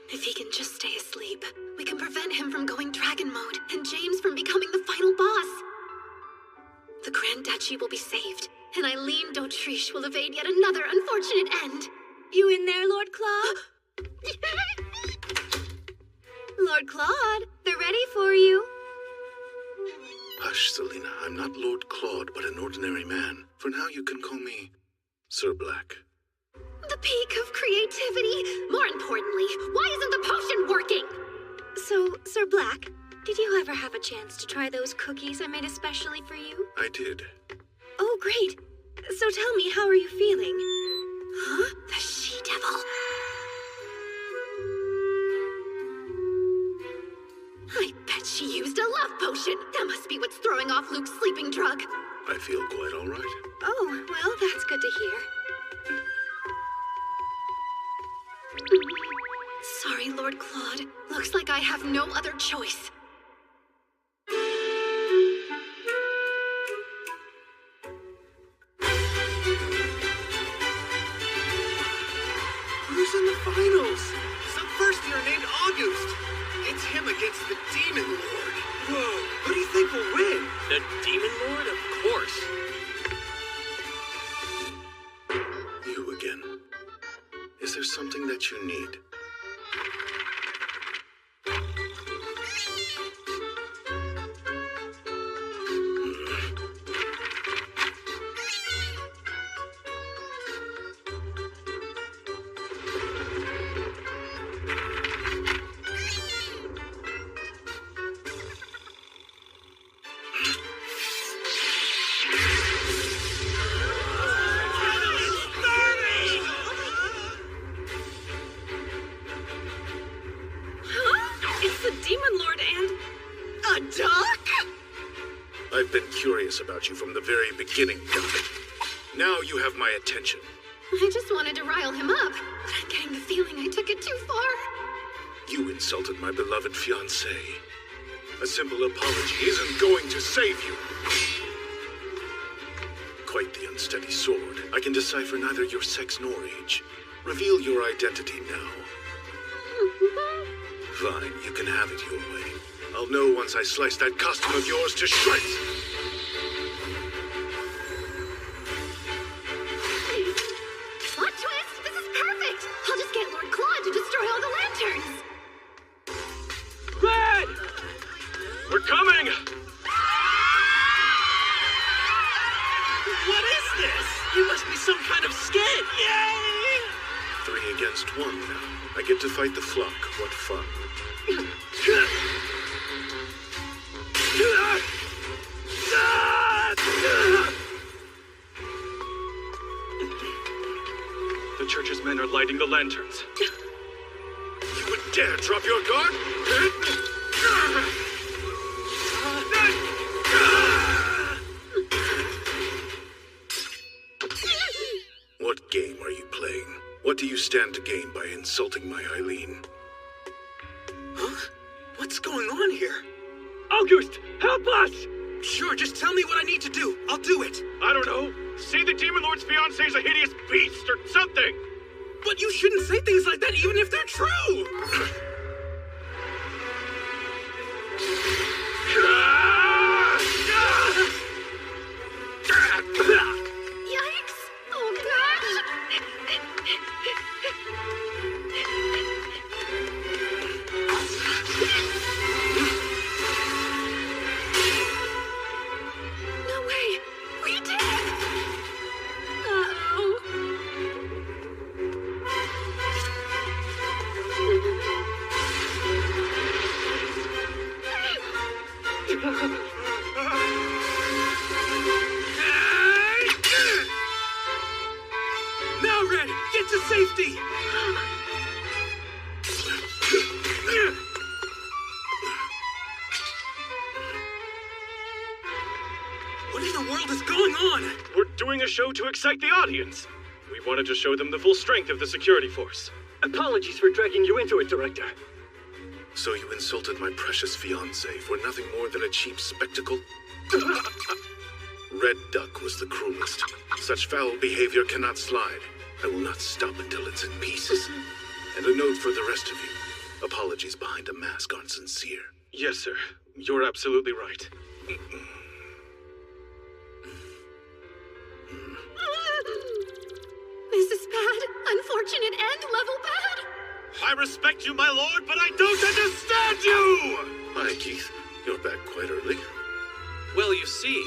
If he can just stay asleep, we can prevent him from going dragon mode and James from becoming the final boss. The Grand Duchy will be saved, and Eileen d'Autriche will evade yet another unfortunate end. You in there, Lord Claude? Lord Claude, they're ready for you. Hush, Selena. I'm not Lord Claude, but an ordinary man. For now, you can call me Sir Black. The peak of creativity. More importantly, why isn't the potion working? So, Sir Black, did you ever have a chance to try those cookies I made especially for you? I did. Oh, great. So tell me, how are you feeling? Huh? The she-devil. I bet she used a love potion. That must be what's throwing off Luke's sleeping drug. I feel quite all right. Oh, well, that's good to hear. sorry, Lord Claude. Looks like I have no other choice. Who's in the finals? Some first year named August. It's him against the Demon Lord. Whoa, who do you think will win? The Demon Lord, of course. You again. Is there something that you need? I've been curious about you from the very beginning, Doc. Now you have my attention. I just wanted to rile him up, but I'm getting the feeling I took it too far. You insulted my beloved fiancée. A simple apology isn't going to save you. Quite the unsteady sword. I can decipher neither your sex nor age. Reveal your identity now. Fine, you can have it your way. I'll know once I slice that costume of yours to shreds. Plot twist! This is perfect! I'll just get Lord Claude to destroy all the lanterns! Red! We're coming! What is this? You must be some kind of skid! Yay! 3 against 1 now. I get to fight the flock. What fun. The church's men are lighting the lanterns. You would dare drop your guard? What game are you playing? What do you stand to gain by insulting my Eileen? Huh? What's going on here? August, help us! Sure, just tell me what I need to do. I'll do it. I don't know. Say the Demon Lord's fiancé is a hideous beast or something. But you shouldn't say things like that even if they're true. Yikes! Oh gosh! No way! We did it! Uh-oh. Now, Red, get to safety! What in the world is going on? We're doing a show to excite the audience. We wanted to show them the full strength of the security force. Apologies for dragging you into it, Director. So you insulted my precious fiancé for nothing more than a cheap spectacle? Red Duck was the cruelest. Such foul behavior cannot slide. I will not stop until it's in pieces. And a note for the rest of you. Apologies behind a mask aren't sincere. Yes, sir. You're absolutely right. This is bad, unfortunate, and level bad. I respect you, my lord, but I don't understand you! Hi, Keith. You're back quite early. Well, you see,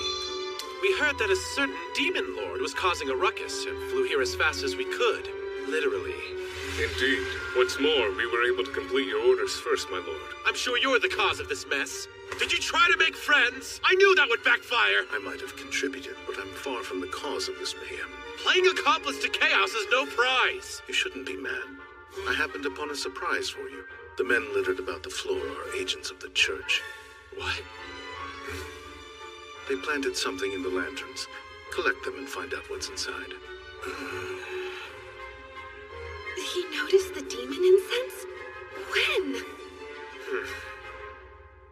we heard that a certain demon lord was causing a ruckus and flew here as fast as we could. Literally. Indeed. What's more, we were able to complete your orders first, my lord. I'm sure you're the cause of this mess. Did you try to make friends? I knew that would backfire. I might have contributed, but I'm far from the cause of this mayhem. Playing accomplice to chaos is no prize. You shouldn't be mad. I happened upon a surprise for you. The men littered about the floor are agents of the church. What? They planted something in the lanterns. Collect them and find out what's inside. He noticed the demon incense? When?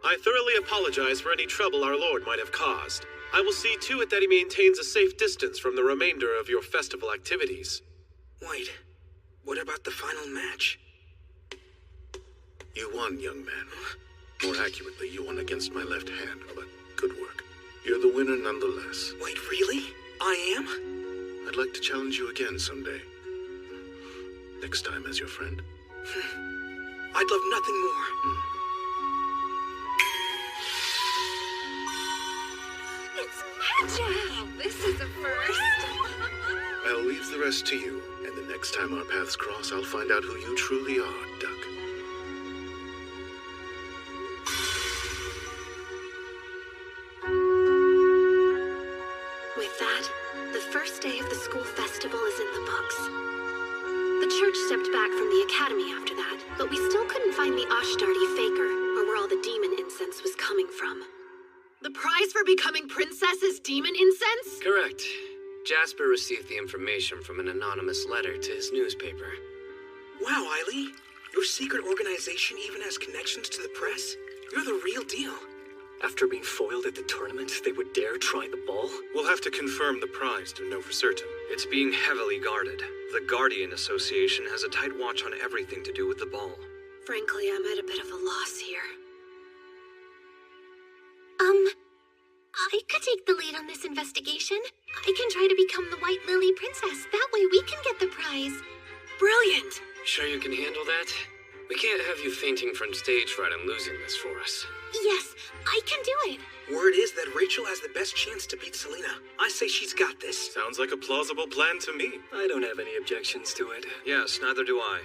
I thoroughly apologize for any trouble our lord might have caused. I will see to it that he maintains a safe distance from the remainder of your festival activities. Wait, what about the final match? You won, young man. More accurately, you won against my left hand, but good work. You're the winner nonetheless. Wait, really? I am? I'd like to challenge you again someday. Next time as your friend. I'd love nothing more. It's magic! Wow, this is a first. I'll leave the rest to you, and the next time our paths cross, I'll find out who you truly are, Duck. With that, the first day of the school festival is in the books. The church stepped back from the academy after that, but we still couldn't find the Ashtardi faker, or where all the demon incense was coming from. The prize for becoming princess is demon incense? Correct. Jasper received the information from an anonymous letter to his newspaper. Wow, Eileen. Your secret organization even has connections to the press? You're the real deal. After being foiled at the tournament, they would dare try the ball? We'll have to confirm the prize to know for certain. It's being heavily guarded. The Guardian Association has a tight watch on everything to do with the ball. Frankly, I'm at a bit of a loss here. I could take the lead on this investigation. I can try to become the White Lily Princess. That way we can get the prize. Brilliant! Sure you can handle that? We can't have you fainting from stage fright and losing this for us. Yes, I can do it. Word is that Rachel has the best chance to beat Selena. I say she's got this. Sounds like a plausible plan to me. I don't have any objections to it. Yes, neither do I.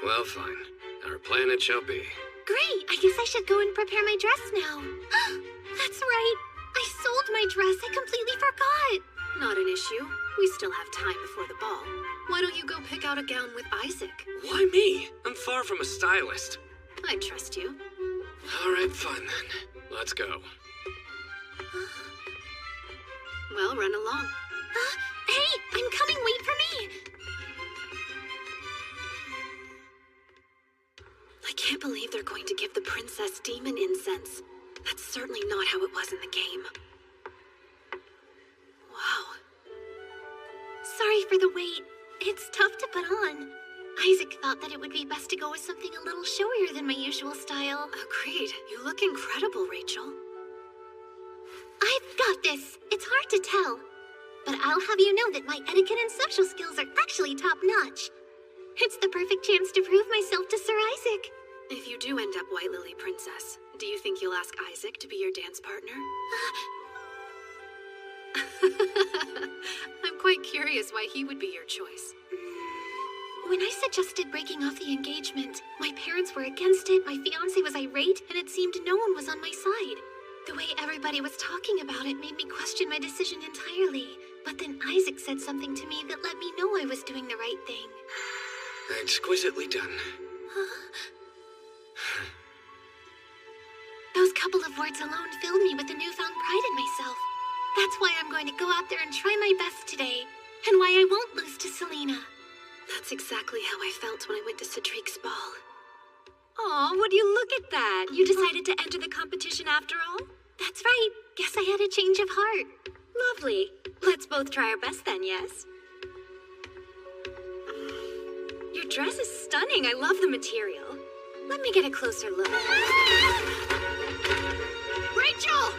Well, fine. Our plan it shall be. Great, I guess I should go and prepare my dress now. That's right. I sold my dress. I completely forgot. Not an issue. We still have time before the ball. Why don't you go pick out a gown with Isaac? Why me? I'm far from a stylist. I trust you. All right, fine then. Let's go. Well, run along. Hey, I'm coming. Wait for me. I can't believe they're going to give the princess demon incense. That's certainly not how it was in the game. Wow. Sorry for the wait. It's tough to put on. Isaac thought that it would be best to go with something a little showier than my usual style. Agreed. You look incredible, Rachel. I've got this. It's hard to tell. But I'll have you know that my etiquette and social skills are actually top-notch. It's the perfect chance to prove myself to Sir Isaac. If you do end up White Lily Princess, do you think you'll ask Isaac to be your dance partner? I'm quite curious why he would be your choice. When I suggested breaking off the engagement, my parents were against it, my fiancé was irate, and it seemed no one was on my side. The way everybody was talking about it made me question my decision entirely. But then Isaac said something to me that let me know I was doing the right thing. Exquisitely done. Those couple of words alone filled me with a newfound pride in myself. That's why I'm going to go out there and try my best today, and why I won't lose to Selena. That's exactly how I felt when I went to Cedric's ball. Aw, would you look at that? You decided to enter the competition after all? That's right. Guess I had a change of heart. Lovely. Let's both try our best then, yes? Your dress is stunning. I love the material. Let me get a closer look. Rachel!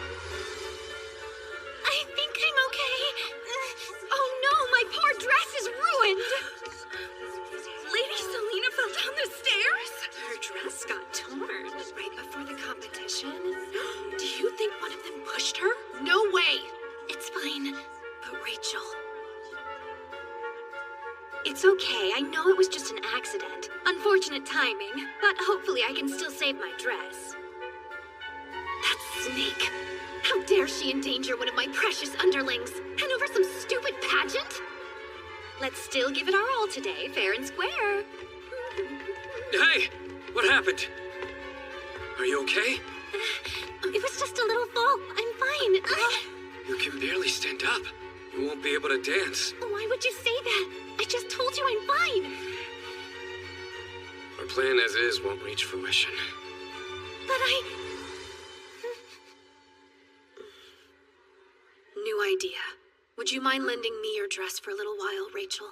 I think I'm okay. Oh no, my poor dress is ruined! Lady Selena fell down the stairs? Her dress got torn right before the competition. Do you think one of them pushed her? No way! It's fine. But Rachel... It's okay. I know it was just an accident. Unfortunate timing. But hopefully I can still save my dress. That snake! How dare she endanger one of my precious underlings? And over some stupid pageant? Let's still give it our all today, fair and square. Hey! What happened? Are you okay? It was just a little fall. I'm fine. You can barely stand up. You won't be able to dance. Why would you say that? I just told you I'm fine. Are plan as is won't reach fruition. But New idea. Would you mind lending me your dress for a little while, Rachel?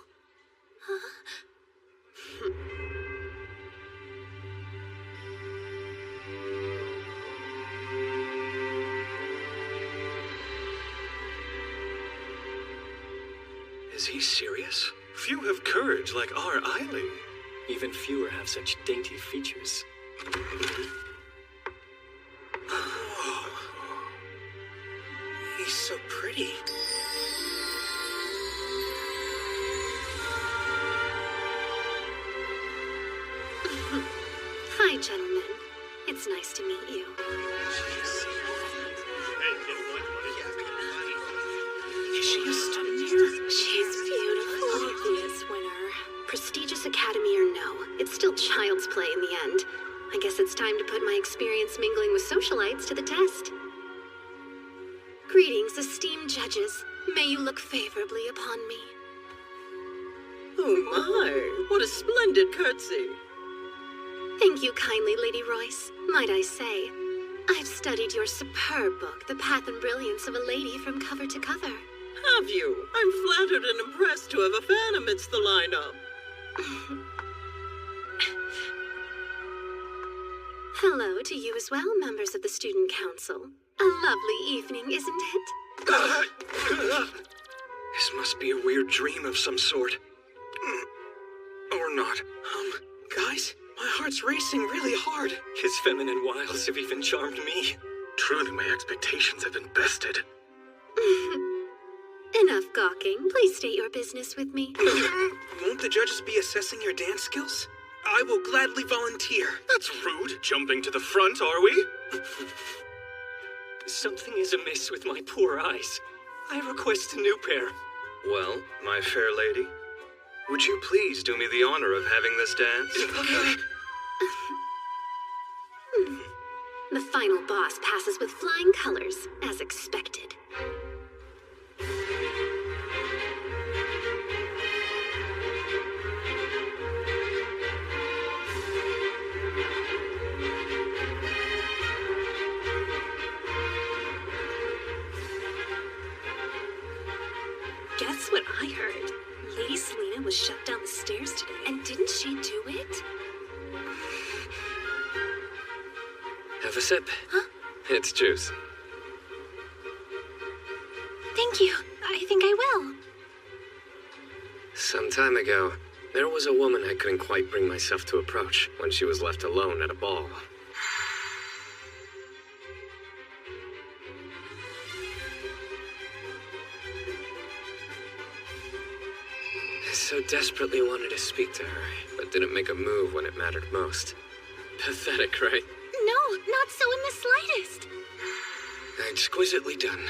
Is he serious? Few have courage like our Eileen. Even fewer have such dainty features. He's so pretty. Hi, gentlemen. It's nice to meet you. Is she a stunner? She's beautiful. Obvious winner. Prestigious academy or no, it's still child's play in the end. I guess it's time to put my experience mingling with socialites to the test. Greetings, esteemed judges. May you look favorably upon me. Oh my, what a splendid curtsy. Thank you kindly, Lady Royce. Might I say, I've studied your superb book, The Path and Brilliance of a Lady, from cover to cover. Have you? I'm flattered and impressed to have a fan amidst the lineup. Hello to you as well, members of the Student Council. A lovely evening, isn't it? This must be a weird dream of some sort. Or not. Guys, my heart's racing really hard. His feminine wiles have even charmed me. Truly, my expectations have been bested. Enough gawking. Please state your business with me. Won't the judges be assessing your dance skills? I will gladly volunteer. That's rude. Jumping to the front, are we? Something is amiss with my poor eyes. I request a new pair. Well, my fair lady, would you please do me the honor of having this dance? The final boss passes with flying colors, as expected. Guess what I heard? Lady Selena was shut down the stairs today. And didn't she do it? Have a sip. Huh? It's juice. Thank you. I think I will. Some time ago, there was a woman I couldn't quite bring myself to approach when she was left alone at a ball. I so desperately wanted to speak to her, but didn't make a move when it mattered most. Pathetic, right? No, not so in the slightest. Exquisitely done.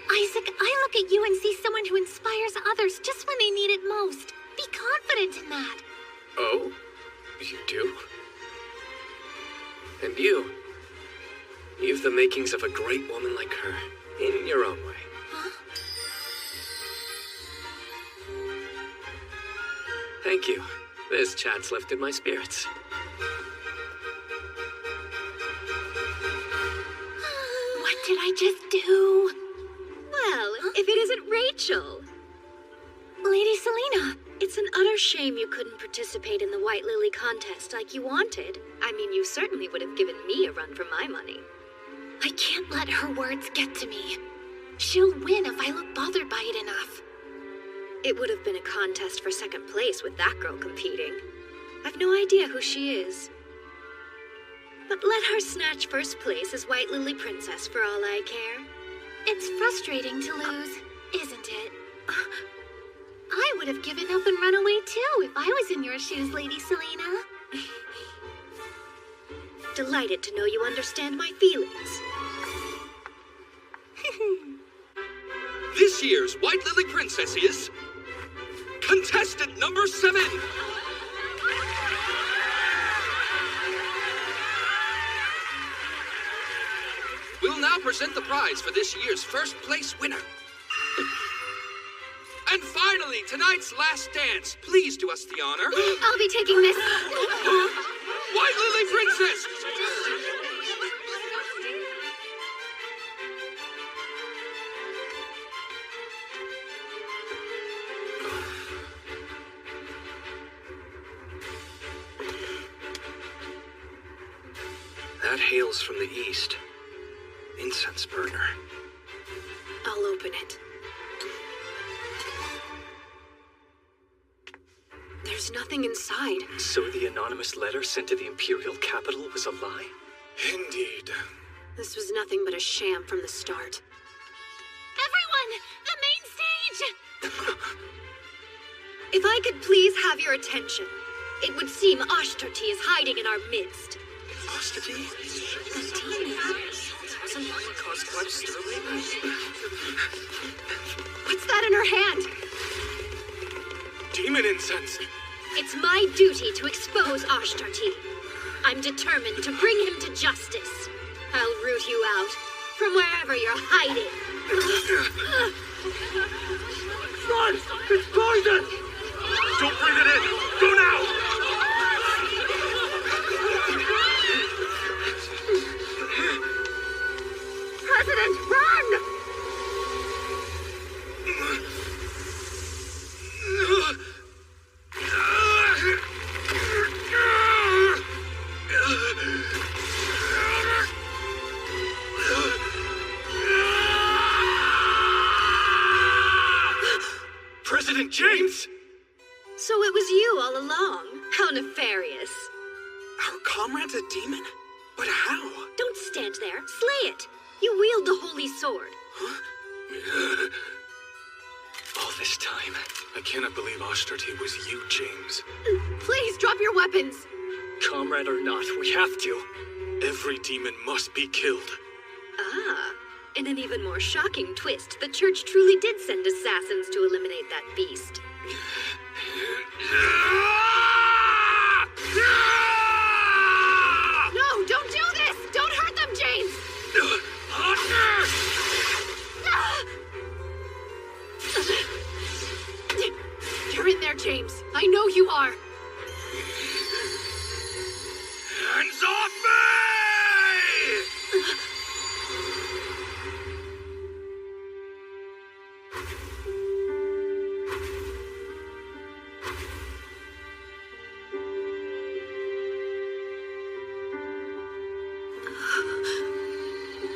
Isaac, I look at you and see someone who inspires others just when they need it most. Be confident in that. Oh? You do? And you? You've the makings of a great woman like her, in your own way. Huh? Thank you. This chat's lifted my spirits. What did I just do? Well, if it isn't Rachel. Lady Selena. It's an utter shame you couldn't participate in the White Lily contest like you wanted. I mean, you certainly would have given me a run for my money. I can't let her words get to me. She'll win if I look bothered by it enough. It would have been a contest for second place with that girl competing. I've no idea who she is. But let her snatch first place as White Lily Princess for all I care. It's frustrating to lose, isn't it? I would have given up and run away too if I was in your shoes, Lady Selena. Delighted to know you understand my feelings. This year's White Lily Princess is... contestant number 7! We'll now present the prize for this year's first place winner. And Finally, tonight's last dance. Please do us the honor. I'll be taking this. White Lily Princess! That hails from the east. Incense burner. I'll open it. There's nothing inside. So the anonymous letter sent to the Imperial capital was a lie? Indeed. This was nothing but a sham from the start. Everyone! The main stage! If I could please have your attention, it would seem Ashtarti is hiding in our midst. Ashtarti? What's that in her hand? Demon incense! It's my duty to expose Ashtarti. I'm determined to bring him to justice. I'll root you out from wherever you're hiding. Run! It's poison! Don't breathe it in! Go now! President, run! President James! So it was you all along. How nefarious. Our comrade's a demon? But how? Don't stand there. Slay it. You wield the holy sword. All this time. I cannot believe Ashtarti was you, James. Please drop your weapons. Comrade or not, we have to. Every demon must be killed. Ah, in an even more shocking twist, the church truly did send assassins to eliminate that beast. No, don't do this! Don't hurt them, James! You're in there, James. I know you are. Hands off me!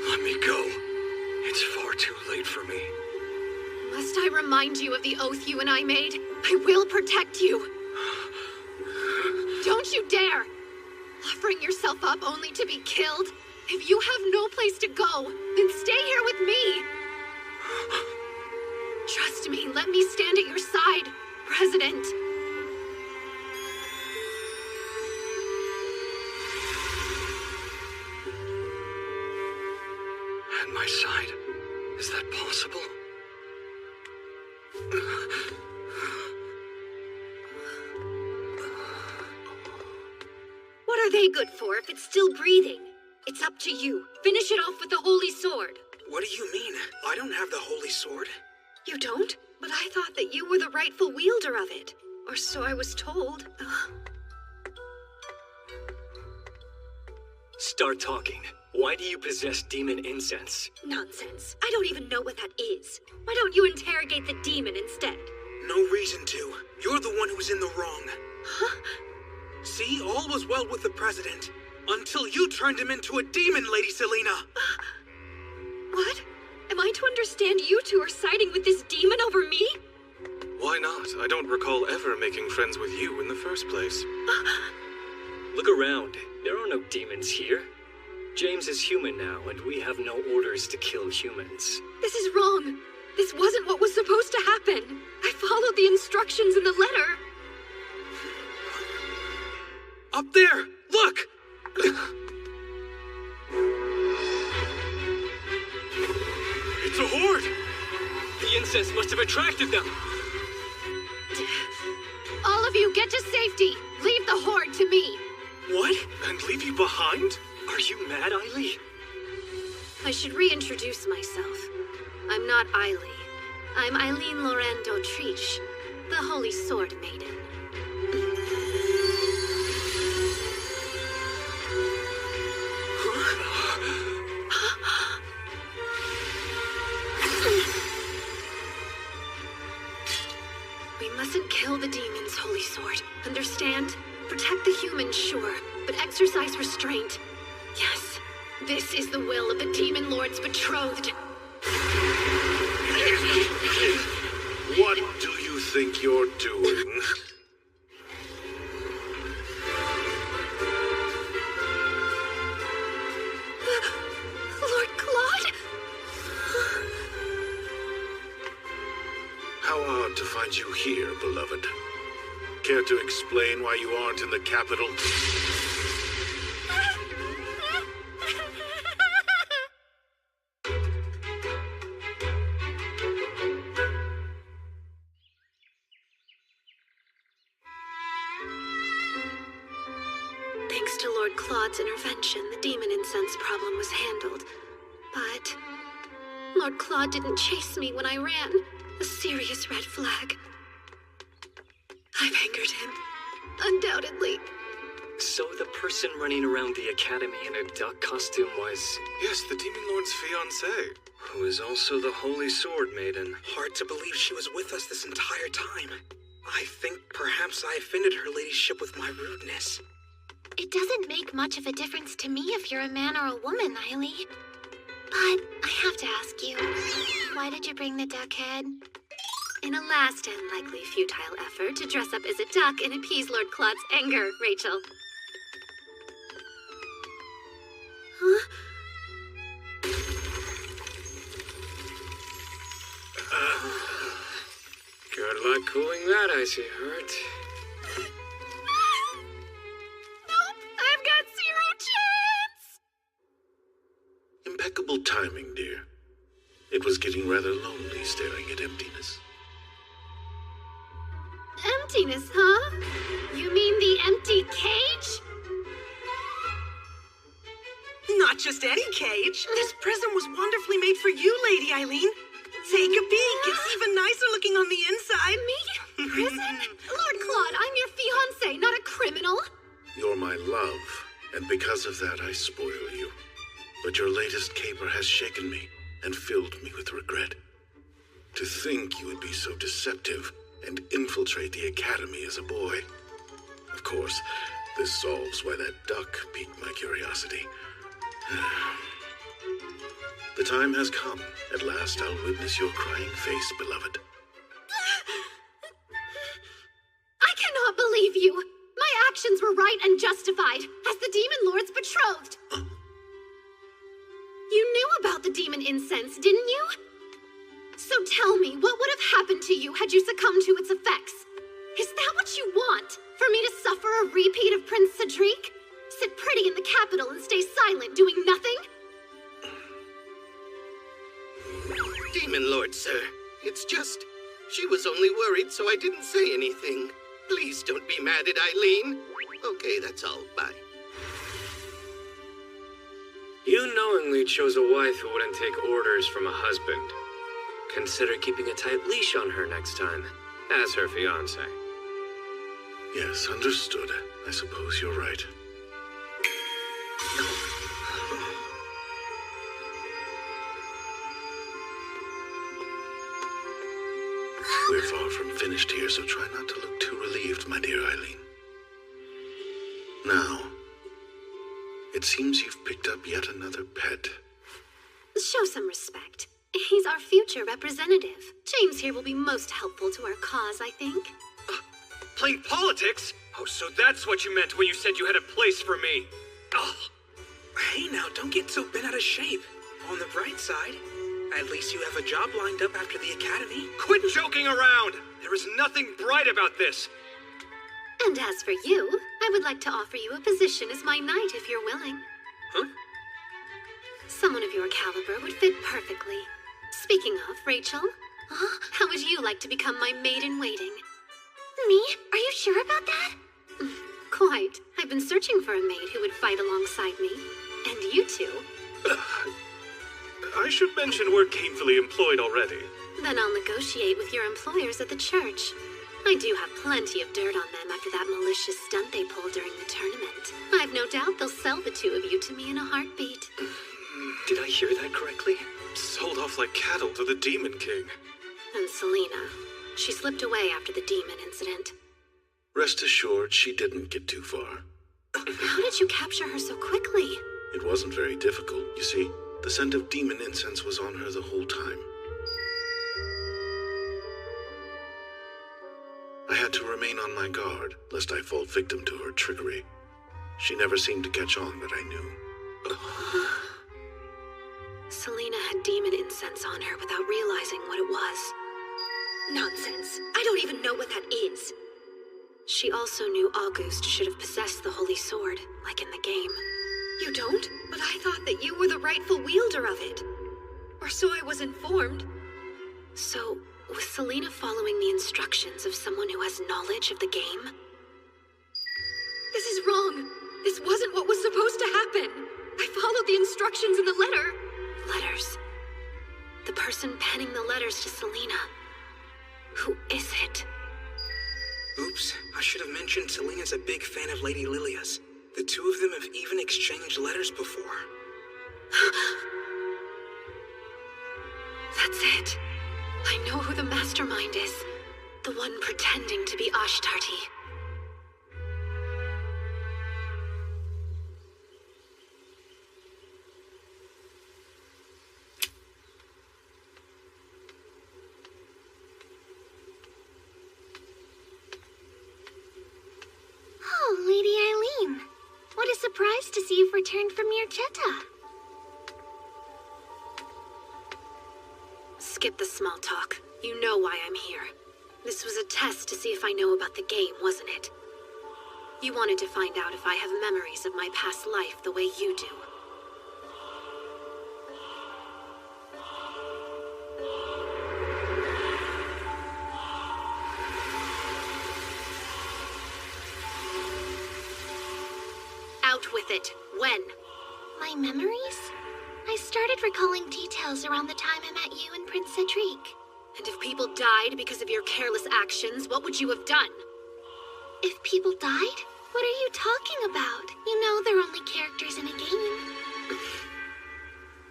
Let me go. It's far too late for me. Must I remind you of the oath you and I made? I will protect you. Don't you dare! Offering yourself up only to be killed? If you have no place to go, then stay here with me. Trust me, let me stand at your side, President. At my side? Is that possible? What are they good for if it's still breathing? It's up to you. Finish it off with the holy sword. What do you mean? I don't have the holy sword. You don't? But I thought that you were the rightful wielder of it. Or so I was told. Start talking. Why do you possess demon incense? Nonsense. I don't even know what that is. Why don't you interrogate the demon instead? No reason to. You're the one who's in the wrong. Huh? See, all was well with the president. Until you turned him into a demon, Lady Selena. What? Am I to understand you two are siding with this demon over me? Why not? I don't recall ever making friends with you in the first place. Look around. There are no demons here. James is human now, and we have no orders to kill humans. This is wrong. This wasn't what was supposed to happen. I followed the instructions in the letter. Up there! Look! It's a horde! The incense must have attracted them! All of you, get to safety! Leave the horde to me! What? And leave you behind? Are you mad, Eiley? I should reintroduce myself. I'm not Eiley. I'm Eileen Lorraine d'Autriche, the Holy Sword Maiden. We mustn't kill the demons, Holy Sword. Understand? Protect the humans, sure, but exercise restraint. Yes, this is the will of the Demon Lord's betrothed. What do you think you're doing? Lord Claude? How odd to find you here, beloved. Care to explain why you aren't in the capital? Thanks to Lord Claude's intervention, the demon incense problem was handled. But Lord Claude didn't chase me when I ran. A serious red flag. I've angered him. Undoubtedly. So the person running around the academy in a duck costume was... Yes, the Demon Lord's fiancée. Who is also the Holy Sword Maiden. Hard to believe she was with us this entire time. I think perhaps I offended her ladyship with my rudeness. It doesn't make much of a difference to me if you're a man or a woman, Eileen. But I have to ask you, why did you bring the duck head? In a last and likely futile effort to dress up as a duck and appease Lord Claude's anger, Rachel. Huh? Good luck cooling that icy heart. Nope, I've got zero chance! Impeccable timing, dear. It was getting rather lonely staring at emptiness. Emptiness, huh? You mean the empty cage? Not just any cage. This prison was wonderfully made for you, Lady Eileen. Take a peek. It's even nicer looking on the inside. Me? Prison? Lord Claude, I'm your fiancé, not a criminal. You're my love, and because of that I spoil you. But your latest caper has shaken me and filled me with regret. To think you would be so deceptive and infiltrate the academy as a boy. Of course, this solves why that duck piqued my curiosity. The time has come. At last I'll witness your crying face, beloved. I cannot believe you. My actions were right and justified, as the Demon Lord's betrothed. You knew about the demon incense, didn't you? So tell me, what would have happened to you had you succumbed to its effects? Is that what you want? For me to suffer a repeat of Prince Cedric? Sit pretty in the capital and stay silent, doing nothing? Demon Lord, sir. It's just... She was only worried, so I didn't say anything. Please don't be mad at Eileen. Okay, that's all. Bye. You knowingly chose a wife who wouldn't take orders from a husband. Consider keeping a tight leash on her next time, as her fiancé. Yes, understood. I suppose you're right. We're far from finished here, so try not to look too relieved, my dear Eileen. Now, it seems you've picked up yet another pet. Show some respect. He's our future representative. James here will be most helpful to our cause, I think. Playing politics? Oh, so that's what you meant when you said you had a place for me. Oh. Hey now, don't get so bent out of shape. On the bright side, at least you have a job lined up after the academy. Quit joking around! There is nothing bright about this. And as for you, I would like to offer you a position as my knight if you're willing. Huh? Someone of your caliber would fit perfectly. Speaking of, Rachel, how would you like to become my maid-in-waiting? Me? Are you sure about that? Quite. I've been searching for a maid who would fight alongside me. And you two. I should mention we're gainfully employed already. Then I'll negotiate with your employers at the church. I do have plenty of dirt on them after that malicious stunt they pulled during the tournament. I've no doubt they'll sell the two of you to me in a heartbeat. Did I hear that correctly? Sold off like cattle to the Demon King. And Selena. She slipped away after the demon incident. Rest assured, she didn't get too far. How did you capture her so quickly? It wasn't very difficult, you see. The scent of demon incense was on her the whole time. I had to remain on my guard, lest I fall victim to her trickery. She never seemed to catch on, but I knew. Selena had demon incense on her without realizing what it was. Nonsense. I don't even know what that is. She also knew August should have possessed the Holy Sword, like in the game. You don't? But I thought that you were the rightful wielder of it. Or so I was informed. So, was Selena following the instructions of someone who has knowledge of the game? This is wrong. This wasn't what was supposed to happen. I followed the instructions in the letter. Letters. The person penning the letters to Selena. Who is it? Oops, I should have mentioned Selena's a big fan of Lady Lilia's. The two of them have even exchanged letters before. That's it. I know who the mastermind is. The one pretending to be Ashtarti. Oh, Lady Eileen. What a surprise to see you've returned from Mirchetta. Skip the small talk. You know why I'm here. This was a test to see if I know about the game, wasn't it? You wanted to find out if I have memories of my past life the way you do. Out with it. When? My memories? I started recalling details around the time I met you and Prince Cedric. And if people died because of your careless actions, what would you have done? If people died? What are you talking about? You know they're only characters in a game.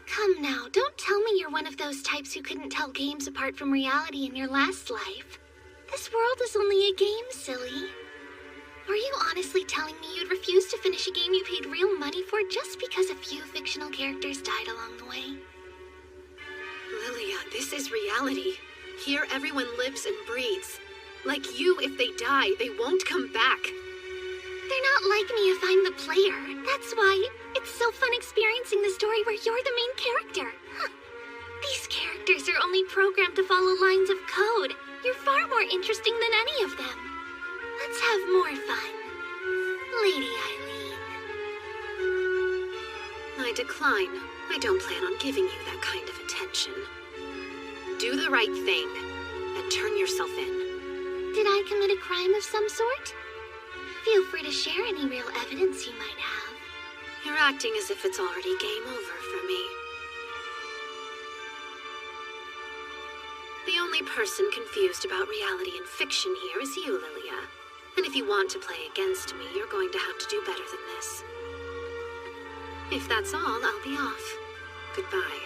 Come now, don't tell me you're one of those types who couldn't tell games apart from reality in your last life. This world is only a game, silly. Are you honestly telling me you'd refuse to finish a game you paid real money for just because a few fictional characters died along the way? Lilia, this is reality. Here everyone lives and breathes. Like you, if they die, they won't come back. They're not like me if I'm the player. That's why it's so fun experiencing the story where you're the main character. Huh. These characters are only programmed to follow lines of code. You're far more interesting than any of them. Let's have more fun. Lady Eileen. I decline. I don't plan on giving you that kind of attention. Do the right thing and turn yourself in. Did I commit a crime of some sort? Feel free to share any real evidence you might have. You're acting as if it's already game over for me. The only person confused about reality and fiction here is you, Lilia. And if you want to play against me, you're going to have to do better than this. If that's all, I'll be off. Goodbye.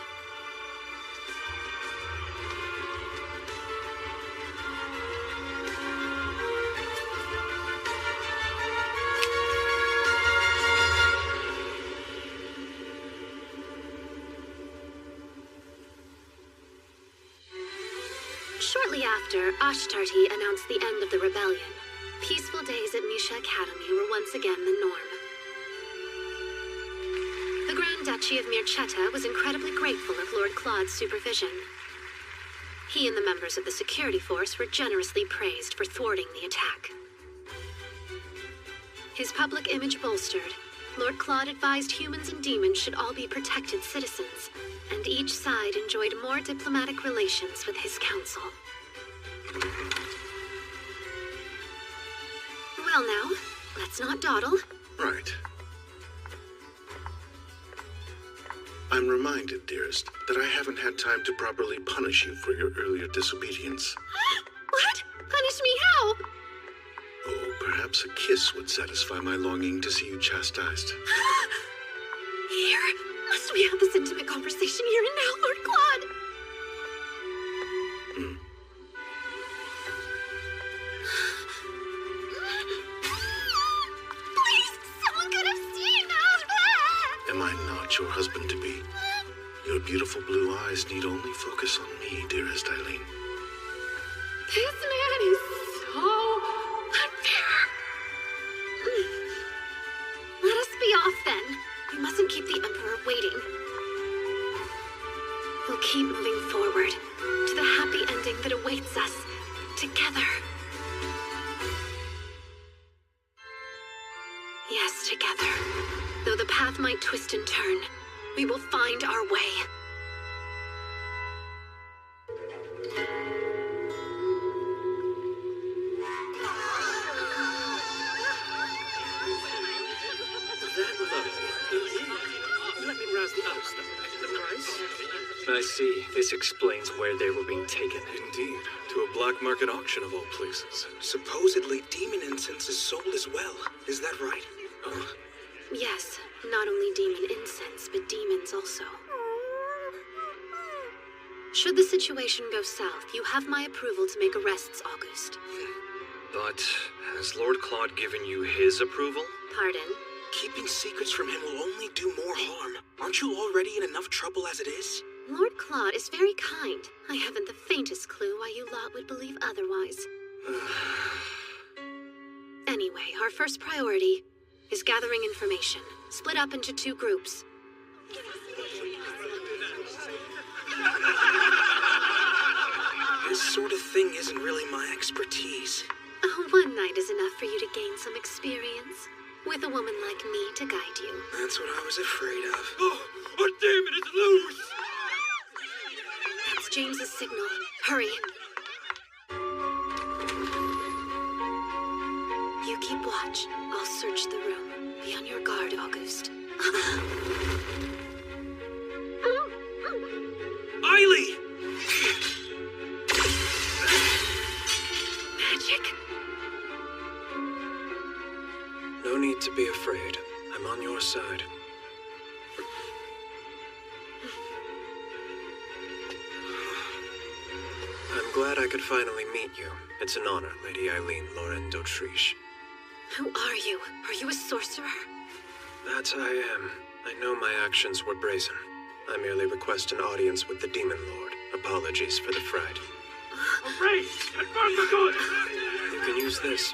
Shortly after, Ashtarti announced the end of the rebellion. Peaceful days at Misha Academy were once again the norm. The Grand Duchy of Mirchetta was incredibly grateful of Lord Claude's supervision. He and the members of the security force were generously praised for thwarting the attack. His public image bolstered, Lord Claude advised humans and demons should all be protected citizens, and each side enjoyed more diplomatic relations with his council. Well now, let's not dawdle. Right. I I'm reminded, dearest, that I haven't had time to properly punish you for your earlier disobedience. What? Punish me how? Oh, perhaps a kiss would satisfy my longing to see you chastised. Here? Must we have this intimate conversation here and now, Lord Claude? Please, someone could have seen us! Am I not your husband-to-be? Your beautiful blue eyes need only focus on me, dearest Eileen. This man is so unfair. Let us be off then. We mustn't keep the Emperor waiting. We'll keep moving forward to the happy ending that awaits us together. Yes, together. Though the path might twist and turn, we will find our way. Let me browse the other stuff. The price? I see. This explains where they were being taken. Indeed. To a black market auction of all places. Supposedly, demon incense is sold as well. Is that right? Yes, not only demon incense, but demons also. Should the situation go south, you have my approval to make arrests, August. But has Lord Claude given you his approval? Pardon? Keeping secrets from him will only do more harm. Aren't you already in enough trouble as it is? Lord Claude is very kind. I haven't the faintest clue why you lot would believe otherwise. Anyway, our first priority is gathering information. Split up into 2 groups. This sort of thing isn't really my expertise. Oh, one night is enough for you to gain some experience. With a woman like me to guide you. That's what I was afraid of. Oh, our demon is loose! That's James's signal. Hurry. You keep watch. I'll search the room. Be on your guard, August. Eileen! Magic? No need to be afraid. I'm on your side. I'm glad I could finally meet you. It's an honor, Lady Eileen Lauren d'Autriche. Who are you? Are you a sorcerer? That I am. I know my actions were brazen. I merely request an audience with the Demon Lord. Apologies for the fright. Hooray! Confirm the good! You can use this.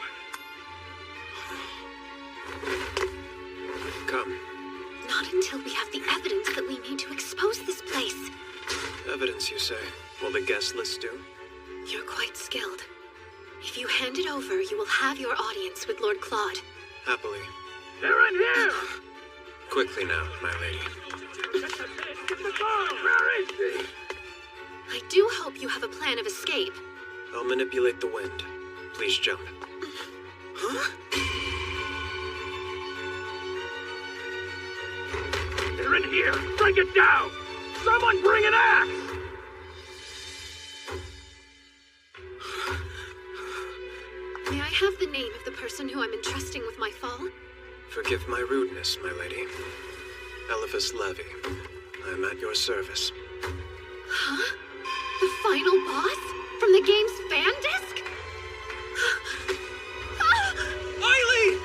Come. Not until we have the evidence that we need to expose this place. Evidence, you say? Will the guest list do? You're quite skilled. If you hand it over, you will have your audience with Lord Claude. Happily. They're in here! Quickly now, my lady. Get the girl! Where is she? I do hope you have a plan of escape. I'll manipulate the wind. Please jump. Huh? They're in here! Bring it down! Someone bring an axe! May I have the name of the person who I'm entrusting with my fall? Forgive my rudeness, my lady. Eliphas Levy. I'm at your service. Huh? The final boss? From the game's fan disc? Eileen!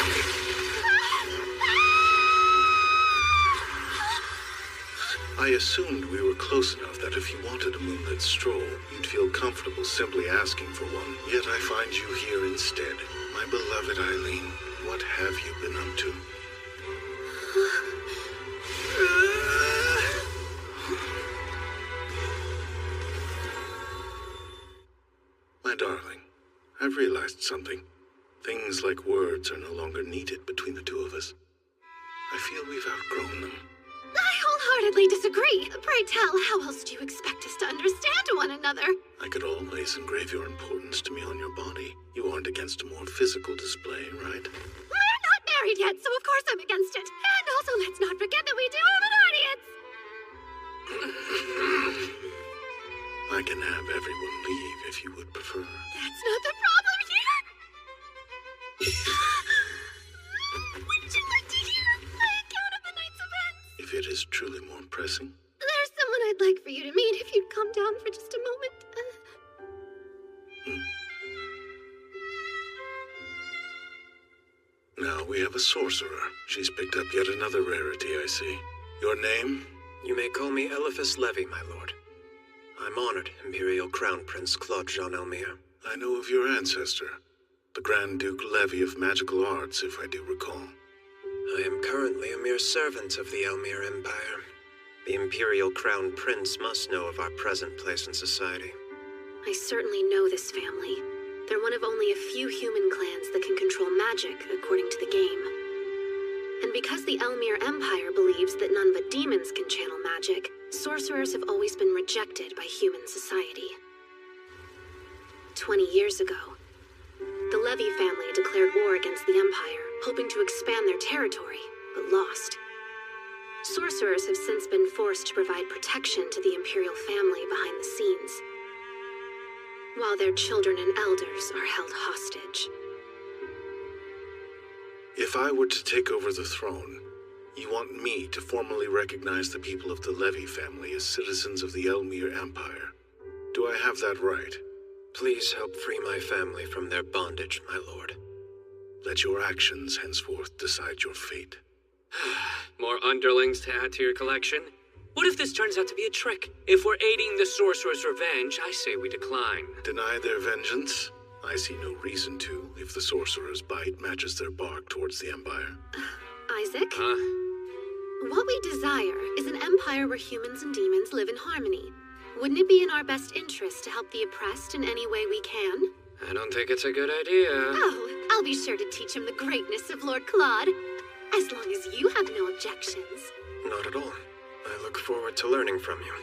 I assumed we were close enough that if you wanted a moonlit stroll, you'd feel comfortable simply asking for one. Yet I find you here instead. My beloved Eileen, what have you been up to? My darling, I've realized something. Things like words are no longer needed between the 2 of us. I feel we've outgrown them. I wholeheartedly disagree. Pray tell, how else do you expect us to understand one another? I could always engrave your importance to me on your body. You aren't against a more physical display, right? We're not married yet, so of course I'm against it. And also, let's not forget that we do have an audience. I can have everyone leave if you would prefer. That's not the problem here! Would you like to hear my account of the night's events? If it is truly more pressing. There's someone I'd like for you to meet if you'd come down for just a moment. Now we have a sorcerer. She's picked up yet another rarity, I see. Your name? You may call me Eliphas Levy, my lord. I'm honored, Imperial Crown Prince Claude Jean Elmire. I know of your ancestor, the Grand Duke Levy of Magical Arts, if I do recall. I am currently a mere servant of the Elmire Empire. The Imperial Crown Prince must know of our present place in society. I certainly know this family. They're one of only a few human clans that can control magic, according to the game. And because the Elmire Empire believes that none but demons can channel magic, sorcerers have always been rejected by human society. 20 years ago, the Levy family declared war against the Empire, hoping to expand their territory, but lost. Sorcerers have since been forced to provide protection to the Imperial family behind the scenes, while their children and elders are held hostage. If I were to take over the throne, you want me to formally recognize the people of the Levy family as citizens of the Elmire Empire. Do I have that right? Please help free my family from their bondage, my lord. Let your actions henceforth decide your fate. More underlings to add to your collection? What if this turns out to be a trick? If we're aiding the sorcerer's revenge, I say we decline. Deny their vengeance? I see no reason to, if the sorcerer's bite matches their bark towards the Empire. Isaac? What we desire is an empire where humans and demons live in harmony. Wouldn't it be in our best interest to help the oppressed in any way we can? I don't think it's a good idea. Oh, I'll be sure to teach him the greatness of Lord Claude. As long as you have no objections. Not at all. I look forward to learning from you.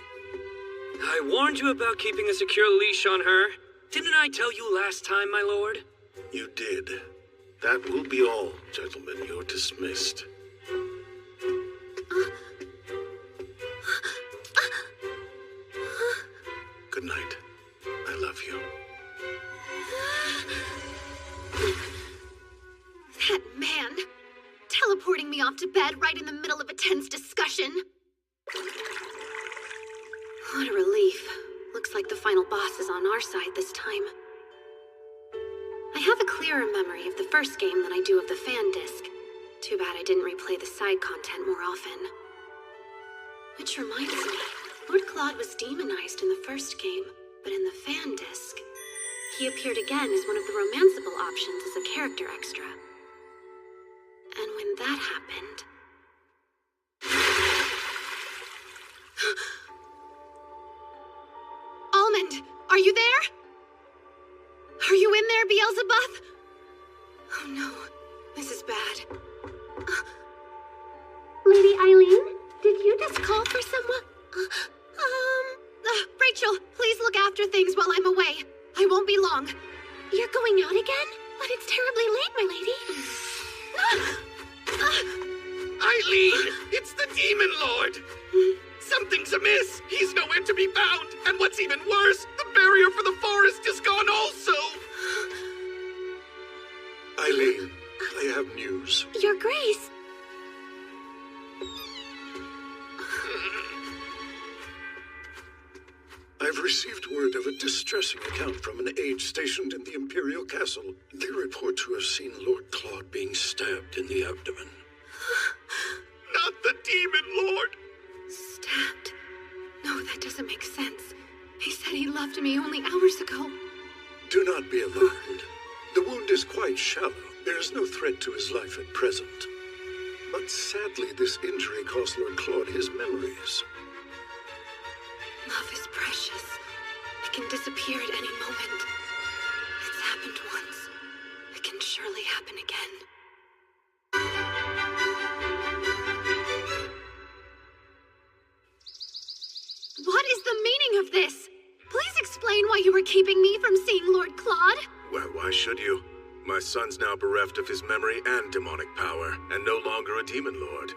I warned you about keeping a secure leash on her. Didn't I tell you last time, my lord? You did. That will be all, gentlemen. You're dismissed. Good night. I love you. That man! Teleporting me off to bed right in the middle of a tense discussion. What a relief. Looks like the final boss is on our side this time. I have a clearer memory of the first game than I do of the fan disc. Too bad I didn't replay the side content more often. Which reminds me, Lord Claude was demonized in the first game, but in the fan disc, he appeared again as one of the romanceable options as a character extra. And when that happened... Almond, are you there? Are you in there, Beelzebub? Oh no, this is bad. Lady Eileen, did you just call for someone? Rachel, please look after things while I'm away. I won't be long. You're going out again? But it's terribly late, my lady. Eileen, it's the Demon Lord. Something's amiss. He's nowhere to be found. And what's even worse, the barrier for the forest is gone also. Eileen, I have news. Your Grace. I've received word of a distressing account from an aide stationed in the Imperial Castle. They report to have seen Lord Claude being stabbed in the abdomen. Not the Demon Lord. Stabbed? No, that doesn't make sense. He said he loved me only hours ago. Do not be alarmed. The wound is quite shallow. There is no threat to his life at present. But sadly, this injury cost Lord Claude his memories. Love is precious. It can disappear at any moment. It's happened once. It can surely happen again. What is the meaning of this? Please explain why you were keeping me from seeing Lord Claude. Well, why should you? My son's now bereft of his memory and demonic power, and no longer a demon lord.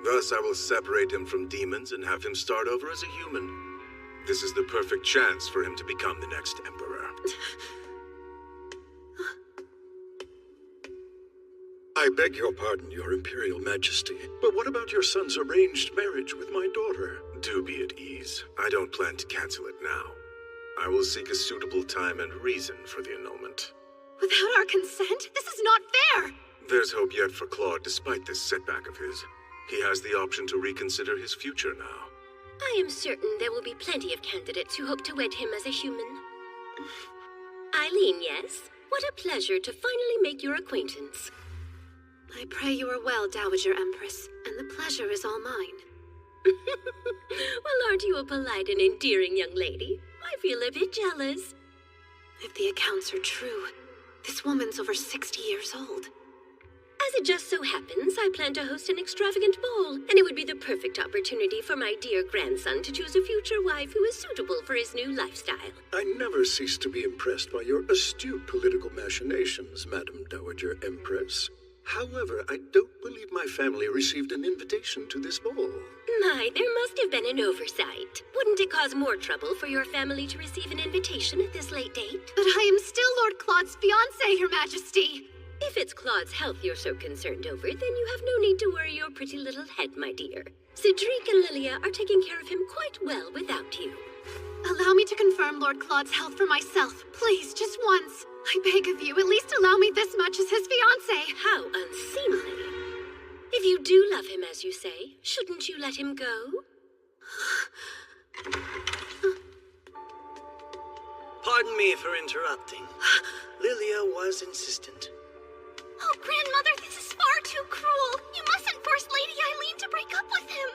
Thus, I will separate him from demons and have him start over as a human. This is the perfect chance for him to become the next emperor. I beg your pardon, Your Imperial Majesty, but what about your son's arranged marriage with my daughter? Do be at ease. I don't plan to cancel it now. I will seek a suitable time and reason for the annulment. Without our consent? This is not fair! There's hope yet for Claude despite this setback of his. He has the option to reconsider his future now. I am certain there will be plenty of candidates who hope to wed him as a human. Eileen, yes? What a pleasure to finally make your acquaintance. I pray you are well, Dowager Empress, and the pleasure is all mine. Well, aren't you a polite and endearing young lady? I feel a bit jealous. If the accounts are true, this woman's over 60 years old. As it just so happens, I plan to host an extravagant ball, and it would be the perfect opportunity for my dear grandson to choose a future wife who is suitable for his new lifestyle. I never cease to be impressed by your astute political machinations, Madam Dowager Empress. However, I don't believe my family received an invitation to this ball. My, there must have been an oversight. Wouldn't it cause more trouble for your family to receive an invitation at this late date? But I am still Lord Claude's fiancée, Your Majesty. If it's Claude's health you're so concerned over, then you have no need to worry your pretty little head, my dear. Cedric and Lilia are taking care of him quite well without you. Allow me to confirm Lord Claude's health for myself. Please, just once. I beg of you, at least allow me this much as his fiancée. How unseemly. If you do love him, as you say, shouldn't you let him go? Pardon me for interrupting. Lilia was insistent. Oh, Grandmother, this is far too cruel. You mustn't force Lady Eileen to break up with him.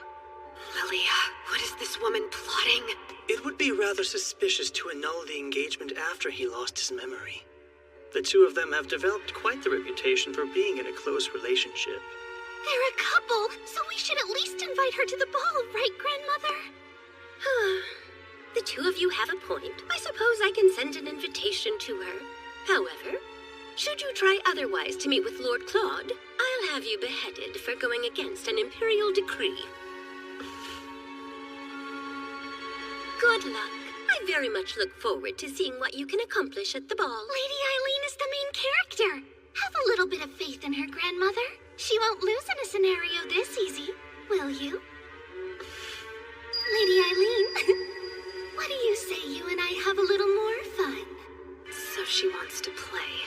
Lilia, what is this woman plotting? It would be rather suspicious to annul the engagement after he lost his memory. The two of them have developed quite the reputation for being in a close relationship. They're a couple, so we should at least invite her to the ball, right, Grandmother? The two of you have a point. I suppose I can send an invitation to her. However, should you try otherwise to meet with Lord Claude, I'll have you beheaded for going against an imperial decree. Good luck. I very much look forward to seeing what you can accomplish at the ball. Lady Eileen is the main character. Have a little bit of faith in her, Grandmother. She won't lose in a scenario this easy, will you? Lady Eileen, what do you say you and I have a little more fun? So she wants to play.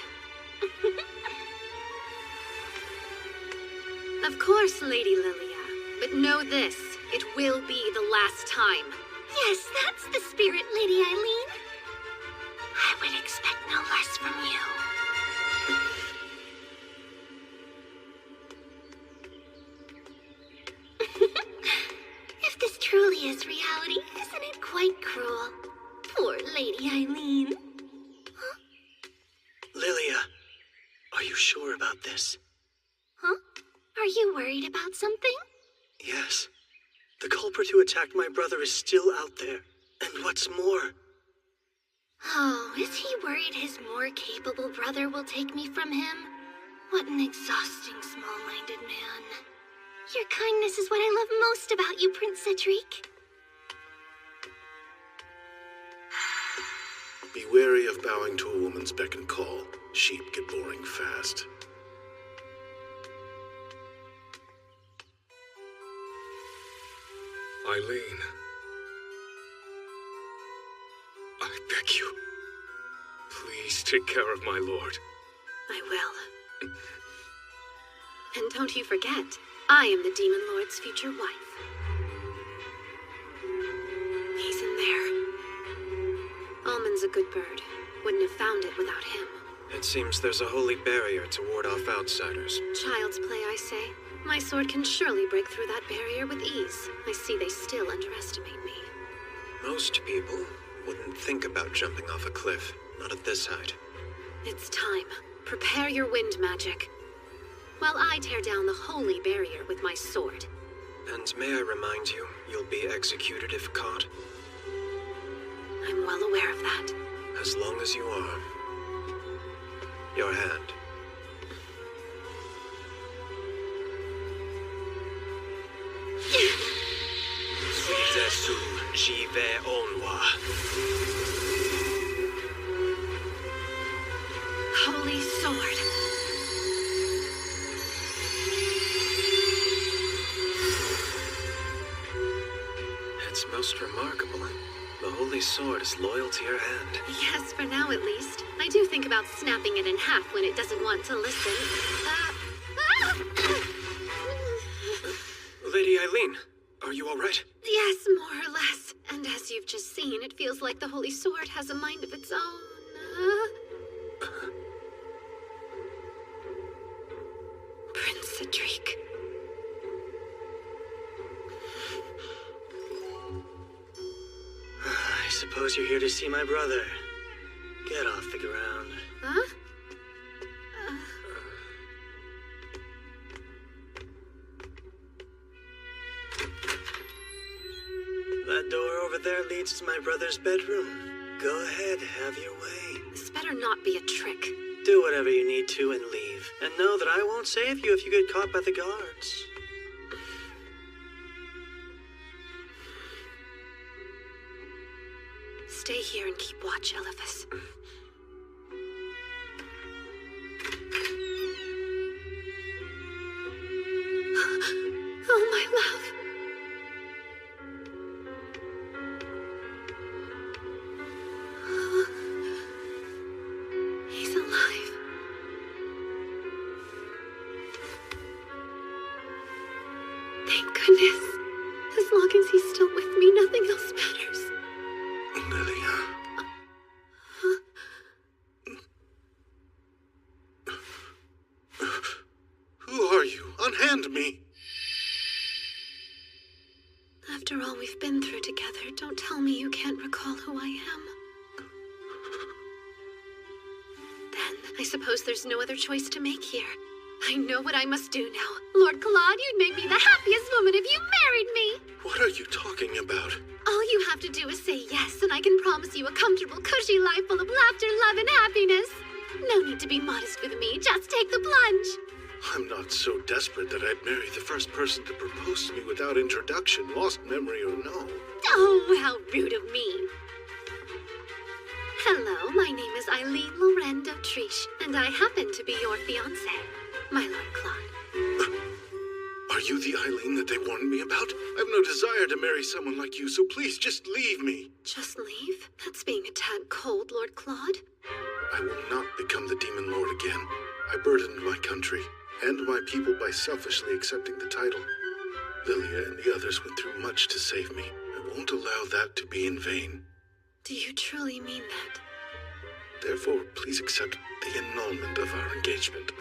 Of course, Lady Lilia. But know this, it will be the last time. Yes, that's the spirit, Lady Eileen. I would expect no less from you. If this truly is reality, isn't it quite cruel? Poor Lady Eileen. Huh? Lilia, are you sure about this? Huh? Are you worried about something? Yes. The culprit who attacked my brother is still out there. And what's more... Oh, is he worried his more capable brother will take me from him? What an exhausting, small-minded man. Your kindness is what I love most about you, Prince Cedric. Be wary of bowing to a woman's beck and call. Sheep get boring fast. Eileen, I beg you, please take care of my lord. I will. And don't you forget, I am the Demon Lord's future wife. He's in there. Almond's a good bird. Wouldn't have found it without him. It seems there's a holy barrier to ward off outsiders. Child's play, I say. My sword can surely break through that barrier with ease. I see they still underestimate me. Most people wouldn't think about jumping off a cliff, not at this height. It's time. Prepare your wind magic. While I tear down the holy barrier with my sword. And may I remind you, you'll be executed if caught. I'm well aware of that. As long as you are. Your hand. Desu Jive Onwa. Holy sword. It's most remarkable. The Holy Sword is loyal to your hand. Yes, for now at least. I do think about snapping it in half when it doesn't want to listen. Lady Eileen, are you all right? Yes, more or less. And as you've just seen, it feels like the Holy Sword has a mind of its own. Prince Cedric. I suppose you're here to see my brother. Get off the ground. Huh? That door over there leads to my brother's bedroom. Go ahead, have your way. This better not be a trick. Do whatever you need to and leave. And know that I won't save you if you get caught by the guards. Stay here and keep watch, Elephas. Oh, my love. He's alive. Thank goodness. As long as he's still with me, nothing else matters. Lilia. Who are you? Unhand me! After all we've been through together, don't tell me you can't recall who I am. Then, I suppose there's no other choice to make here. I know what I must do now. Lord Clannad, you'd make me the happiest woman if you married me! What are you talking about? All you have to do is say yes, and I can promise you a comfortable, cushy life full of laughter, love, and happiness. No need to be modest with me, just take the plunge. I'm not so desperate that I'd marry the first person to propose to me without introduction, lost memory or no. Oh, how rude of me. Hello, my name is Eileen Loren d'Autriche, and I happen to be your fiancé, my Lord Claude. Are you the Eileen that they warned me about? I've no desire to marry someone like you, so please just leave me. Just leave? That's being a tad cold, Lord Claude. I will not become the Demon Lord again. I burdened my country and my people by selfishly accepting the title. Lilia and the others went through much to save me. I won't allow that to be in vain. Do you truly mean that? Therefore, please accept the annulment of our engagement.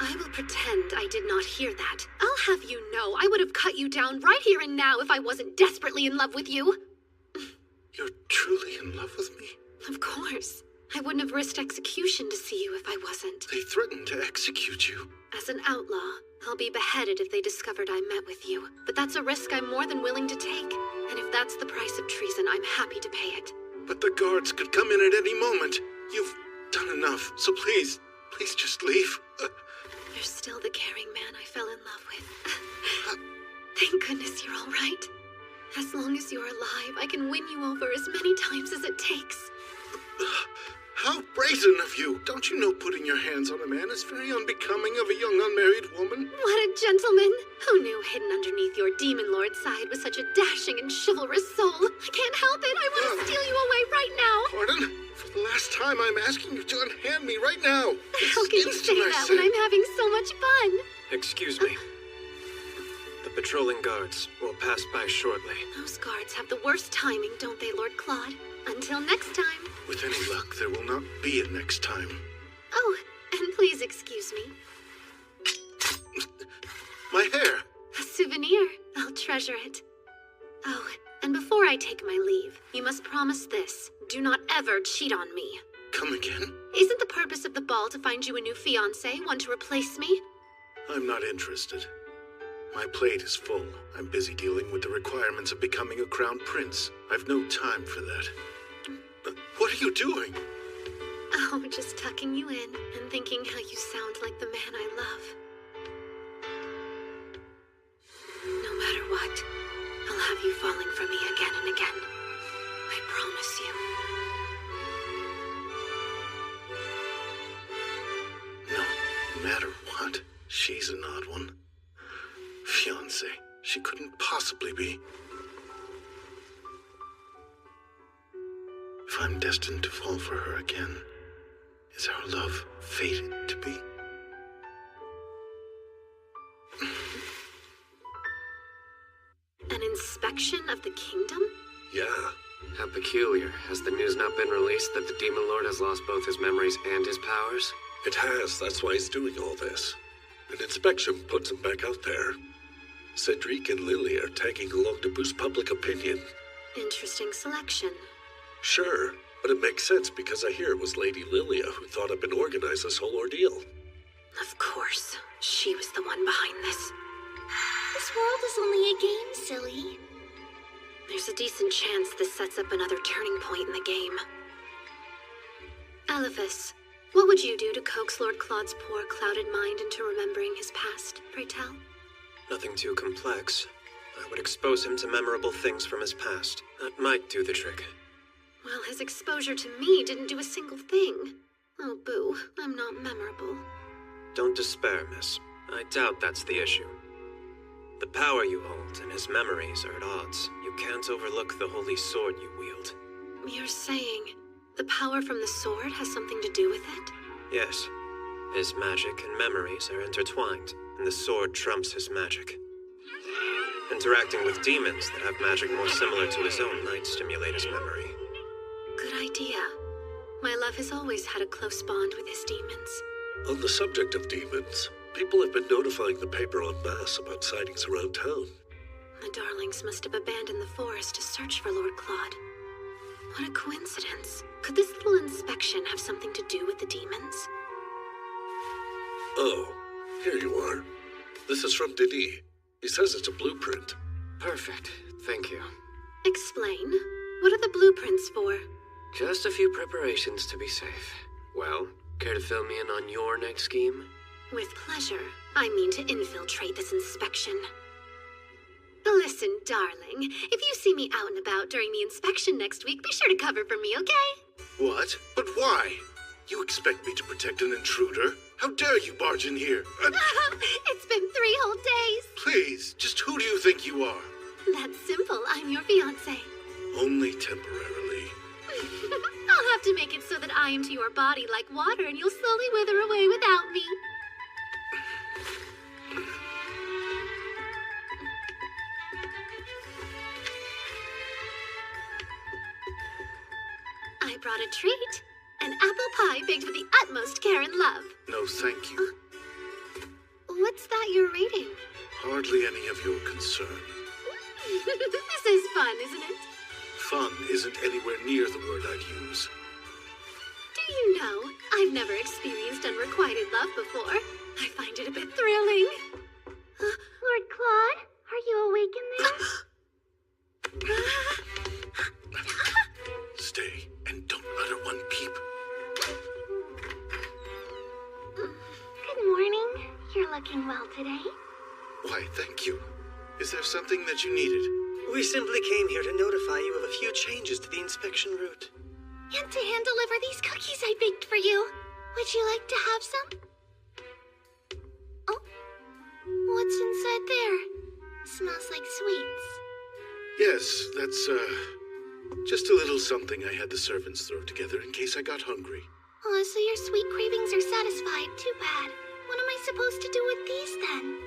I will pretend I did not hear that. I'll have you know I would have cut you down right here and now if I wasn't desperately in love with you. You're truly in love with me? Of course. I wouldn't have risked execution to see you if I wasn't. They threatened to execute you. As an outlaw, I'll be beheaded if they discovered I met with you. But that's a risk I'm more than willing to take. And if that's the price of treason, I'm happy to pay it. But the guards could come in at any moment. You've done enough, so please just leave. You're still the caring man I fell in love with. Thank goodness you're all right. As long as you're alive, I can win you over as many times as it takes. How brazen of you! Don't you know putting your hands on a man is very unbecoming of a young unmarried woman? What a gentleman! Who knew hidden underneath your demon lord's side was such a dashing and chivalrous soul? I can't help it! I want to steal you away right now! Pardon? For the last time, I'm asking you to unhand me right now! How can you say that when I'm having so much fun? Excuse me. The patrolling guards will pass by shortly. Those guards have the worst timing, don't they, Lord Claude? Until next time. With any luck, there will not be a next time. Oh, and please excuse me. My hair! A souvenir. I'll treasure it. Oh, and before I take my leave, you must promise this. Do not ever cheat on me. Come again? Isn't the purpose of the ball to find you a new fiancé, one to replace me? I'm not interested. My plate is full. I'm busy dealing with the requirements of becoming a crown prince. I've no time for that. What are you doing? Oh, just tucking you in and thinking how you sound like the man I love. She's an odd one. Fiancé. She couldn't possibly be. If I'm destined to fall for her again, is our love fated to be? An inspection of the kingdom? Yeah. How peculiar. Has the news not been released that the Demon Lord has lost both his memories and his powers? It has. That's why he's doing all this. An inspection puts him back out there. Cedric and Lily are tagging along to boost public opinion. Interesting selection. Sure, but it makes sense because I hear it was Lady Lilia who thought up and organized this whole ordeal. Of course. She was the one behind this. This world is only a game, silly. There's a decent chance this sets up another turning point in the game. Elephas, what would you do to coax Lord Claude's poor, clouded mind into remembering his past, pray tell? Nothing too complex. I would expose him to memorable things from his past. That might do the trick. Well, his exposure to me didn't do a single thing. Oh, boo, I'm not memorable. Don't despair, miss. I doubt that's the issue. The power you hold and his memories are at odds. You can't overlook the holy sword you wield. You're saying the power from the sword has something to do with it? Yes. His magic and memories are intertwined, and the sword trumps his magic. Interacting with demons that have magic more similar to his own might stimulate his memory. Good idea. My love has always had a close bond with his demons. On the subject of demons, people have been notifying the paper en masse about sightings around town. The darlings must have abandoned the forest to search for Lord Claude. What a coincidence. Could this little inspection have something to do with the demons? Oh, here you are. This is from Denis. He says it's a blueprint. Perfect. Thank you. Explain. What are the blueprints for? Just a few preparations to be safe. Well, care to fill me in on your next scheme? With pleasure. I mean to infiltrate this inspection. Listen, darling, if you see me out and about during the inspection next week, be sure to cover for me, okay? What? But why? You expect me to protect an intruder? How dare you barge in here? It's been 3 whole days. Please, just who do you think you are? That's simple. I'm your fiancé. Only temporarily. I'll have to make it so that I am to your body like water and you'll slowly wither away without me. I brought a treat. An apple pie baked with the utmost care and love. No, thank you. What's that you're reading? Hardly any of your concern. This is fun, isn't it? Fun isn't anywhere near the word I'd use. Do you know, I've never experienced unrequited love before. I find it a bit thrilling. Lord Claude, are you awake in there? Stay and don't utter one peep. Good morning. You're looking well today. Why, thank you. Is there something that you needed? We simply came here to notify you of a few changes to the inspection route. And to hand deliver these cookies I baked for you. Would you like to have some? Oh, what's inside there? Smells like sweets. Yes, that's, just a little something I had the servants throw together in case I got hungry. Oh, so your sweet cravings are satisfied. Too bad. What am I supposed to do with these, then?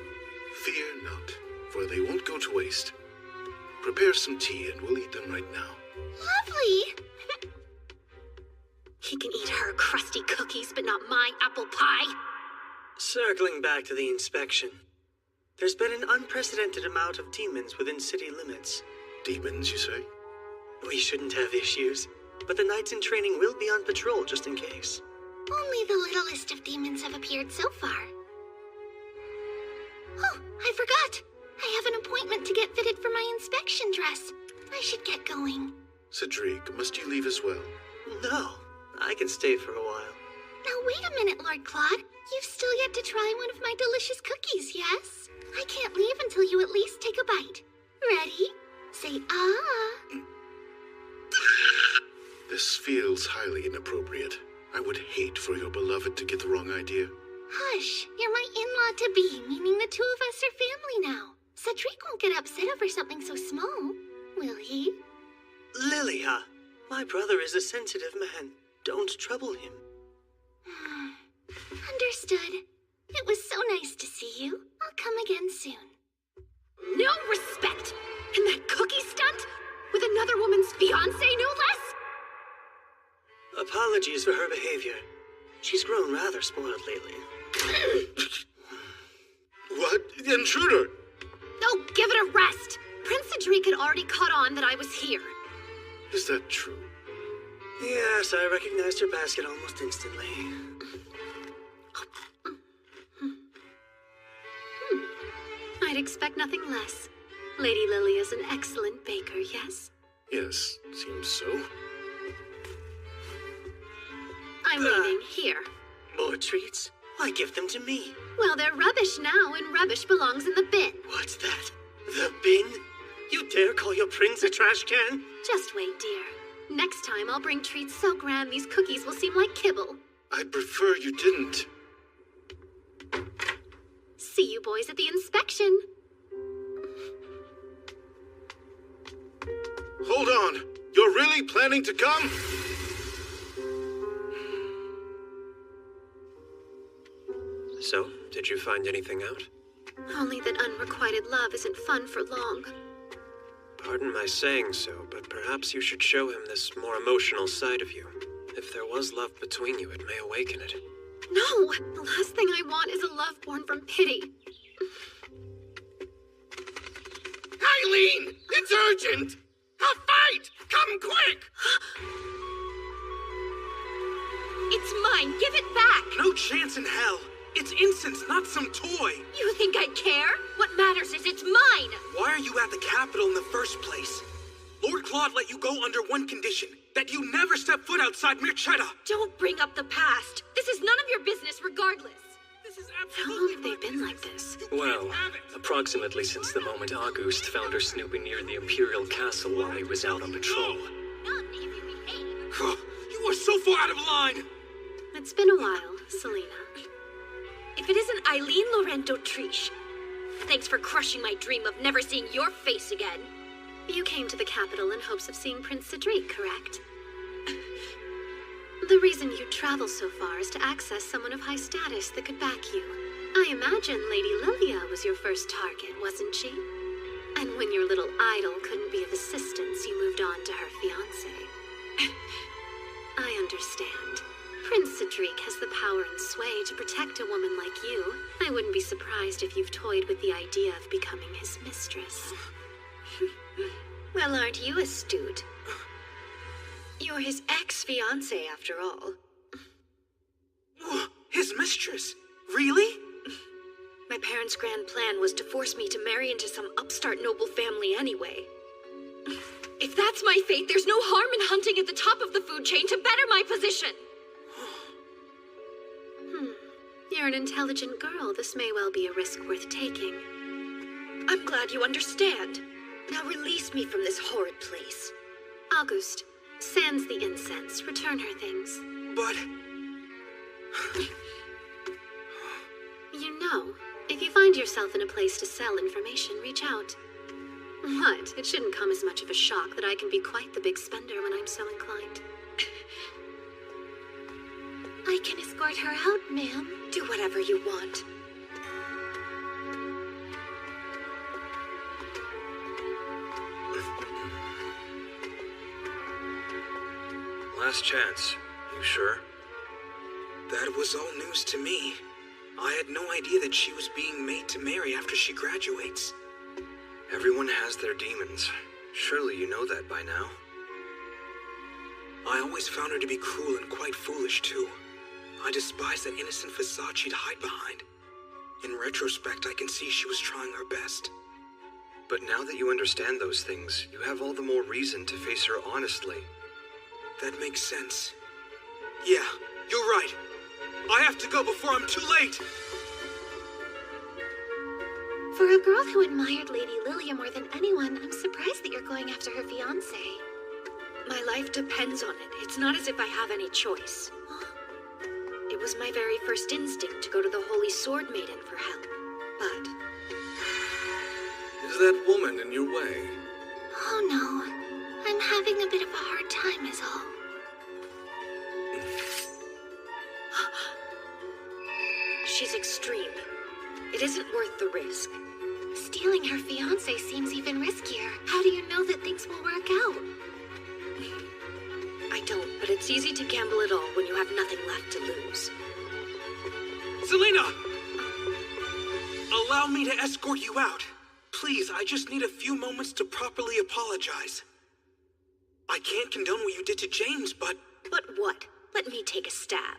Fear not, for they won't go to waste. Prepare some tea and we'll eat them right now. Lovely! He can eat her crusty cookies, but not my apple pie. Circling back to the inspection, there's been an unprecedented amount of demons within city limits. Demons, you say? We shouldn't have issues, but the knights in training will be on patrol just in case. Only the littlest of demons have appeared so far. Oh, I forgot. I have an appointment to get fitted for my inspection dress. I should get going. Cedric, must you leave as well? No, I can stay for a while. Now wait a minute, Lord Claude. You've still yet to try one of my delicious cookies, yes? I can't leave until you at least take a bite. Ready? Say ah. This feels highly inappropriate. I would hate for your beloved to get the wrong idea. Hush, you're my in-law-to-be, meaning the two of us are family now. Cedric won't get upset over something so small, will he? Lilia, my brother is a sensitive man. Don't trouble him. Understood. It was so nice to see you. I'll come again soon. No respect! And that cookie stunt? With another woman's fiancé, no less? Apologies for her behavior. She's grown rather spoiled lately. What? The intruder! Oh, give it a rest! Prince Cedric had already caught on that I was here. Is that true? Yes, I recognized her basket almost instantly. I'd expect nothing less. Lady Lilia's an excellent baker, yes? Yes, seems so. I'm leaving. Here. More treats? Why give them to me? Well, they're rubbish now, and rubbish belongs in the bin. What's that? The bin? You dare call your prince a trash can? Just wait, dear. Next time, I'll bring treats so grand these cookies will seem like kibble. I'd prefer you didn't. See you boys at the inspection. Hold on. You're really planning to come? So, did you find anything out? Only that unrequited love isn't fun for long. Pardon my saying so, but perhaps you should show him this more emotional side of you. If there was love between you, it may awaken it. No! The last thing I want is a love born from pity. Eileen! It's urgent! A fight! Come quick! It's mine! Give it back! No chance in hell! It's incense, not some toy! You think I care? What matters is it's mine! Why are you at the Capitol in the first place? Lord Claude let you go under one condition, that you never step foot outside Mirchetta! Don't bring up the past! This is none of your business regardless! This is How long have they been like this? Well, approximately since the moment August found her snooping near the Imperial Castle while he was out on patrol. None if you behave. You are so far out of line! It's been a while, Selena. If it isn't Eileen Laurent Triche, thanks for crushing my dream of never seeing your face again. You came to the capital in hopes of seeing Prince Cedric, correct? The reason you'd travel so far is to access someone of high status that could back you. I imagine Lady Lilia was your first target, wasn't she? And when your little idol couldn't be of assistance, you moved on to her fiancé. I understand. Prince Cedric has the power and sway to protect a woman like you. I wouldn't be surprised if you've toyed with the idea of becoming his mistress. Well, aren't you astute? You're his ex-fiancé, after all. His mistress? Really? My parents' grand plan was to force me to marry into some upstart noble family anyway. If that's my fate, there's no harm in hunting at the top of the food chain to better my position. You're an intelligent girl. This may well be a risk worth taking. I'm glad you understand. Now release me from this horrid place. August, sans the incense. Return her things. But... You know, if you find yourself in a place to sell information, reach out. What? It shouldn't come as much of a shock that I can be quite the big spender when I'm so inclined. I can escort her out, ma'am. Do whatever you want. Last chance. You sure? That was all news to me. I had no idea that she was being made to marry after she graduates. Everyone has their demons. Surely you know that by now. I always found her to be cruel and quite foolish, too. I despise that innocent facade she'd hide behind. In retrospect, I can see she was trying her best. But now that you understand those things, you have all the more reason to face her honestly. That makes sense. Yeah, you're right. I have to go before I'm too late! For a girl who admired Lady Lilia more than anyone, I'm surprised that you're going after her fiancé. My life depends on it. It's not as if I have any choice. It was my very first instinct to go to the Holy Sword Maiden for help. But... Is that woman in your way? Oh no. I'm having a bit of a hard time is all. She's extreme. It isn't worth the risk. Stealing her fiancé seems even riskier. How do you know that things will work out? I don't, but it's easy to gamble it all when you have nothing left to lose. Selena! Allow me to escort you out. Please, I just need a few moments to properly apologize. I can't condone what you did to James, but... But what? Let me take a stab.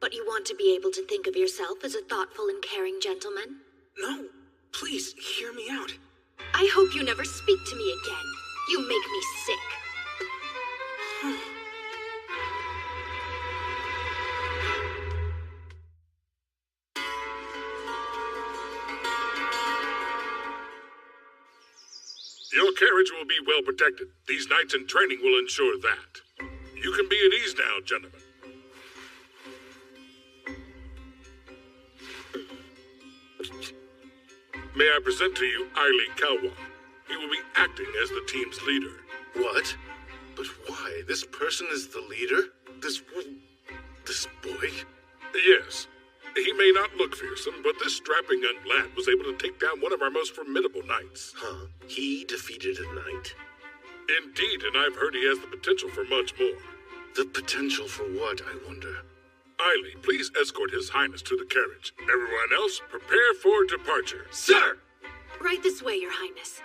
But you want to be able to think of yourself as a thoughtful and caring gentleman? No, please, hear me out. I hope you never speak to me again. You make me sick. Your carriage will be well protected. These nights in training will ensure that. You can be at ease now, gentlemen. May I present to you Eileen Kawa. He will be acting as the team's leader. What? But why? This person is the leader? This boy? Yes. He may not look fearsome, but this strapping young lad was able to take down one of our most formidable knights. Huh? He defeated a knight? Indeed, and I've heard he has the potential for much more. The potential for what, I wonder? Eileen, please escort His Highness to the carriage. Everyone else, prepare for departure. Sir! Right this way, Your Highness.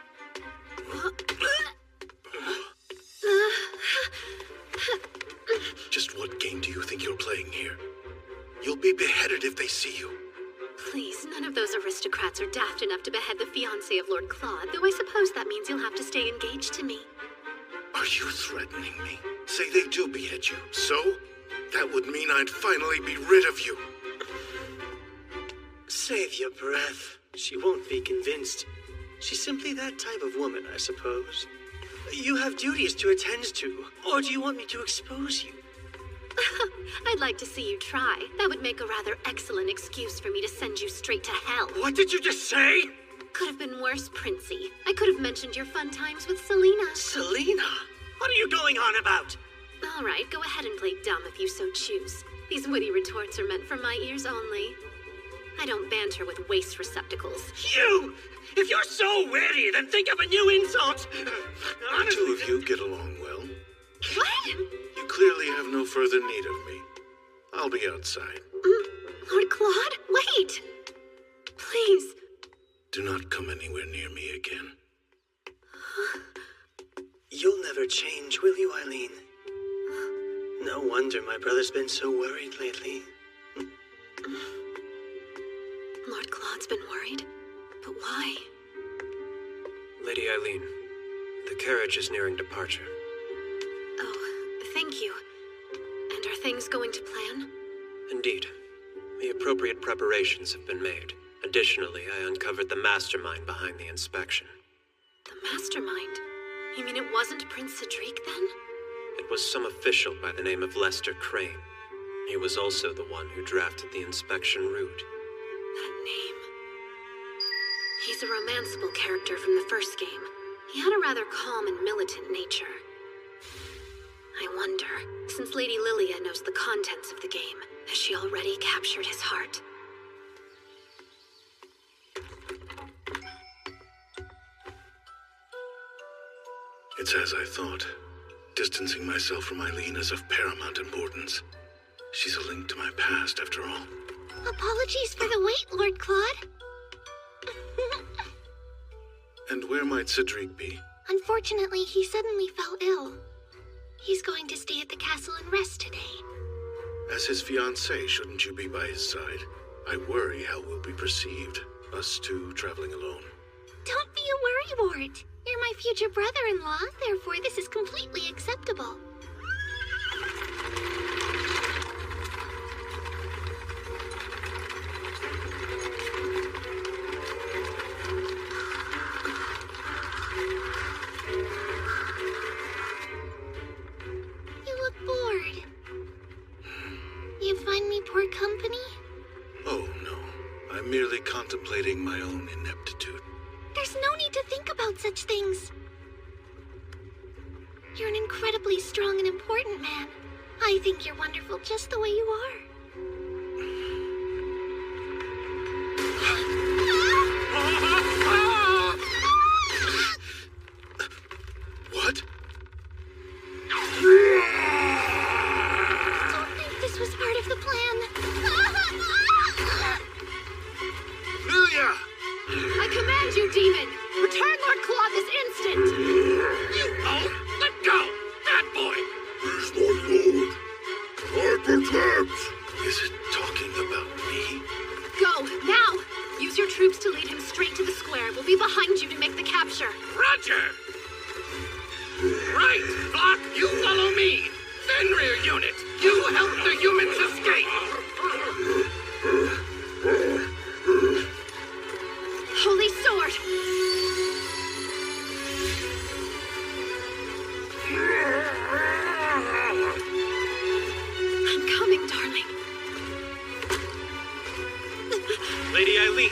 Just what game do you think you're playing here? You'll be beheaded if they see you. Please, none of those aristocrats are daft enough to behead the fiancé of Lord Claude, though I suppose that means you'll have to stay engaged to me. Are you threatening me? Say they do behead you, so? That would mean I'd finally be rid of you. Save your breath. She won't be convinced. She's simply that type of woman, I suppose. You have duties to attend to, or do you want me to expose you? I'd like to see you try. That would make a rather excellent excuse for me to send you straight to hell. What did you just say? Could have been worse, Princey. I could have mentioned your fun times with Selena. Selena? What are you going on about? All right, go ahead and play dumb if you so choose. These witty retorts are meant for my ears only. I don't banter with waste receptacles. You! If you're so witty, then think of a new insult! The two of you get along well. What? You clearly have no further need of me. I'll be outside. Lord Claude, wait! Please. Do not come anywhere near me again. You'll never change, will you, Eileen? No wonder my brother's been so worried lately. Lord Claude's been worried? But why? Lady Eileen, the carriage is nearing departure. Oh, thank you. And are things going to plan? Indeed. The appropriate preparations have been made. Additionally, I uncovered the mastermind behind the inspection. The mastermind? You mean it wasn't Prince Cedric, then? It was some official by the name of Lester Crane. He was also the one who drafted the inspection route. That name. He's a romanceable character from the first game. He had a rather calm and militant nature. I wonder, since Lady Lilia knows the contents of the game, has she already captured his heart? It's as I thought. Distancing myself from Eileen is of paramount importance. She's a link to my past, after all. Apologies for the wait, Lord Claude. And where might Cedric be? Unfortunately, he suddenly fell ill. He's going to stay at the castle and rest today. As his fiancée, shouldn't you be by his side? I worry how we'll be perceived, us two traveling alone. Don't be a worrywart. You're my future brother-in-law, therefore this is completely acceptable. You look bored. You find me poor company? my own ineptitude. There's no need to think about such things. You're an incredibly strong and important man. I think you're wonderful just the way you are. What? Don't think this was part of the plan. Lilia! I command you, demon! Return Lord Claw this instant! You own? Let go! Bad boy! He's my lord. I protect! Is it talking about me? Go, now! Use your troops to lead him straight to the square. We'll be behind you to make the capture. Roger! Right, Flock, you follow me! Fenrir unit, you help the humans escape! Holy sword! I'm coming, darling. Lady Eileen!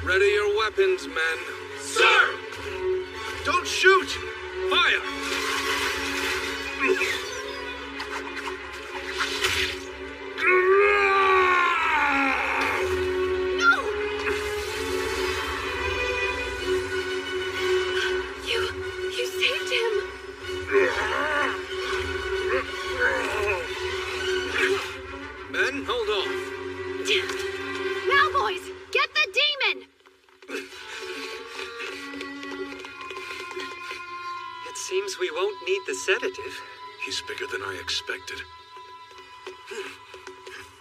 Ready your weapons, men. Sir! Don't shoot! Fire! No! You saved him. Men, hold on. Now, boys, get the demon! It seems we won't need the sedative. He's bigger than I expected.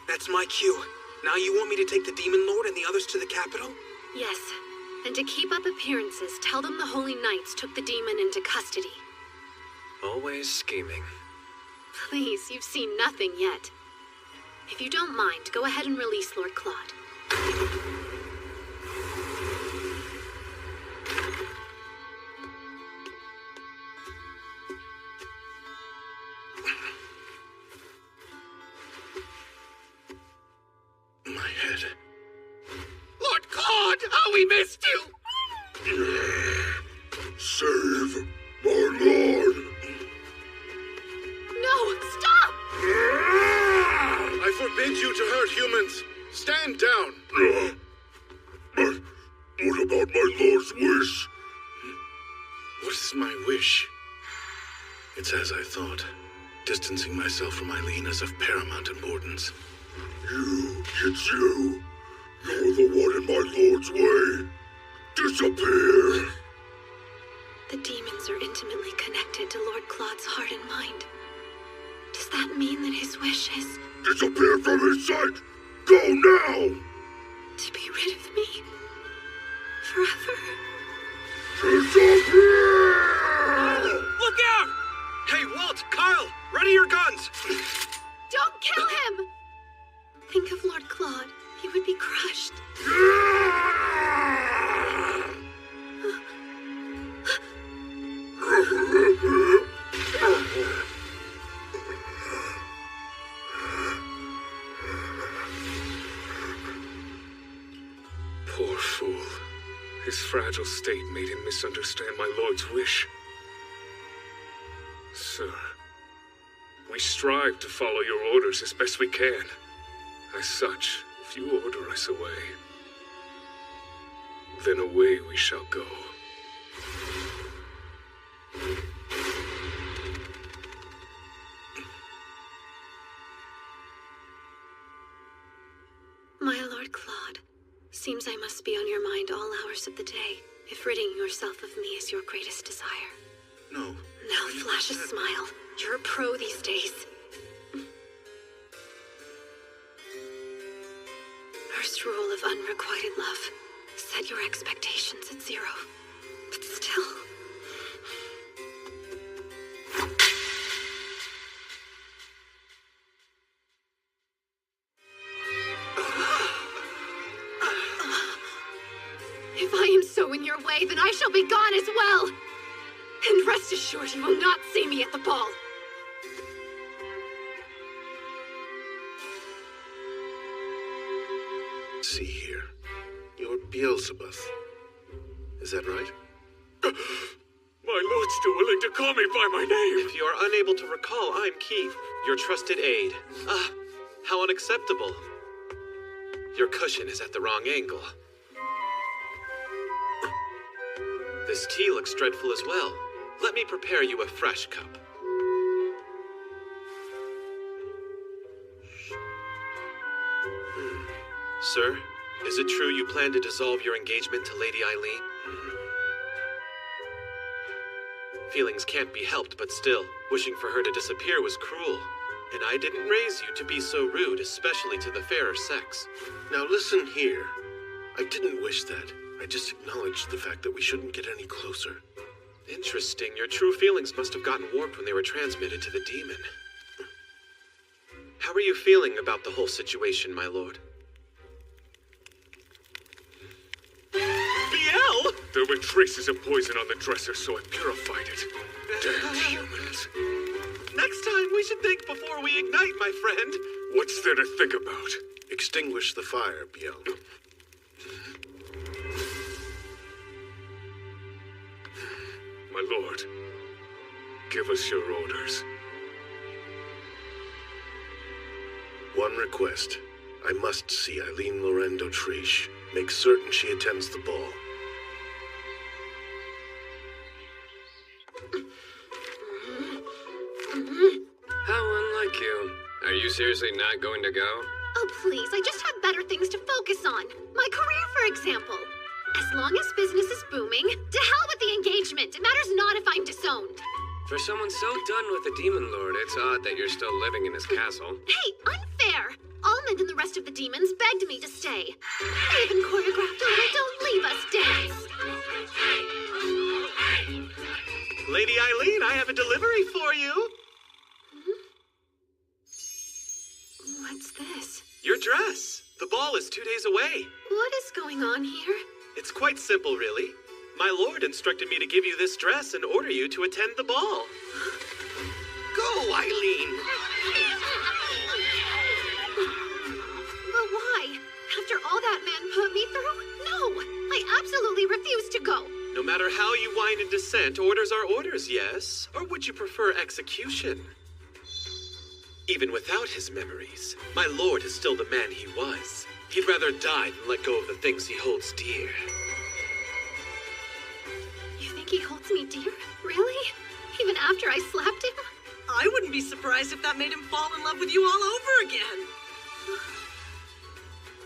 That's my cue. Now you want me to take the Demon Lord and the others to the capital? Yes, and to keep up appearances, tell them the Holy Knights took the demon into custody. Always scheming. Please, you've seen nothing yet. If you don't mind, go ahead and release Lord Claude. My head. Lord Claude, how we missed you! Save my lord! No, stop! I forbid you to hurt humans. Stand down. But what about my lord's wish? What is my wish? It's as I thought. Distancing myself from Eileen is of paramount importance. It's you. You're the one in my lord's way. Disappear! The demons are intimately connected to Lord Claude's heart and mind. Does that mean that his wish is... Disappear from his sight! Go now! to be rid of me? Forever? Disappear! Look out! Hey, Walt, Kyle, ready your guns! Don't kill him! Think of Lord Claude. He would be crushed. Poor fool. His fragile state made him misunderstand my lord's wish. Sir, we strive to follow your orders as best we can. As such, if you order us away, then away we shall go. My Lord Claude, seems I must be on your mind all hours of the day, if ridding yourself of me is your greatest desire. No. Now flash a smile. You're a pro these days. First rule of unrequited love. Set your expectations at 0. But still... If I am so in your way, then I shall be gone as well. And rest assured you will not see me at the ball. See here. You're Beelzebub. Is that right? My lord's still willing to call me by my name. If you are unable to recall, I'm Keith, your trusted aide. Ah, how unacceptable. Your cushion is at the wrong angle. This tea looks dreadful as well. Let me prepare you a fresh cup. Sir, is it true you plan to dissolve your engagement to Lady Eileen? Feelings can't be helped, but still, wishing for her to disappear was cruel. And I didn't raise you to be so rude, especially to the fairer sex. Now listen here. I didn't wish that. I just acknowledged the fact that we shouldn't get any closer. Interesting. Your true feelings must have gotten warped when they were transmitted to the demon. How are you feeling about the whole situation, my lord? Biel! There were traces of poison on the dresser, so I purified it. Damn humans. Next time, we should think before we ignite, my friend. What's there to think about? Extinguish the fire, Biel. My lord, give us your orders. One request. I must see Eileen Lorendo Triche. Make certain she attends the ball. How unlike you. Are you seriously not going to go? Oh, please, I just have better things to focus on. My career, for example. As long as business is booming, to hell with the engagement. It matters not if I'm disowned. For someone so done with the Demon Lord, it's odd that you're still living in his castle. Hey, unfair! Almond and the rest of the demons begged me to stay. They even choreographed a little Don't Leave Us dance. Lady Eileen, I have a delivery for you. What's this? Your dress. The ball is 2 days away. What is going on here? It's quite simple, really. My lord instructed me to give you this dress and order you to attend the ball. Go, Eileen! But why? After all that man put me through? No! I absolutely refuse to go! No matter how you whine and dissent, orders are orders, yes? Or would you prefer execution? Even without his memories, my lord is still the man he was. He'd rather die than let go of the things he holds dear. You think he holds me dear? Really? Even after I slapped him? I wouldn't be surprised if that made him fall in love with you all over again.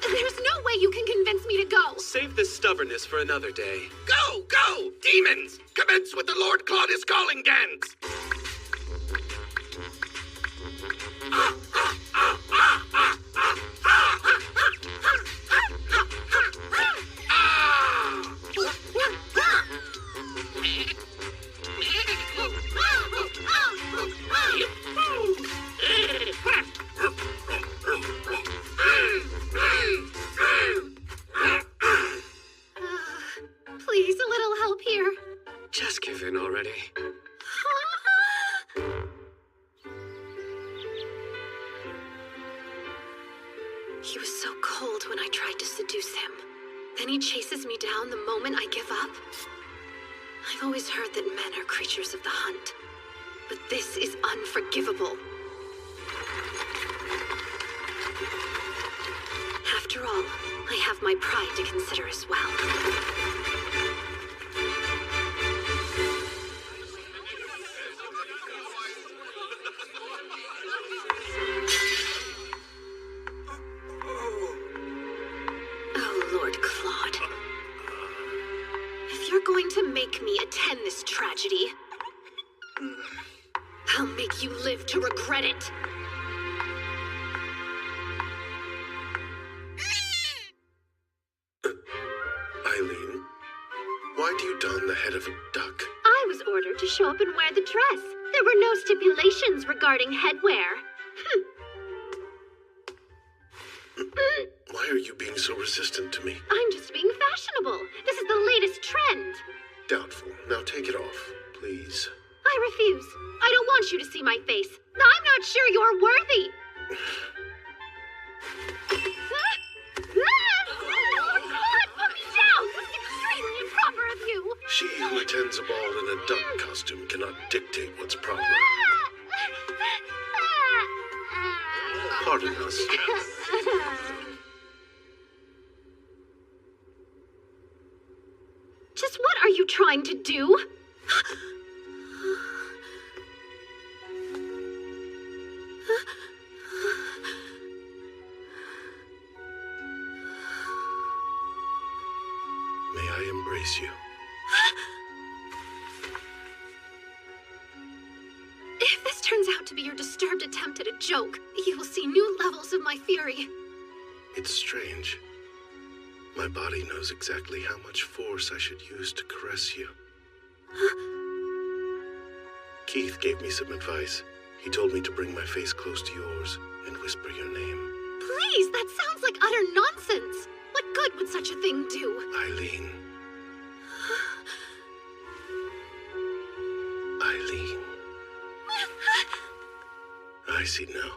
There's no way you can convince me to go. Save this stubbornness for another day. Go, go! Demons! Commence with the Lord Claudius calling dance! Please, a little help here. Just give in already. He was so cold when I tried to seduce him. Then he chases me down the moment I give up. I've always heard that men are creatures of the hunt, but this is unforgivable. After all, I have my pride to consider as well. Oh, Lord Claude. If you're going to make me attend this tragedy, I'll make you live to regret it. Eileen, why do you don the head of a duck? I was ordered to show up and wear the dress. There were no stipulations regarding headwear. Why are you being so resistant to me? I'm just being fashionable. This is the latest trend. Doubtful. Now take it off, please. I refuse. I don't want you to see my face. I'm not sure you're worthy. She who attends a ball in a duck costume cannot dictate what's proper. Pardon us. Just what are you trying to do? May I embrace you? If this turns out to be your disturbed attempt at a joke, you will see new levels of my fury. It's strange. My body knows exactly how much force I should use to caress you. Keith gave me some advice. He told me to bring my face close to yours and whisper your name. Please, that sounds like utter nonsense. What good would such a thing do? Eileen. Eileen. I see now.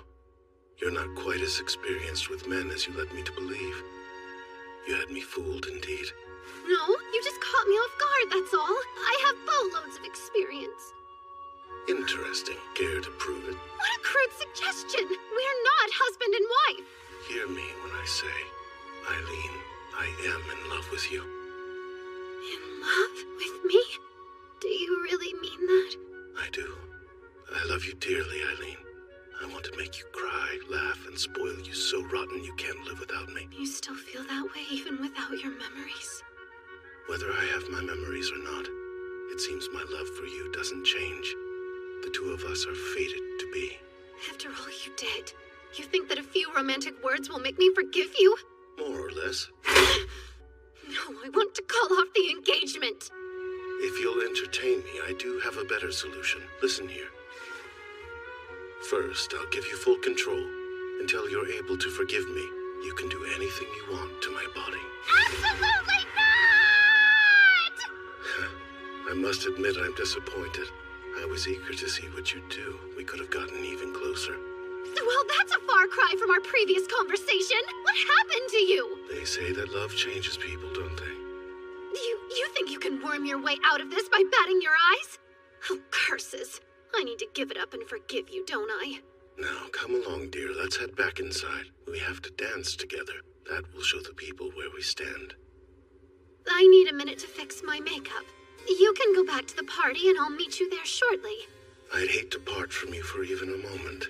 You're not quite as experienced with men as you led me to believe. You had me fooled indeed. No, you just caught me off guard, that's all. I have boatloads of experience. Interesting. Care to prove it? What a crude suggestion. We're not husband and wife. Hear me when I say, Eileen, I am in love with you. In love with me? Do you really mean that? I do. I love you dearly, Eileen. I want to make you cry, laugh, and spoil you so rotten you can't live without me. You still feel that way even without your memories? Whether I have my memories or not, it seems my love for you doesn't change. The two of us are fated to be. After all you did, you think that a few romantic words will make me forgive you? More or less. No, I want to call off the engagement. If you'll entertain me, I do have a better solution. Listen here. First, I'll give you full control. Until you're able to forgive me, you can do anything you want to my body. Absolutely not! I must admit I'm disappointed. I was eager to see what you'd do. We could have gotten even closer. Well, that's a far cry from our previous conversation. What happened to you? They say that love changes people, don't they? You think you can worm your way out of this by batting your eyes? Oh, curses. I need to give it up and forgive you, don't I? Now, come along, dear. Let's head back inside. We have to dance together. That will show the people where we stand. I need a minute to fix my makeup. You can go back to the party and I'll meet you there shortly. I'd hate to part from you for even a moment.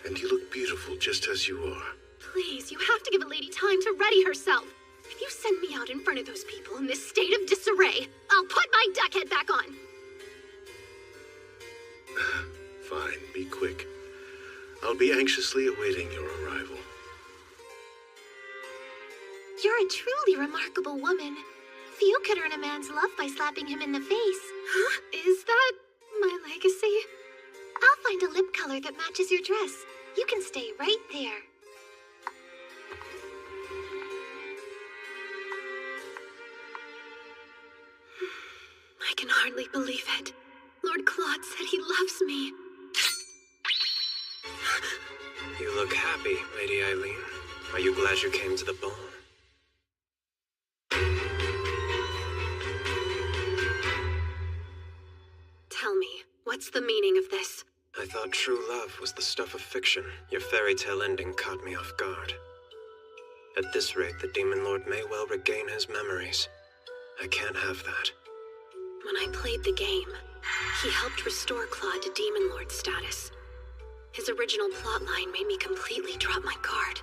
And you look beautiful just as you are. Please, you have to give a lady time to ready herself. If you send me out in front of those people in this state of disarray, I'll put my duck head back on. Fine, be quick. I'll be anxiously awaiting your arrival. You're a truly remarkable woman. Few could earn a man's love by slapping him in the face. Huh? Is that my legacy? I'll find a lip color that matches your dress. You can stay right there. I can hardly believe it. Lord Claude said he loves me. You look happy, Lady Eileen. Are you glad you came to the ball? Tell me, what's the meaning of this? I thought true love was the stuff of fiction. Your fairy tale ending caught me off guard. At this rate, the Demon Lord may well regain his memories. I can't have that. When I played the game, he helped restore Claude to Demon Lord status. His original plotline made me completely drop my guard.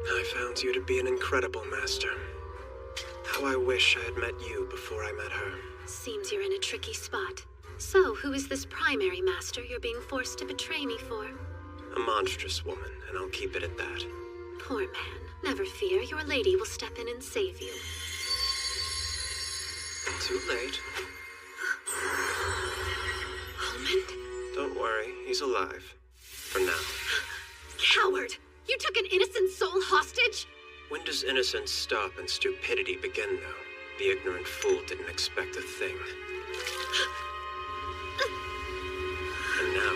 I found you to be an incredible master. How I wish I had met you before I met her. Seems you're in a tricky spot. So, who is this primary master you're being forced to betray me for? A monstrous woman, and I'll keep it at that. Poor man. Never fear, your lady will step in and save you. Too late. Almond? Don't worry, he's alive. For now. Coward! You took an innocent soul hostage? When does innocence stop and stupidity begin, though? The ignorant fool didn't expect a thing. And now,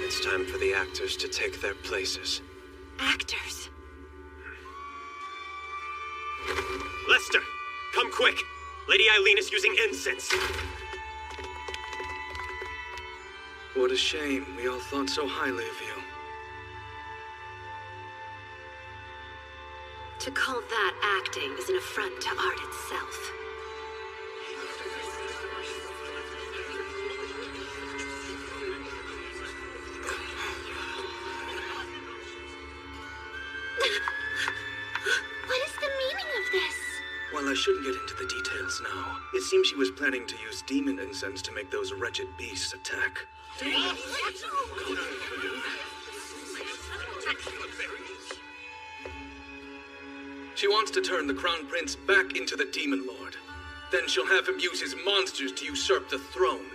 it's time for the actors to take their places. Actors? Quick! Lady Eileen is using incense. What a shame. We all thought so highly of you. To call that acting is an affront to art itself. What is the meaning of this? Well, I shouldn't get into the details now. It seems she was planning to use demon incense to make those wretched beasts attack. She wants to turn the Crown Prince back into the Demon Lord. Then she'll have him use his monsters to usurp the throne.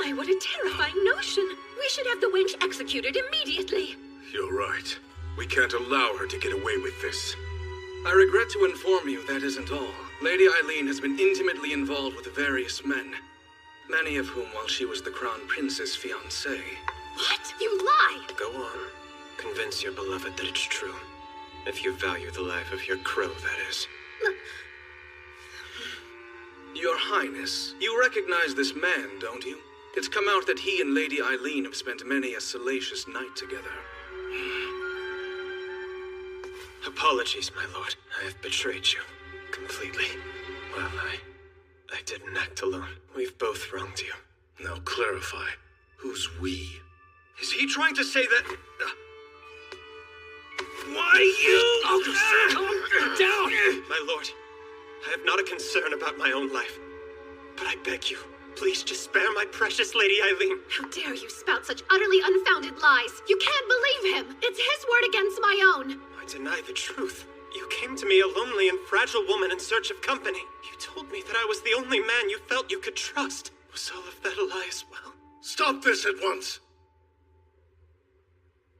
My, what a terrifying notion. We should have the wench executed immediately. You're right. We can't allow her to get away with this. I regret to inform you that isn't all. Lady Eileen has been intimately involved with various men, many of whom while she was the Crown Prince's fiancé. What? You lie! Go on. Convince your beloved that it's true. If you value the life of your crow, that is. Your Highness, you recognize this man, don't you? It's come out that he and Lady Eileen have spent many a salacious night together. Apologies, my lord. I have betrayed you. Completely. Well, I didn't act alone. We've both wronged you. Now clarify. Who's we? Is he trying to say that... Why you? Calm down! My lord, I have not a concern about my own life. But I beg you, please just spare my precious Lady Eileen. How dare you spout such utterly unfounded lies? You can't believe him! It's his word against my own! I deny the truth. You came to me a lonely and fragile woman in search of company. You told me that I was the only man you felt you could trust. Was all of that a lie as well? Stop this at once!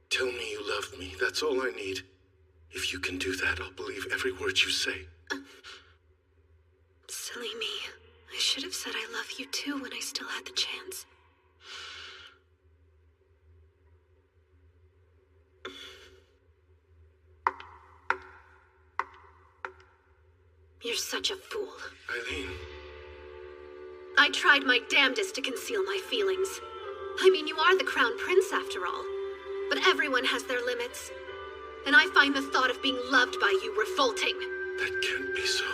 Tell me you love me. That's all I need. If you can do that, I'll believe every word you say. Silly me. I should have said I love you too when I still had the chance. You're such a fool. Eileen. I tried my damnedest to conceal my feelings. I mean, you are the Crown Prince after all. But everyone has their limits. And I find the thought of being loved by you revolting. That can't be so.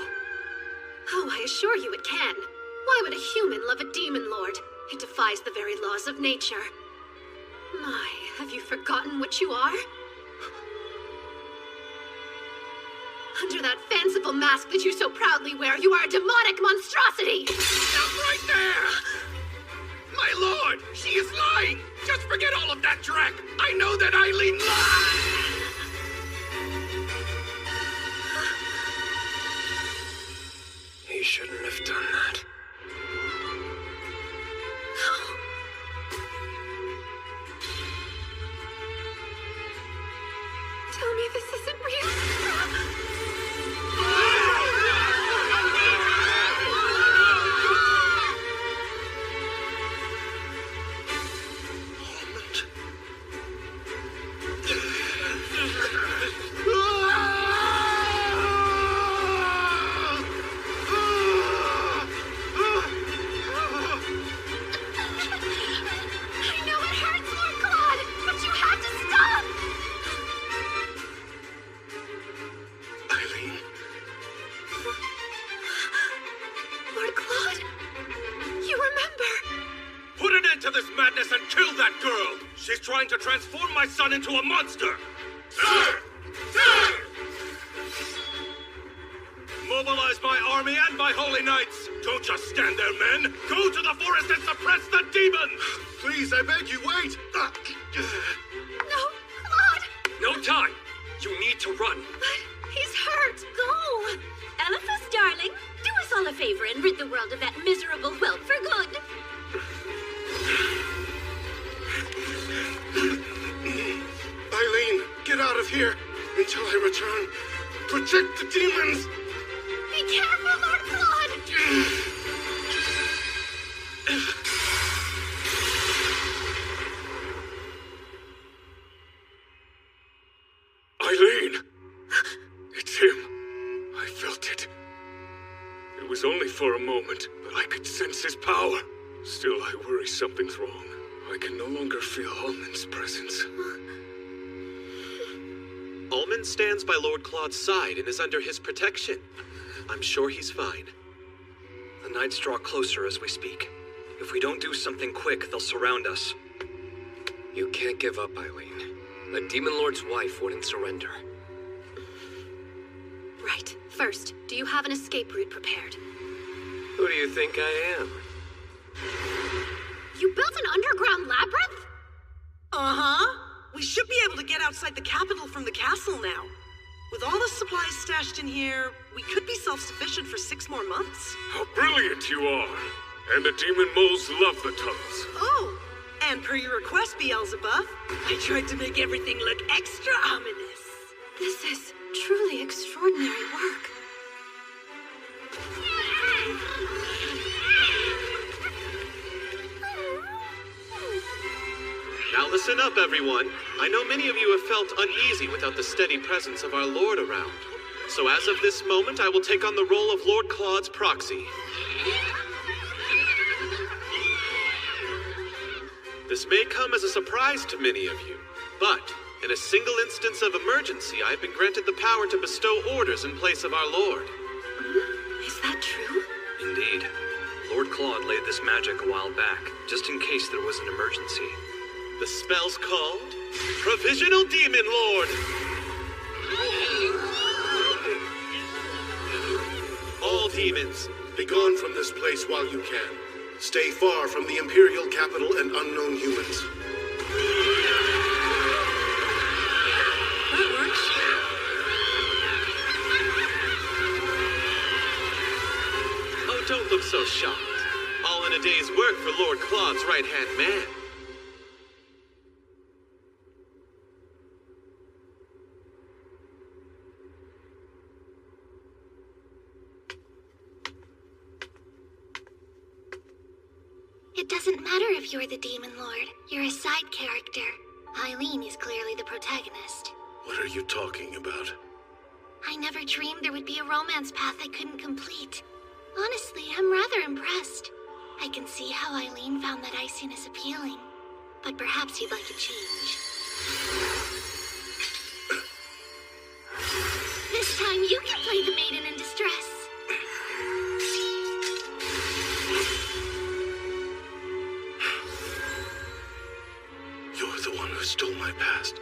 Oh, I assure you it can. Why would a human love a demon lord? It defies the very laws of nature. My, have you forgotten what you are? Under that fanciful mask that you so proudly wear, you are a demonic monstrosity! Stop right there! My lord, she is lying! Just forget all of that dreck! I know that Eileen lies! He shouldn't have done that. Tell me this isn't real. Trying to transform my son into a monster! Sir! Sir! Mobilize my army and my holy knights! Don't just stand there, men! Go to the forest and suppress the demons! Please, I beg you, wait! No, Claude! No time! You need to run! But he's hurt! Go! Elephas, darling, do us all a favor and rid the world of that miserable whelp for good. Eileen, get out of here until I return. Protect the demons! Be careful, Lord Claude! Eileen! It's him. I felt it. It was only for a moment, but I could sense his power. Still, I worry something's wrong. I can no longer feel Almond's presence. Almond stands by Lord Claude's side and is under his protection. I'm sure he's fine. The knights draw closer as we speak. If we don't do something quick, they'll surround us. You can't give up, Eileen. The Demon Lord's wife wouldn't surrender. Right. First, do you have an escape route prepared? Who do you think I am? You built an underground labyrinth? Uh-huh. We should be able to get outside the capital from the castle now. With all the supplies stashed in here, we could be self-sufficient for 6 more months. How brilliant you are! And the demon moles love the tunnels. Oh, and per your request, Beelzebub, I tried to make everything look extra ominous. This is truly extraordinary work. Now listen up, everyone. I know many of you have felt uneasy without the steady presence of our Lord around. So as of this moment, I will take on the role of Lord Claude's proxy. This may come as a surprise to many of you, but in a single instance of emergency, I have been granted the power to bestow orders in place of our Lord. Is that true? Indeed. Lord Claude laid this magic a while back, just in case there was an emergency. The spell's called Provisional Demon Lord. All demons, be gone from this place while you can. Stay far from the Imperial capital and unknown humans. That works. Oh, don't look so shocked. All in a day's work for Lord Claude's right-hand man. It doesn't matter if you're the Demon Lord. You're a side character. Eileen is clearly the protagonist. What are you talking about? I never dreamed there would be a romance path I couldn't complete. Honestly, I'm rather impressed. I can see how Eileen found that iciness appealing. But perhaps you'd like a change. This time you can play the maiden in distress. You're the one who stole my past,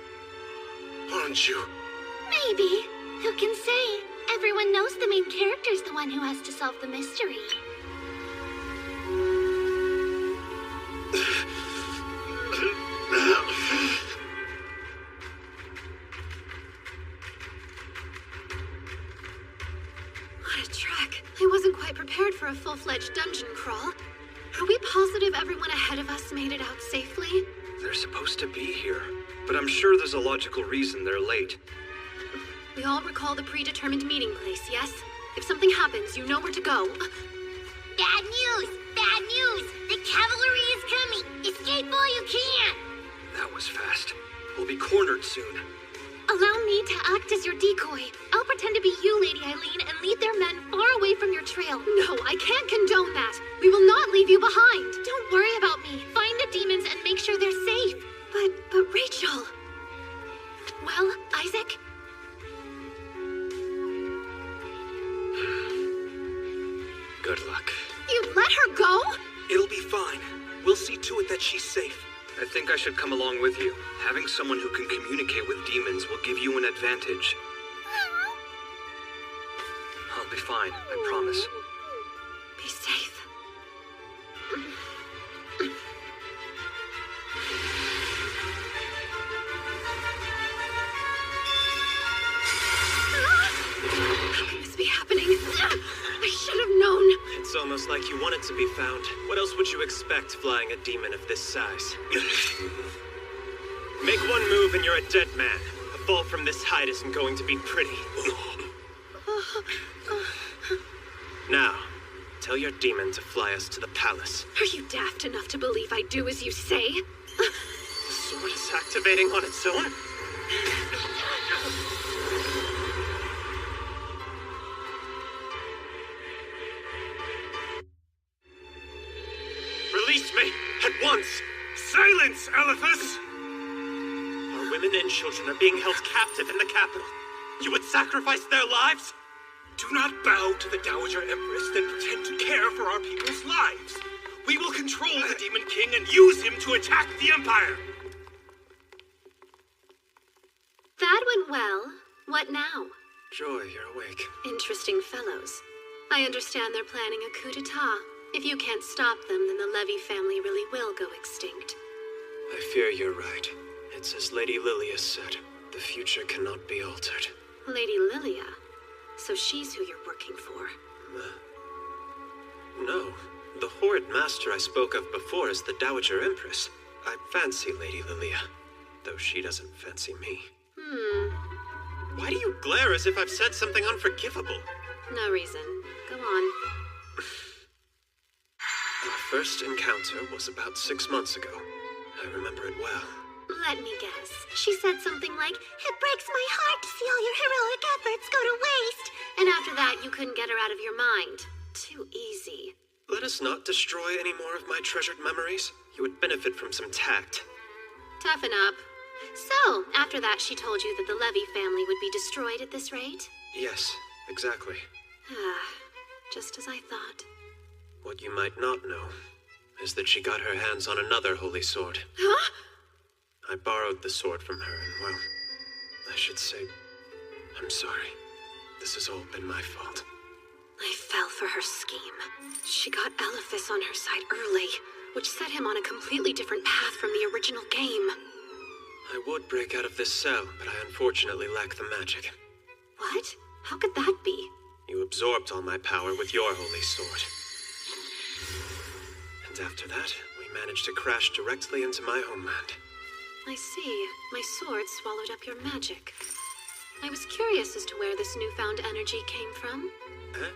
aren't you? Maybe. Who can say? Everyone knows the main character's the one who has to solve the mystery. What a trek. I wasn't quite prepared for a full-fledged dungeon crawl. Are we positive everyone ahead of us made it out safely? They're supposed to be here, but I'm sure there's a logical reason they're late. We all recall the predetermined meeting place, yes? If something happens, you know where to go. Bad news! Bad news! The cavalry is coming! Escape all you can! That was fast. We'll be cornered soon. Allow me to act as your decoy. I'll pretend to be you, Lady Eileen, and lead their men far away from your trail. No, I can't condone that. We will not leave you behind. Don't worry about me. Find the demons and make sure they're safe. But Rachel... Well, Isaac? Good luck. You let her go? It'll be fine. We'll see to it that she's safe. I think I should come along with you. Having someone who can communicate with demons will give you an advantage. I'll be fine, I promise. Be safe. How can this be happening? I should have known. It's almost like you want it to be found. What else would you expect flying a demon of this size? Make one move and you're a dead man. A fall from this height isn't going to be pretty. Now, tell your demon to fly us to the palace. Are you daft enough to believe I do as you say? The sword is activating on its own? once! Silence, Elephas! Our women and children are being held captive in the capital. You would sacrifice their lives? Do not bow to the Dowager Empress, then pretend to care for our people's lives. We will control the Demon King and use him to attack the Empire. That went well. What now? Joy, you're awake. Interesting fellows. I understand they're planning a coup d'etat. If you can't stop them, then the Levy family really will go extinct. I fear you're right. It's as Lady Lilia said. The future cannot be altered. Lady Lilia? So she's who you're working for? No. The Horde Master I spoke of before is the Dowager Empress. I fancy Lady Lilia, though she doesn't fancy me. Why do you glare as if I've said something unforgivable? No reason. Go on. Our first encounter was about 6 months ago. I remember it well. Let me guess. She said something like, "It breaks my heart to see all your heroic efforts go to waste." And after that, you couldn't get her out of your mind. Too easy. Let us not destroy any more of my treasured memories. You would benefit from some tact. Toughen up. So, after that, she told you that the Levy family would be destroyed at this rate? Yes, exactly. Just as I thought. What you might not know is that she got her hands on another holy sword. Huh? I borrowed the sword from her, and well, I should say, I'm sorry. This has all been my fault. I fell for her scheme. She got Elephas on her side early, which set him on a completely different path from the original game. I would break out of this cell, but I unfortunately lack the magic. What? How could that be? You absorbed all my power with your holy sword. And after that, we managed to crash directly into my homeland. I see. My sword swallowed up your magic. I was curious as to where this newfound energy came from. Huh?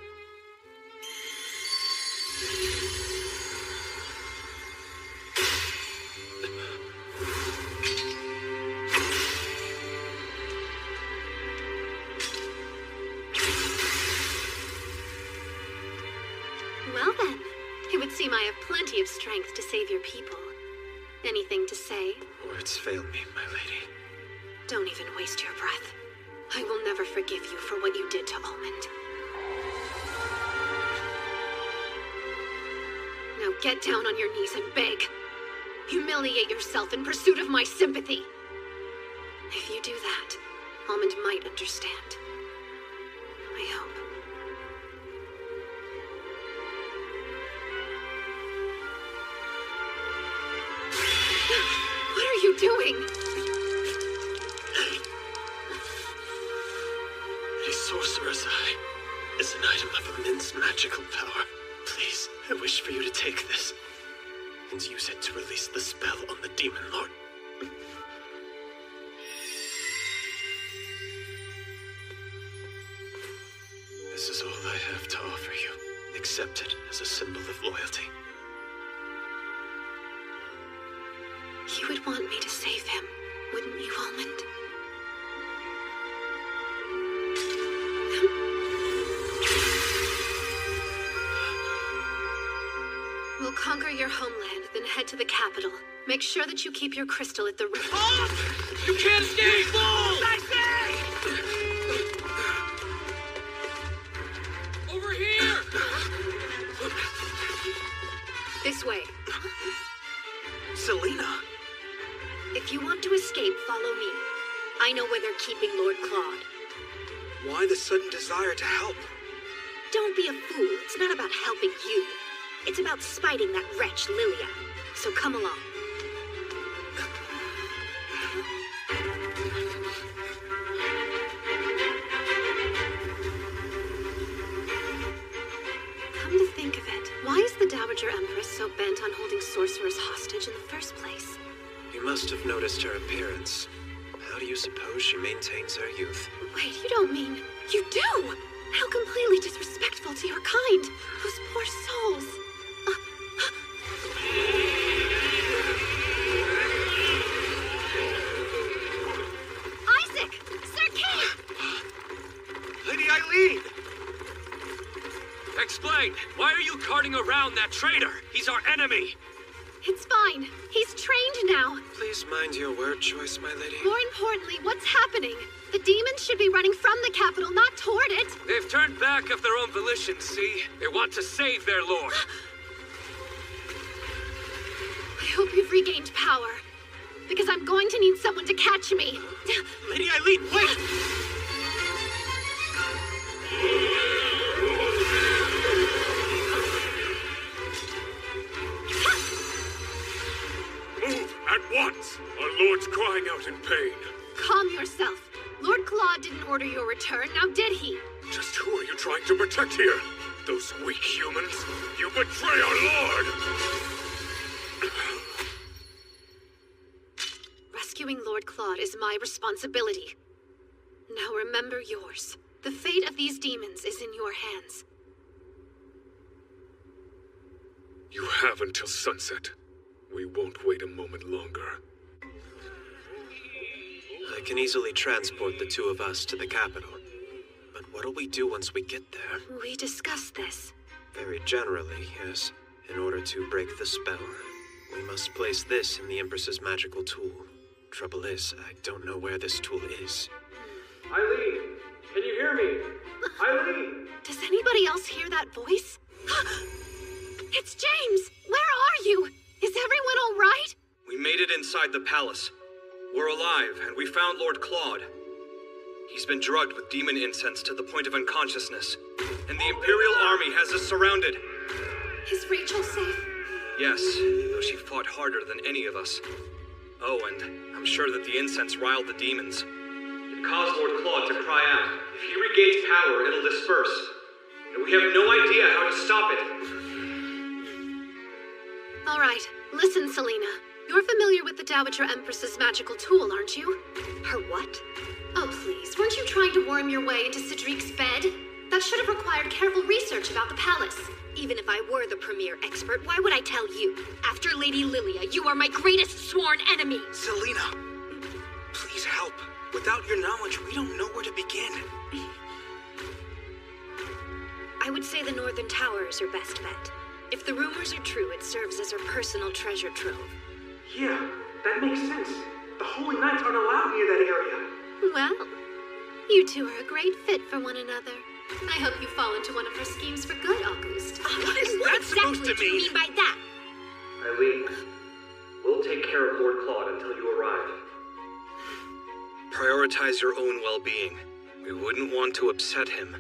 Well then, it would seem I have plenty of strength to save your people. Anything to say? Words fail me, my lady. Don't even waste your breath. I will never forgive you for what you did to Almond. Now get down on your knees and beg. Humiliate yourself in pursuit of my sympathy. If you do that, Almond might understand. I hope. What are you doing? A sorcerer's eye is an item of immense magical power. Please, I wish for you to take this and use it to release the spell on the Demon Lord. This is all I have to offer you. Accept it as a symbol of loyalty. You would want me to save him, wouldn't you, Almond? We'll conquer your homeland, then head to the capital. Make sure that you keep your crystal at the river. Oh! You can't escape! Fools! I say! Over here! This way. Selena! If you want to escape, follow me. I know where they're keeping Lord Claude. Why the sudden desire to help? Don't be a fool. It's not about helping you. It's about spiting that wretch, Lilia. So come along. Come to think of it, why is the Dowager Empress so bent on holding sorcerers hostage in the first place? You must have noticed her appearance. How do you suppose she maintains her youth? Wait, you don't mean... You do! How completely disrespectful to your kind! Those poor souls! Isaac! Sir Kate! Lady Eileen! Explain! Why are you carting around that traitor? He's our enemy! It's fine. He's trained now. Please mind your word choice, my lady. More importantly, what's happening? The demons should be running from the capital, not toward it. They've turned back of their own volition, see? They want to save their lord. I hope you've regained power, because I'm going to need someone to catch me. Lady Eileen, wait! Move at once! Our lord's crying out in pain. Calm yourself. Lord Claude didn't order your return, now did he? Just who are you trying to protect here? Those weak humans? You betray our lord! Rescuing Lord Claude is my responsibility. Now remember yours. The fate of these demons is in your hands. You have until sunset. We won't wait a moment longer. I can easily transport the two of us to the capital. But what'll we do once we get there? We discussed this. Very generally, yes. In order to break the spell, we must place this in the Empress's magical tool. Trouble is, I don't know where this tool is. Eileen, can you hear me? Eileen! Does anybody else hear that voice? It's James! Where are you? Is everyone all right? We made it inside the palace. We're alive, and we found Lord Claude. He's been drugged with demon incense to the point of unconsciousness, and the Imperial Army has us surrounded. Is Rachel safe? Yes, though she fought harder than any of us. Oh, and I'm sure that the incense riled the demons. It caused Lord Claude to cry out. If he regains power, it'll disperse. And we have no idea how to stop it. All right, listen, Selena. You're familiar with the Dowager Empress's magical tool, aren't you? Her what? Oh, please, weren't you trying to worm your way into Cedric's bed? That should have required careful research about the palace. Even if I were the premier expert, why would I tell you? After Lady Lilia, you are my greatest sworn enemy! Selena, please help. Without your knowledge, we don't know where to begin. I would say the Northern Tower is your best bet. If the rumors are true, it serves as her personal treasure trove. Yeah, that makes sense. The Holy Knights aren't allowed near that area. Well, you two are a great fit for one another. I hope you fall into one of her schemes for good, August. What is that supposed to mean? What do you mean by that? Eileen, we'll take care of Lord Claude until you arrive. Prioritize your own well-being. We wouldn't want to upset him.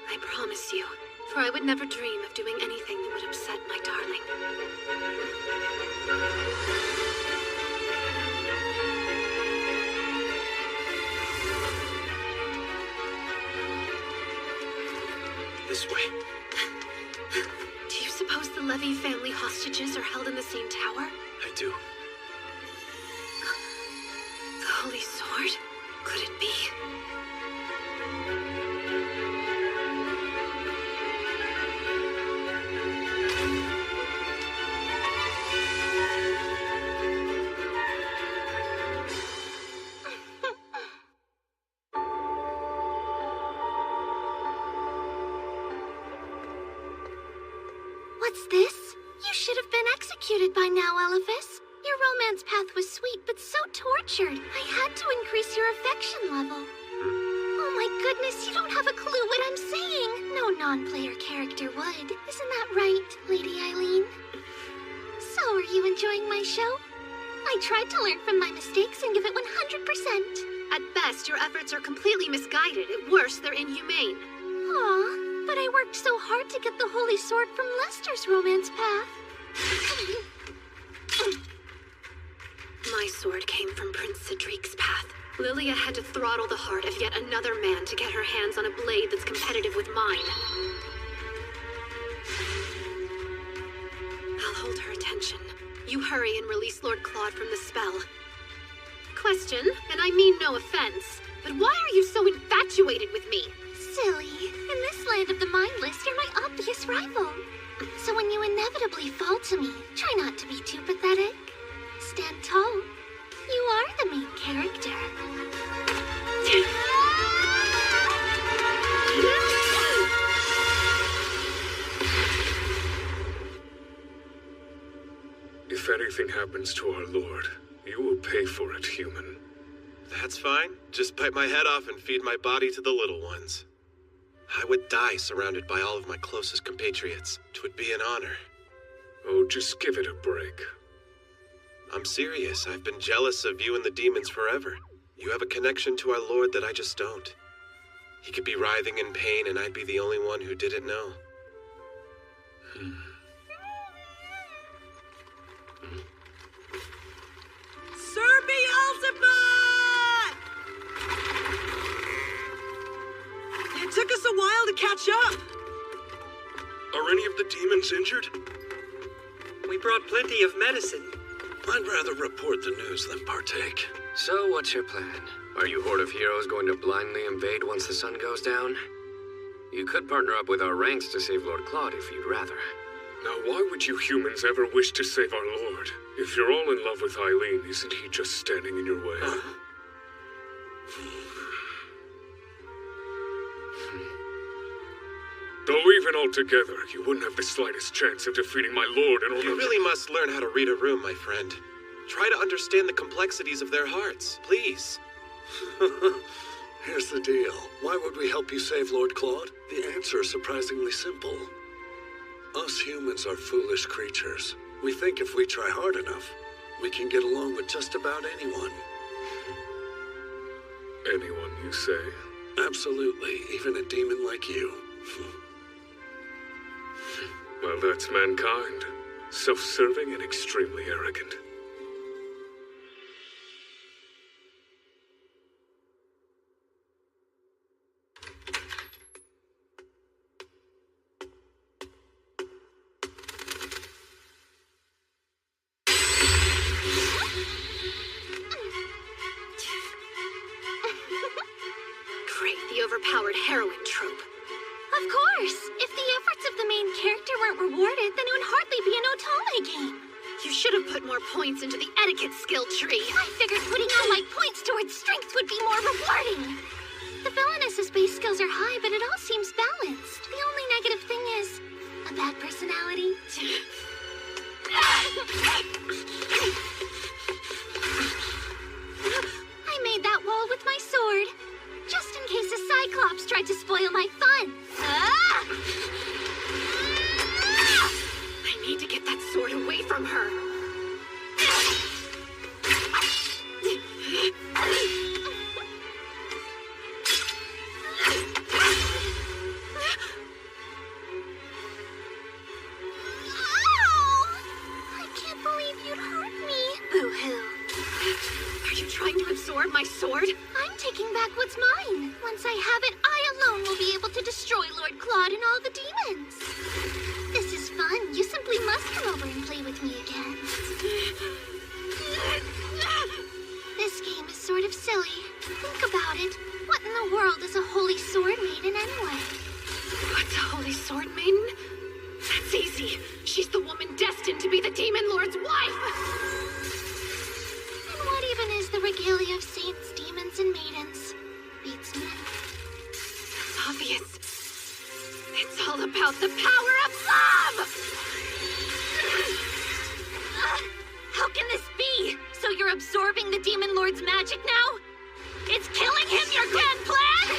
I promise you, for I would never dream of doing anything that would upset my darling. This way. Do you suppose the Levy family hostages are held in the same tower? I do. The Holy Sword? Could it be? What's this? You should have been executed by now, Elephas. Your romance path was sweet, but so tortured. I had to increase your affection level. Oh my goodness, you don't have a clue what I'm saying. No non-player character would. Isn't that right, Lady Eileen? So, are you enjoying my show? I tried to learn from my mistakes and give it 100%. At best, your efforts are completely misguided. At worst, they're inhumane. Aw, but I worked so hard to get the Holy Sword from Lester's romance path. My sword came from Prince Cedric's path. Lilia had to throttle the heart of yet another man to get her hands on a blade that's competitive with mine. I'll hold her attention. You hurry and release Lord Claude from the spell. Question, and I mean no offense, but why are you so infatuated with me? Silly. In this land of the mindless, you're my obvious rival. So when you inevitably fall to me, try not to be too pathetic. Stand tall. You are the main character. If any demons to our lord. You will pay for it, human. That's fine. Just bite my head off and feed my body to the little ones. I would die surrounded by all of my closest compatriots. It would be an honor. Oh, just give it a break. I'm serious. I've been jealous of you and the demons forever. You have a connection to our lord that I just don't. He could be writhing in pain and I'd be the only one who didn't know. Sir Beelzebub! It took us a while to catch up. Are any of the demons injured? We brought plenty of medicine. I'd rather report the news than partake. So, what's your plan? Are you Horde of Heroes going to blindly invade once the sun goes down? You could partner up with our ranks to save Lord Claude if you'd rather. Now, why would you humans ever wish to save our lord? If you're all in love with Eileen, isn't he just standing in your way? Though even altogether, you wouldn't have the slightest chance of defeating my lord in order You really must learn how to read a room, my friend. Try to understand the complexities of their hearts, please. Here's the deal. Why would we help you save Lord Claude? The answer is surprisingly simple. Us humans are foolish creatures. We think if we try hard enough, we can get along with just about anyone. Anyone, you say? Absolutely, even a demon like you. Well, that's mankind. Self-serving and extremely arrogant. Great, the overpowered heroine trope. Of course! If the efforts of the main character weren't rewarded, then it would hardly be an otome game. You should have put more points into the etiquette skill tree. I figured putting all my points towards strength would be more rewarding. The villainess's base skills are high, but it all seems balanced. The only negative thing is a bad personality. I made that wall with my sword, just in case a Cyclops tried to spoil my fun. I need to get that sword away from her. I can't believe you'd hurt me. Boo-hoo. Are you trying to absorb my sword? I'm taking back what's mine. Once I have it, I alone will be able to destroy Lord Claude and all the demons. This is fun. You simply must come over and play with me again. This game is sort of silly. Think about it. What in the world is a holy sword maiden anyway? What's a holy sword maiden? That's easy. She's the woman destined to be the Demon Lord's wife. And what even is the regalia of saints, demons, and maidens? Beats me. It's obvious. It's all about the power of love! How can this be? So you're absorbing the Demon Lord's magic now? It's killing him, your grand plan?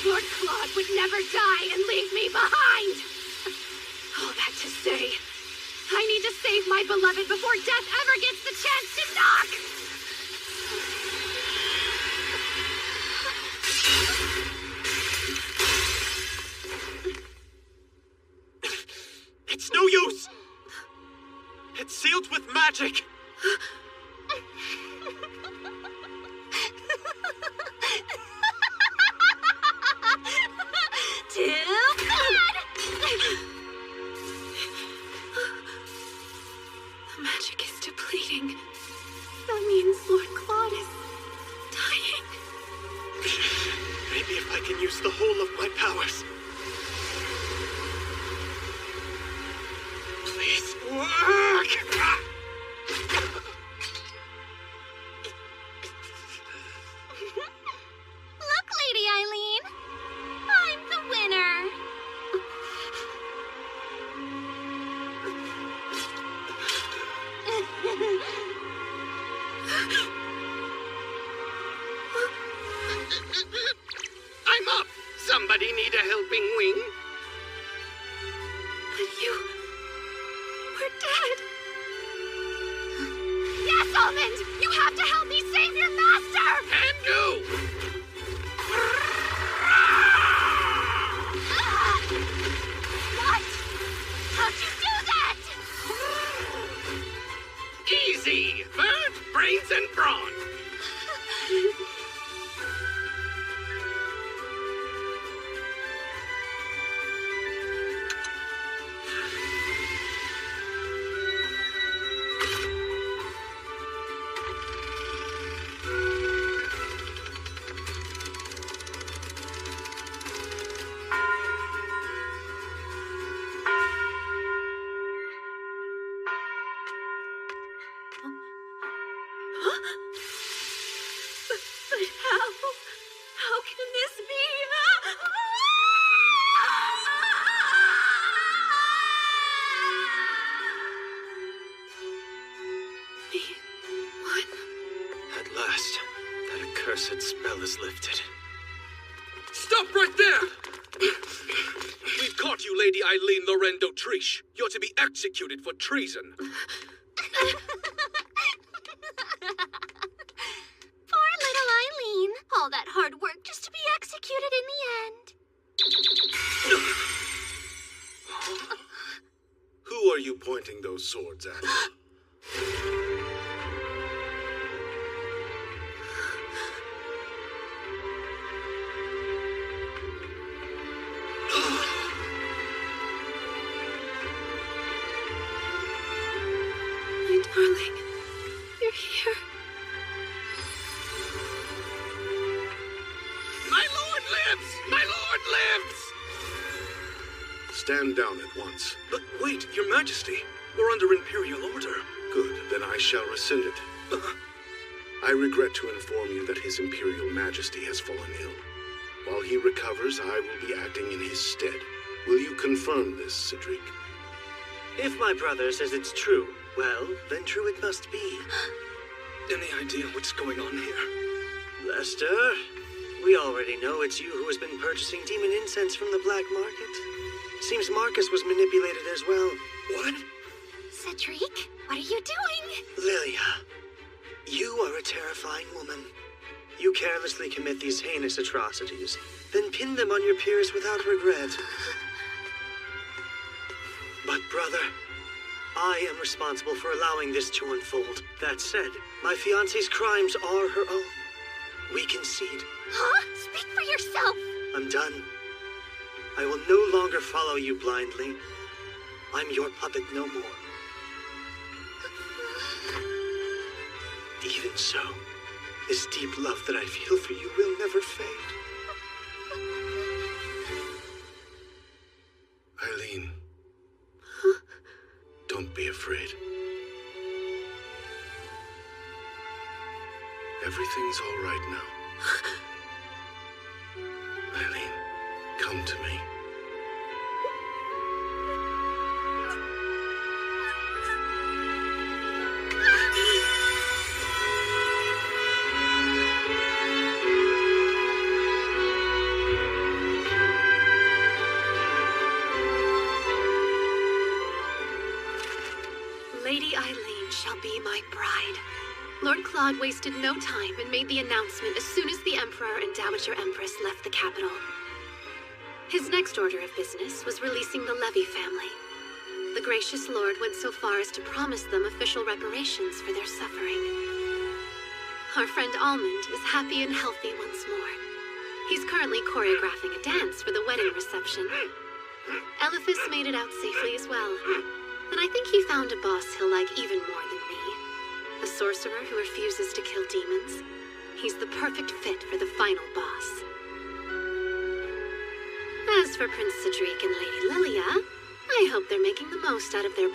Lord Claude would never die and leave me behind! All that to say, I need to save my beloved before death ever gets the chance to knock! It's no use! It's sealed with magic! Too bad! The magic is depleting. That means Lord Claude is dying. Maybe if I can use the whole of my powers. Please work! Look, Lady Eileen. I'm the winner. You were dead. Yes, Almond! You have to help me save your master! Can do! What? How'd you do that? Easy! Bird, brains, and brawn. But how can this be? At last, that accursed spell is lifted. Stop right there! We've caught you, Lady Eileen Lorendo Trish. You're to be executed for treason. Poor little Eileen. All that hard work just to be executed in the end. Who are you pointing those swords at? My darling, you're here. My lord lives! My lord lives! Stand down at once. But wait, Your Majesty. We're under Imperial order. Good, then I shall rescind it. I regret to inform you that His Imperial Majesty has fallen ill. While he recovers, I will be acting in his stead. Will you confirm this, Cedric? If my brother says it's true, well, then true it must be. Any idea what's going on here? Lester, we already know it's you who has been purchasing demon incense from the black market. Seems Marcus was manipulated as well. What? Cedric, what are you doing? Lilia, you are a terrifying woman. You carelessly commit these heinous atrocities, then pin them on your peers without regret. But brother, I am responsible for allowing this to unfold. That said, my fiancé's crimes are her own. We concede. Huh? Speak for yourself. I'm done. I will no longer follow you blindly. I'm your puppet no more. Even so, this deep love that I feel for you will never fade. Eileen. Don't be afraid. Everything's all right now. Eileen, come to me. Lady Eileen shall be my bride. Lord Claude wasted no time and made the announcement as soon as the Emperor and Dowager Empress left the capital. His next order of business was releasing the Levy family. The gracious Lord went so far as to promise them official reparations for their suffering. Our friend Almond is happy and healthy once more. He's currently choreographing a dance for the wedding reception. Eliphas made it out safely as well. And I think he found a boss he'll like even more than me. A sorcerer who refuses to kill demons. He's the perfect fit for the final boss. As for Prince Cedric and Lady Lilia, I hope they're making the most out of their